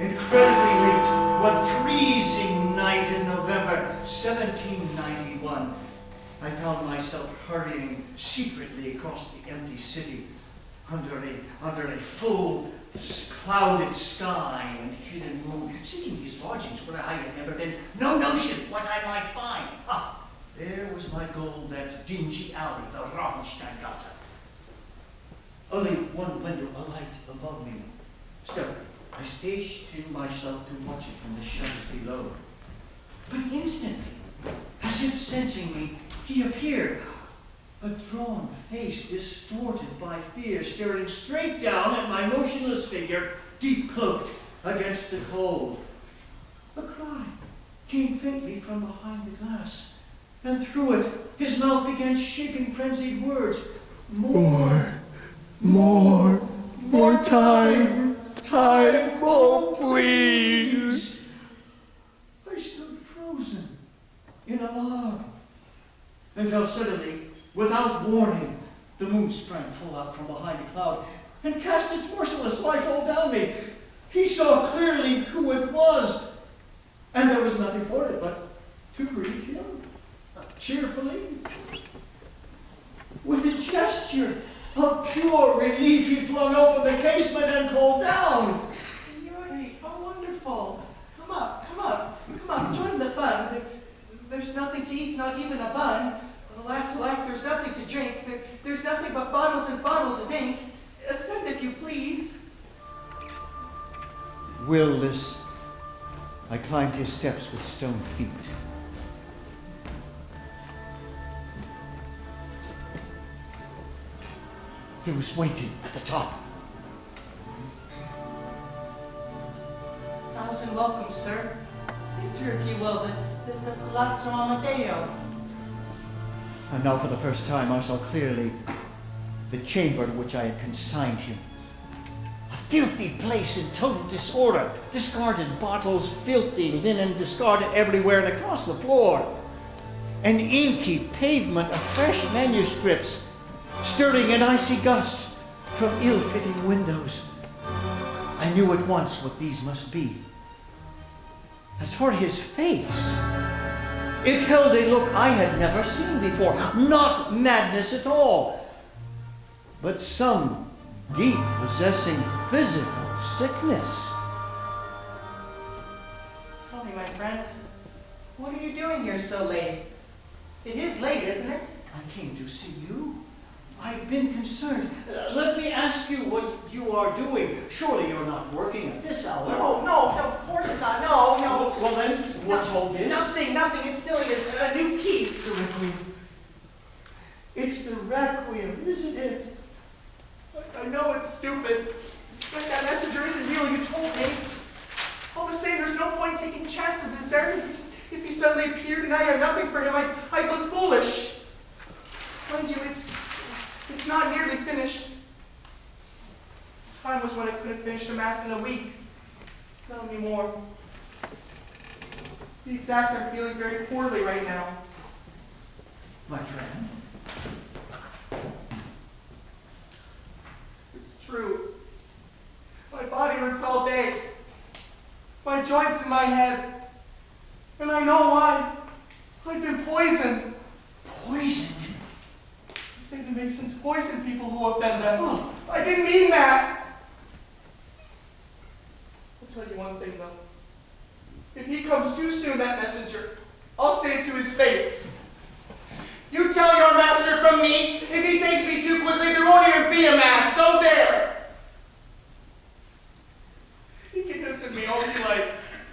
Incredibly late, one freezing night in November 1791, I found myself hurrying secretly across the empty city under a full clouded sky and hidden moon, seeking his lodgings where I had never been. No notion what I might find. Ah, there was my goal, that dingy alley, the Rabensteingasse. Only one window alight above me. Still, I stationed myself to watch it from the shutters below. But instantly, as if sensing me, he appeared. A drawn face distorted by fear, staring straight down at my motionless figure, deep cloaked against the cold. A cry. came faintly from behind the glass, and through it his mouth began shaping frenzied words. More time, oh please. I stood frozen in alarm until suddenly, without warning, the moon sprang full out from behind a cloud and cast its merciless light all down me. He saw clearly who it was, and there was nothing for it but to greet him cheerfully. With a gesture of pure relief, he flung open the casement and called down. Signore, how wonderful. Come up, join the fun. There's nothing to eat, not even a bun. Alas, alack, there's nothing to drink. There's nothing but bottles and bottles of ink. Ascend if you please. Will-less, I climbed his steps with stone feet. He was waiting at the top. 1,000 welcomes, sir. Enter, if you will, the Palazzo Amadeo. And now for the first time I saw clearly the chamber to which I had consigned him. A filthy place in total disorder. Discarded bottles, filthy linen, discarded everywhere and across the floor. An inky pavement of fresh manuscripts, stirring an icy gust from ill-fitting windows. I knew at once what these must be. As for his face, it held a look I had never seen before. Not madness at all, but some deep, possessing physical sickness. Tell me, my friend, what are you doing here so late? It is late, isn't it? I came to see you. I've been concerned. Let me ask you what you are doing. Surely you're not working at this hour. No, of course not. No. Well then, what's all this? Nothing. It's silly. It's a new piece. The Requiem. It's the Requiem, isn't it? I know it's stupid, but that messenger isn't real. You told me. All the same, there's no point taking chances, is there? If he suddenly appeared and I had nothing for him, I'd look foolish. Mind you, it's not nearly finished. Time was when I could have finished a mass in a week. Not anymore. To be exact, I'm feeling very poorly right now. My friend? It's true. My body hurts all day. My joints in my head. And I know why. I've been poisoned. Poisoned? They say the Masons poison people who offend them. Oh, I didn't mean that. I'll tell you one thing, though. If he comes too soon, that messenger, I'll say it to his face. You tell your master from me, if he takes me too quickly, there won't even be a mass, so there! He can listen to me all he likes.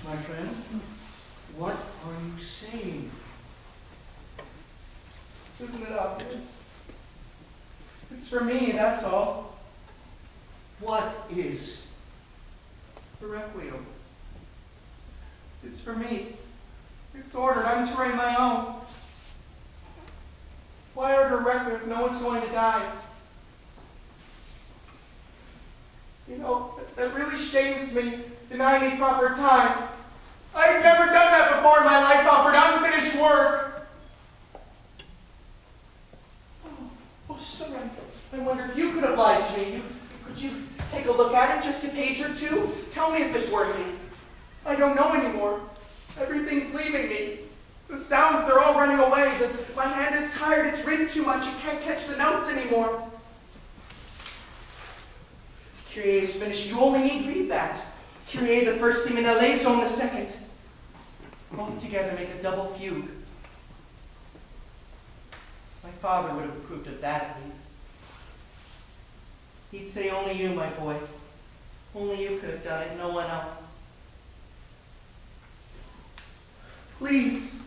My friend, what are you saying? Isn't it obvious? It's for me, that's all. What is? The Requiem. It's for me. It's ordered. I'm to write my own. Why order a Requiem if no one's going to die? You know, that really shames me, denying me proper time. I've never done that before in my life, offered unfinished work. Oh, sir, I wonder if you could oblige me. Could you take a look at it, just a page or two? Tell me if it's working. I don't know anymore. Everything's leaving me. The sounds, they're all running away. My hand is tired. It's written too much. I can't catch the notes anymore. Kyrie is finished. You only need read that. Kyrie the first, Simonelezon the second. Both together make a double fugue. My father would have approved of that at least. He'd say, only you, my boy. Only you could have done it, no one else. Please.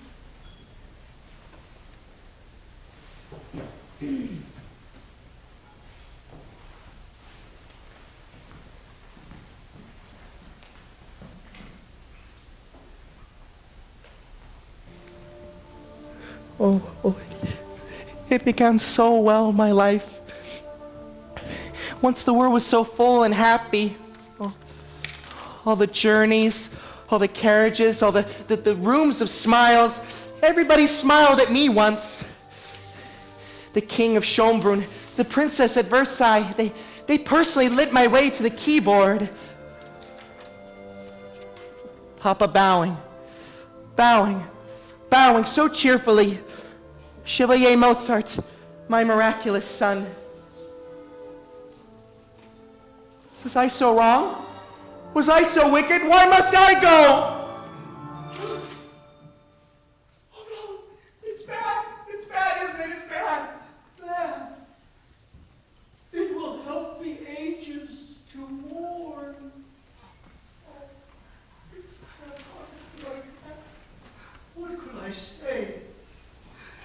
It began so well, my life. Once the world was so full and happy. All the journeys, all the carriages, all the rooms of smiles. Everybody smiled at me once. The king of Schönbrunn, the princess at Versailles, they personally lit my way to the keyboard. Papa bowing so cheerfully. Chevalier Mozart, my miraculous son. Was I so wrong? Was I so wicked? Why must I go? Oh no, it's bad. It's bad, isn't it? It's bad. Bad. It will help the ages to mourn. What could I say?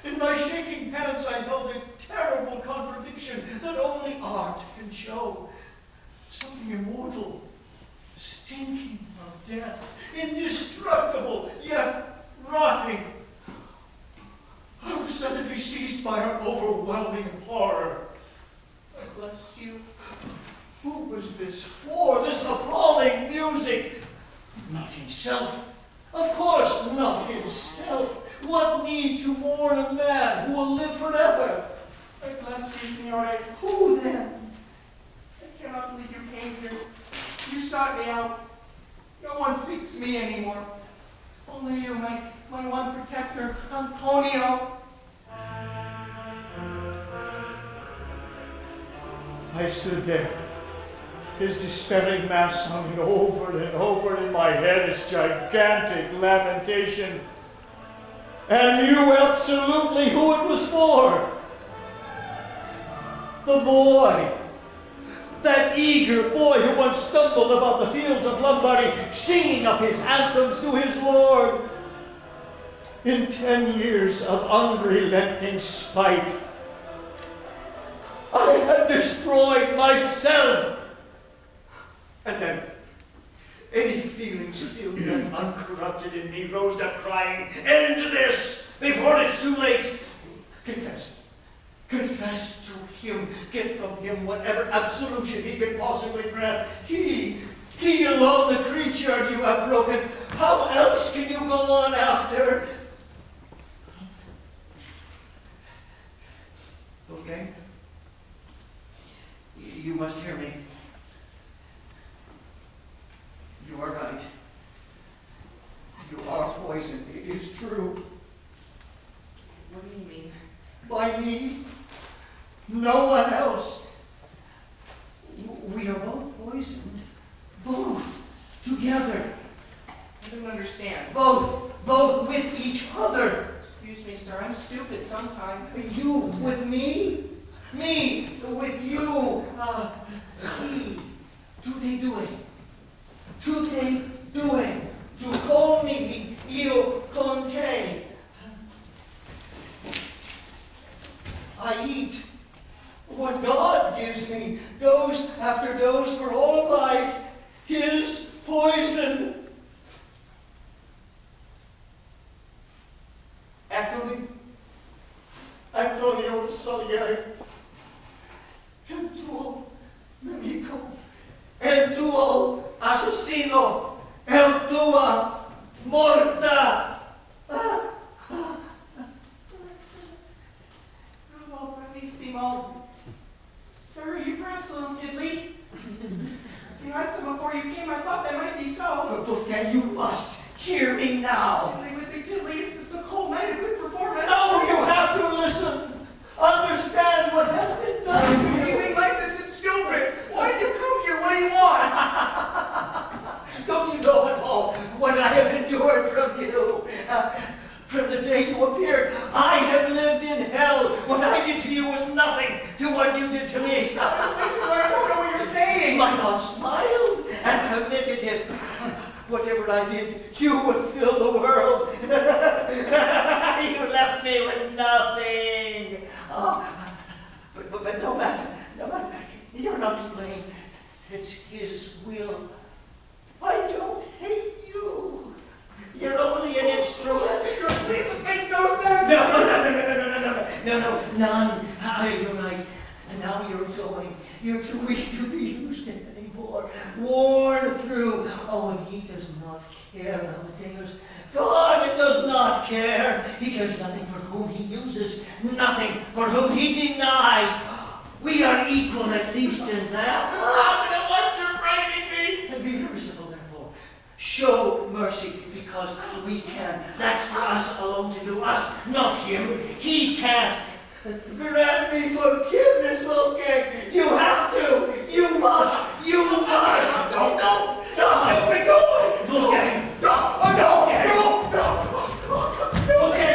In my shaking hands I held a terrible contradiction that only art can show. Something immortal, stinking of death, indestructible, yet rotting. I was suddenly seized by an overwhelming horror. Bless you. Who was this for? This appalling music? Not himself. Of course, not himself. What need to mourn a man who will live forever? Bless you, Signore. Who then? I cannot believe you came here. You sought me out. No one seeks me anymore. Only you, my one protector, Antonio. I stood there, his despairing mass sounding over and over in my head, its gigantic lamentation, and knew absolutely who it was for. The boy, that eager boy who once stumbled about the fields of Lombardy, singing up his anthems to his Lord. In 10 years of unrelenting spite, I had destroyed myself. And then, any feeling still yet uncorrupted in me rose up crying, "End this before it's too late." Confess. Confess to him. Get from him whatever absolution he can possibly grant. He alone, the creature you have broken. How else can you go on after? Okay? You must hear me. You are right. You are poisoned. It is true. What do you mean? By me? No one else. We are both poisoned. Both. Together. I don't understand. Both with each other. Excuse me, sir. I'm stupid sometimes. You with me? Me with you. See. Tutte due. Tutte due. Tu con me, io con te. I eat what God gives me, dose after dose for all of life, his poison. Eccomi, Antonio Salieri, il tuo nemico, il tuo assassino, il tua morta. Bravo, bravissimo. Sir, are you perhaps a little tiddly? You had some before you came. I thought that might be so. Wolfgang, you must hear me now. Tiddly with the giddly. It's a cold night, a good performance. No, you have to listen. Understand what has been done to you. You being like this, it's stupid. Why did you come here? What do you want? Don't you know at all what I have endured from you? From the day you appeared, I have lived in hell. What I did to you was nothing to what you did to me. Listen, I don't know what you're saying. My God smiled and committed it. Whatever I did, you would fill the world. You left me with nothing. Oh, but no matter, you're not to blame. It's his will. I don't hate you. You're only an instrument. Please, it makes no sense. No, None. You're right. And now you're going. You're too weak to be used anymore. Worn through. Oh, and he does not care, Amadeus. God does not care. He cares nothing for whom he uses, nothing for whom he denies. We are equal, at least, in that. What you're frightening me? And be merciful, therefore. Show mercy, because we can. That's for us alone to do, us, not him. He can't. Grant me forgiveness, okay? You have to. You must. You must. No, no. No. Stupid, go. Look at him. No, no, no. Look at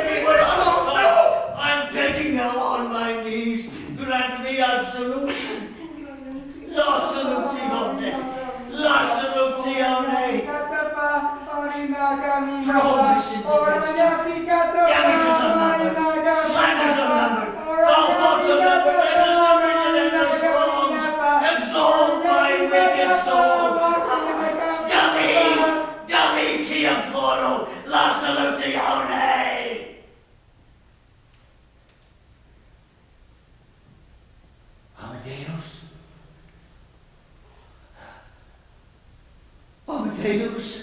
me. No. I'm begging now on my knees. Grant me absolution. La soluzione. La soluzione. Promise damages unnumbered. Slanders unnumbered. Foul thoughts unnumbered. Endless division, endless wrongs. Absolve my wicked soul. Dammi ti imploro. La soluzione. Amadeus? Amadeus?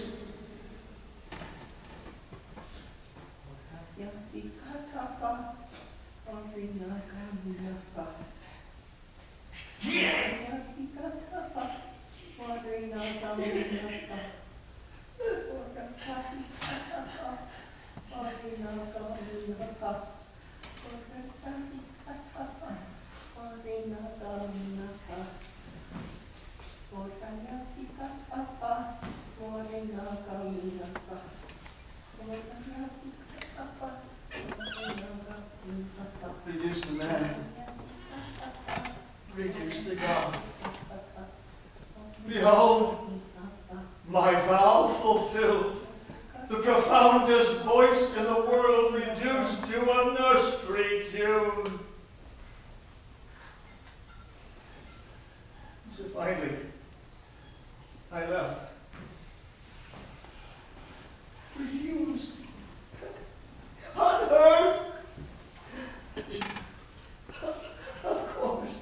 Reduce the man. Reduce the God. Behold, my vow fulfilled. The profoundest voice in the world reduced to a nursery tune. So finally, I left. Refused. Unheard. Of course.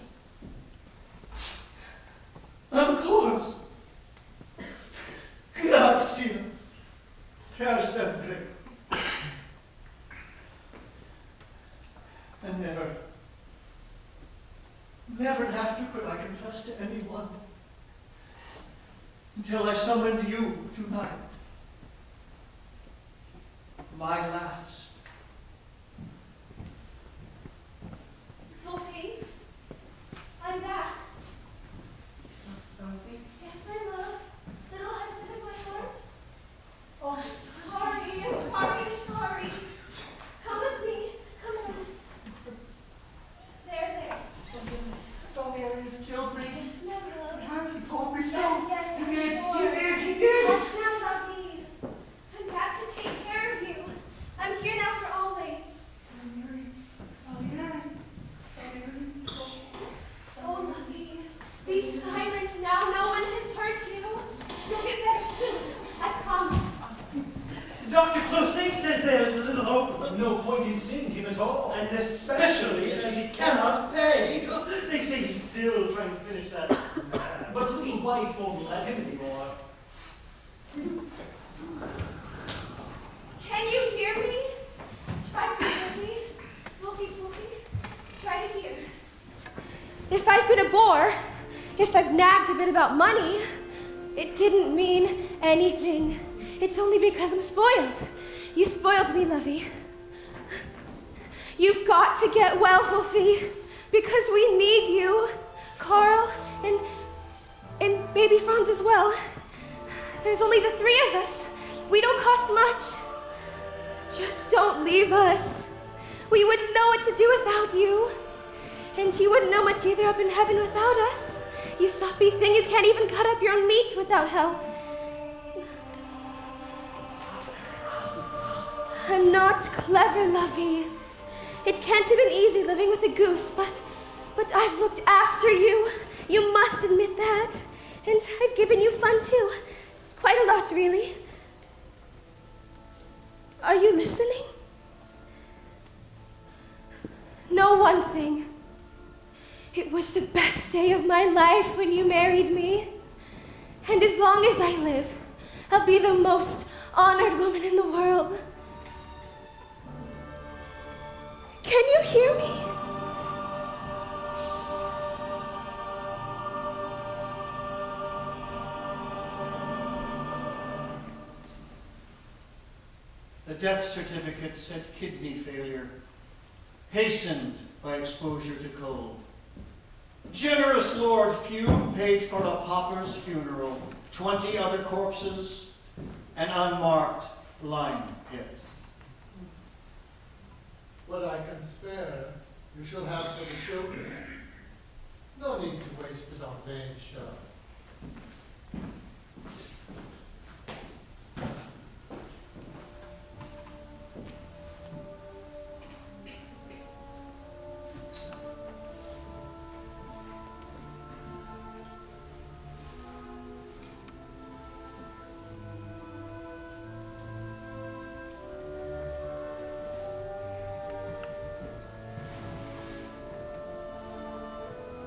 Of course. Grazie. Per sempre. And never after could I confess to anyone until I summoned you tonight. My last. Wolfie, I'm back. Francie? Yes, my love. Little husband of my heart. Oh, I'm sorry, I'm sorry, I'm sorry. Come with me. Come on. There. Salieri's killed me. Yes, my love. Has he told me so? Yes, He I'm did. sure. He did. Hush now, lovey. I'm back to take care of you. I'm here now for always. Salieri. Oh, lovey. Be silent now. No one has hurt you. You'll get better soon. I promise. Dr. Closing says there's little hope. No point in seeing him at all. And especially as he cannot pay. They say he's still trying to finish that. But little wife won't let him anymore. Can you hear me? Try to hear me. Wolfie. Try to hear. If I've been a bore, if I've nagged a bit about money, it didn't mean anything. It's only because I'm spoiled. You spoiled me, lovey. You've got to get well, Wolfie, because we need you. Carl and baby Franz as well. There's only the three of us. We don't cost much. Just don't leave us. We wouldn't know what to do without you. And you wouldn't know much either up in heaven without us. You soppy thing, you can't even cut up your own meat without help. I'm not clever, lovey. It can't have been easy living with a goose, but I've looked after you. You must admit that. And I've given you fun too. Quite a lot, really. Are you listening? know one thing. It was the best day of my life when you married me. And as long as I live, I'll be the most honored woman in the world. Can you hear me? The death certificate said kidney failure, hastened by exposure to cold. Generous Lord Few paid for a pauper's funeral, 20 other corpses, an unmarked lime pit. What I can spare, you shall have for the children. No need to waste it on vain show.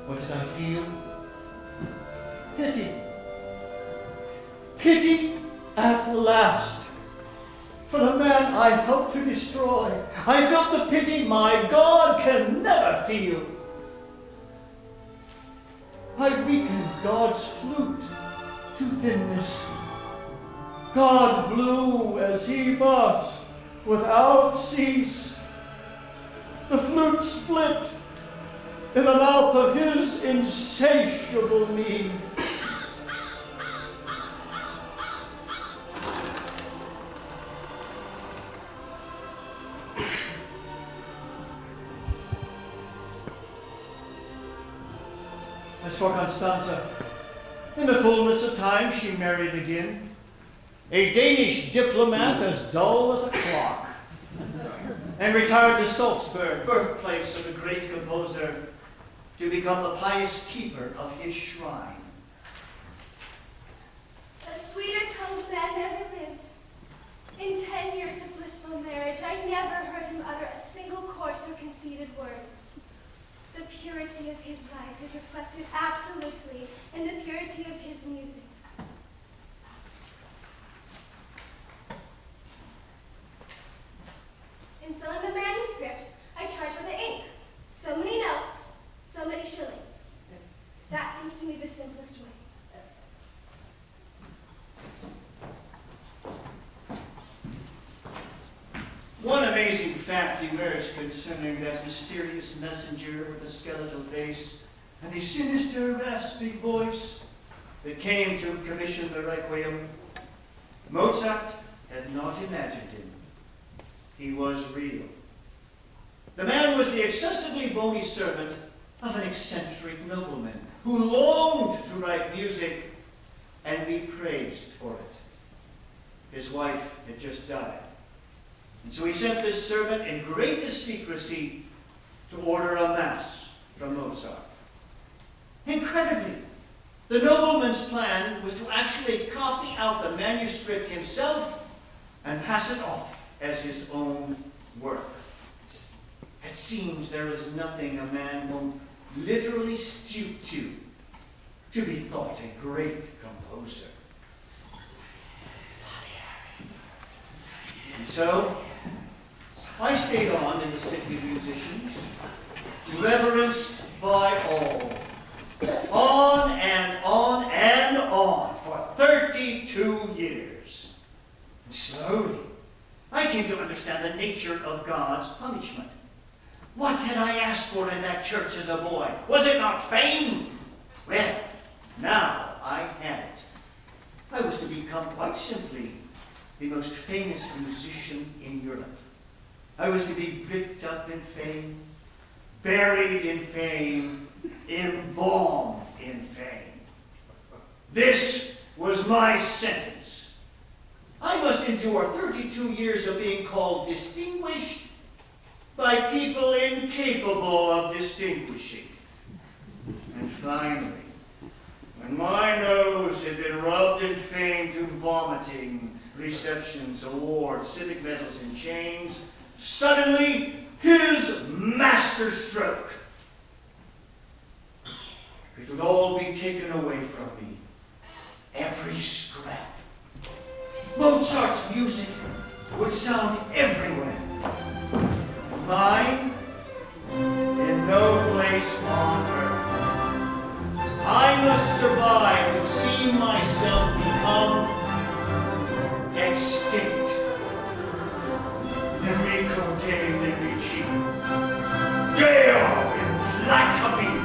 What did I feel? Pity. Pity at last. For the man I helped to destroy. I felt the pity my God can never feel. I weakened God's flute to thinness. God blew as he must, without cease. The flute split in the mouth of his insatiable need. As for Constanza, in the fullness of time she married again, a Danish diplomat as dull as a clock, and retired to Salzburg, birthplace of the great composer, to become the pious keeper of his shrine. A sweeter tongued man never lived. In 10 years of blissful marriage, I never heard him utter a single coarse or conceited word. The purity of his life is reflected absolutely in the purity of his music. In selling the manuscripts, I charge for the ink. So many notes, so many shillings. That seems to me the simplest way. One amazing fact emerged concerning that mysterious messenger with the skeletal face and the sinister, raspy voice that came to commission the Requiem. Mozart had not imagined him. He was real. The man was the excessively bony servant of an eccentric nobleman who longed to write music and be praised for it. His wife had just died, and so he sent this servant in greatest secrecy to order a mass from Mozart. Incredibly, the nobleman's plan was to actually copy out the manuscript himself and pass it off as his own work. It seems there is nothing a man won't literally stoop to be thought a great composer. And so, I stayed on in the city of musicians, reverenced by all, on and on and on for 32 years. And slowly, I came to understand the nature of God's punishment. What had I asked for in that church as a boy? Was it not fame? Well, now I had it. I was to become, quite simply, the most famous musician in Europe. I was to be bricked up in fame, buried in fame, embalmed in fame. This was my sentence. I must endure 32 years of being called distinguished by people incapable of distinguishing. And finally, when my nose had been rubbed in fame to vomiting, receptions, awards, civic medals, and chains, suddenly his masterstroke. It would all be taken away from me. Every scrap. Mozart's music would sound everywhere. Mine, in no place on earth. I must survive to see myself become extinct. Nemico te nemici, Deo implacabile.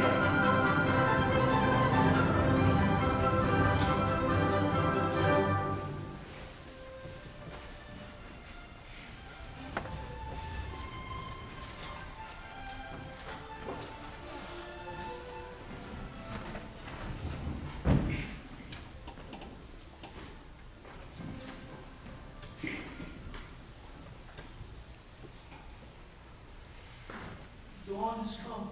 Dawn has come.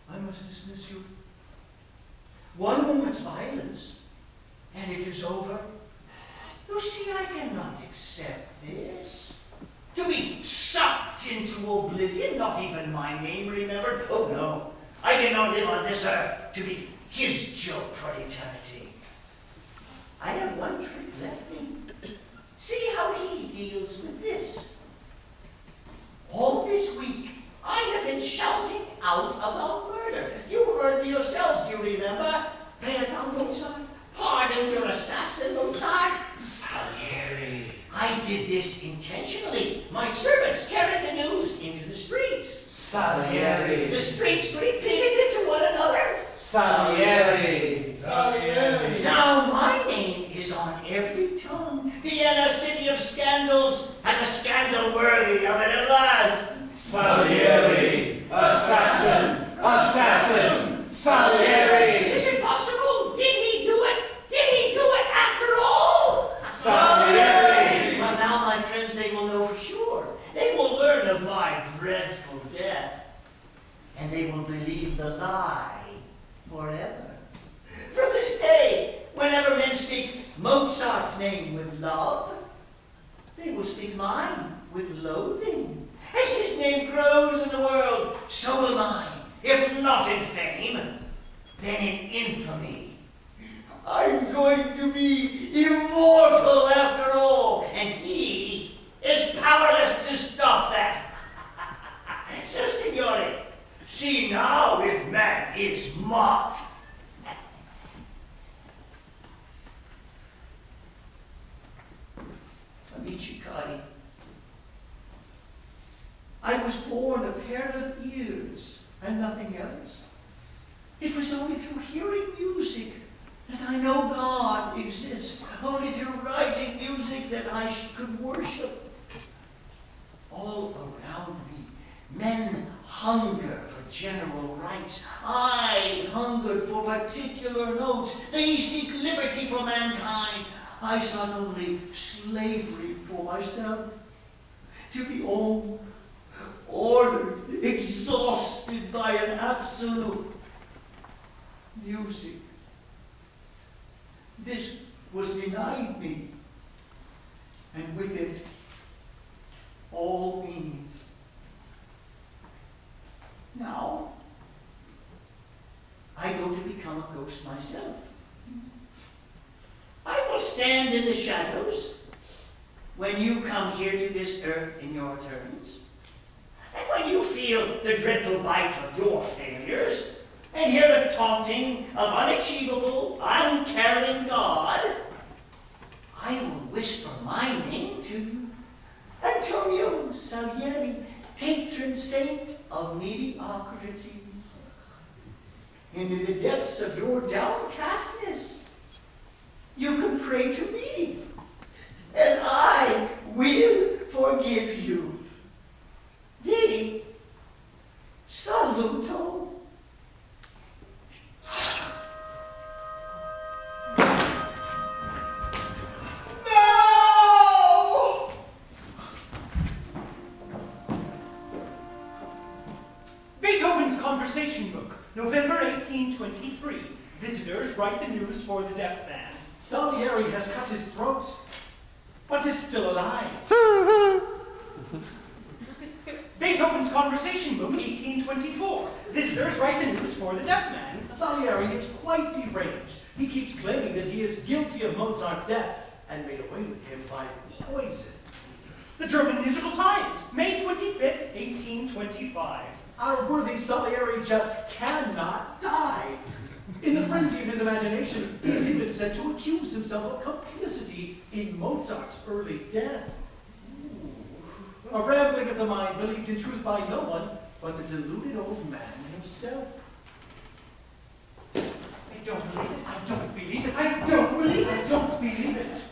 I must dismiss you. One moment's violence, and it is over. You see, I cannot accept this. To be sucked into oblivion, not even my name remembered. Oh no, I did not live on this earth to be his joke for eternity. I have one trick left me. See how he deals with this. All this week, I have been shouting out about murder. You heard me yourselves, do you remember? Pray it down, Mozart. Pardon your assassin, Mozart. Salieri. I did this intentionally. My servants carried the news into the streets. Salieri. The streets repeated it to one another. Salieri. Salieri. Now my name is on every tongue. Vienna, city of scandals, has a scandal worthy of it at last. Salieri. Assassin. Assassin. Salieri. Is it possible? Did he do it? Did he do it after all? Salieri. Well, now, my friends, they will know for sure. They will learn of my dreadful death. And they will believe the lie forever. From this day, whenever men speak Mozart's name with love, they will speak mine with loathing. As his name grows in the world, so will mine. If not in fame, then in infamy. I'm going to be immortal after all, and he is powerless to stop that. So, signore, see now if man is mocked. Amici cari, I was born a pair of ears and nothing else. It was only through hearing music that I know God exists. Only through writing music that I could worship. All around me, men hunger for general rights. I hungered for particular notes. They seek liberty for mankind. I sought only slavery for myself. To be owned, ordered, exhausted by an absolute music. This was denied me, and with it, all meaning. Now, I go to become a ghost myself. I will stand in the shadows when you come here to this earth in your turns. And when you feel the dreadful bite of your failures, and hear the taunting of unachievable, uncaring God, I will whisper my name to you. Antonio Salieri, patron saint of mediocrities. And in the depths of your downcastness, you can pray to me, and I will forgive you. Vi saluto. No! Beethoven's Conversation Book, November 1823. Visitors write the news for the deaf man. Salieri has cut his throat, but is still alive. Beethoven's Conversation Room, 1824. Visitors write the news for the deaf man. Salieri is quite deranged. He keeps claiming that he is guilty of Mozart's death and made away with him by poison. The German Musical Times, May 25th, 1825. Our worthy Salieri just cannot die. In the frenzy of his imagination, he is even said to accuse himself of complicity in Mozart's early death. A rambling of the mind believed in truth by no one but the deluded old man himself. I don't believe it. I don't believe it. I don't believe it. I don't believe it.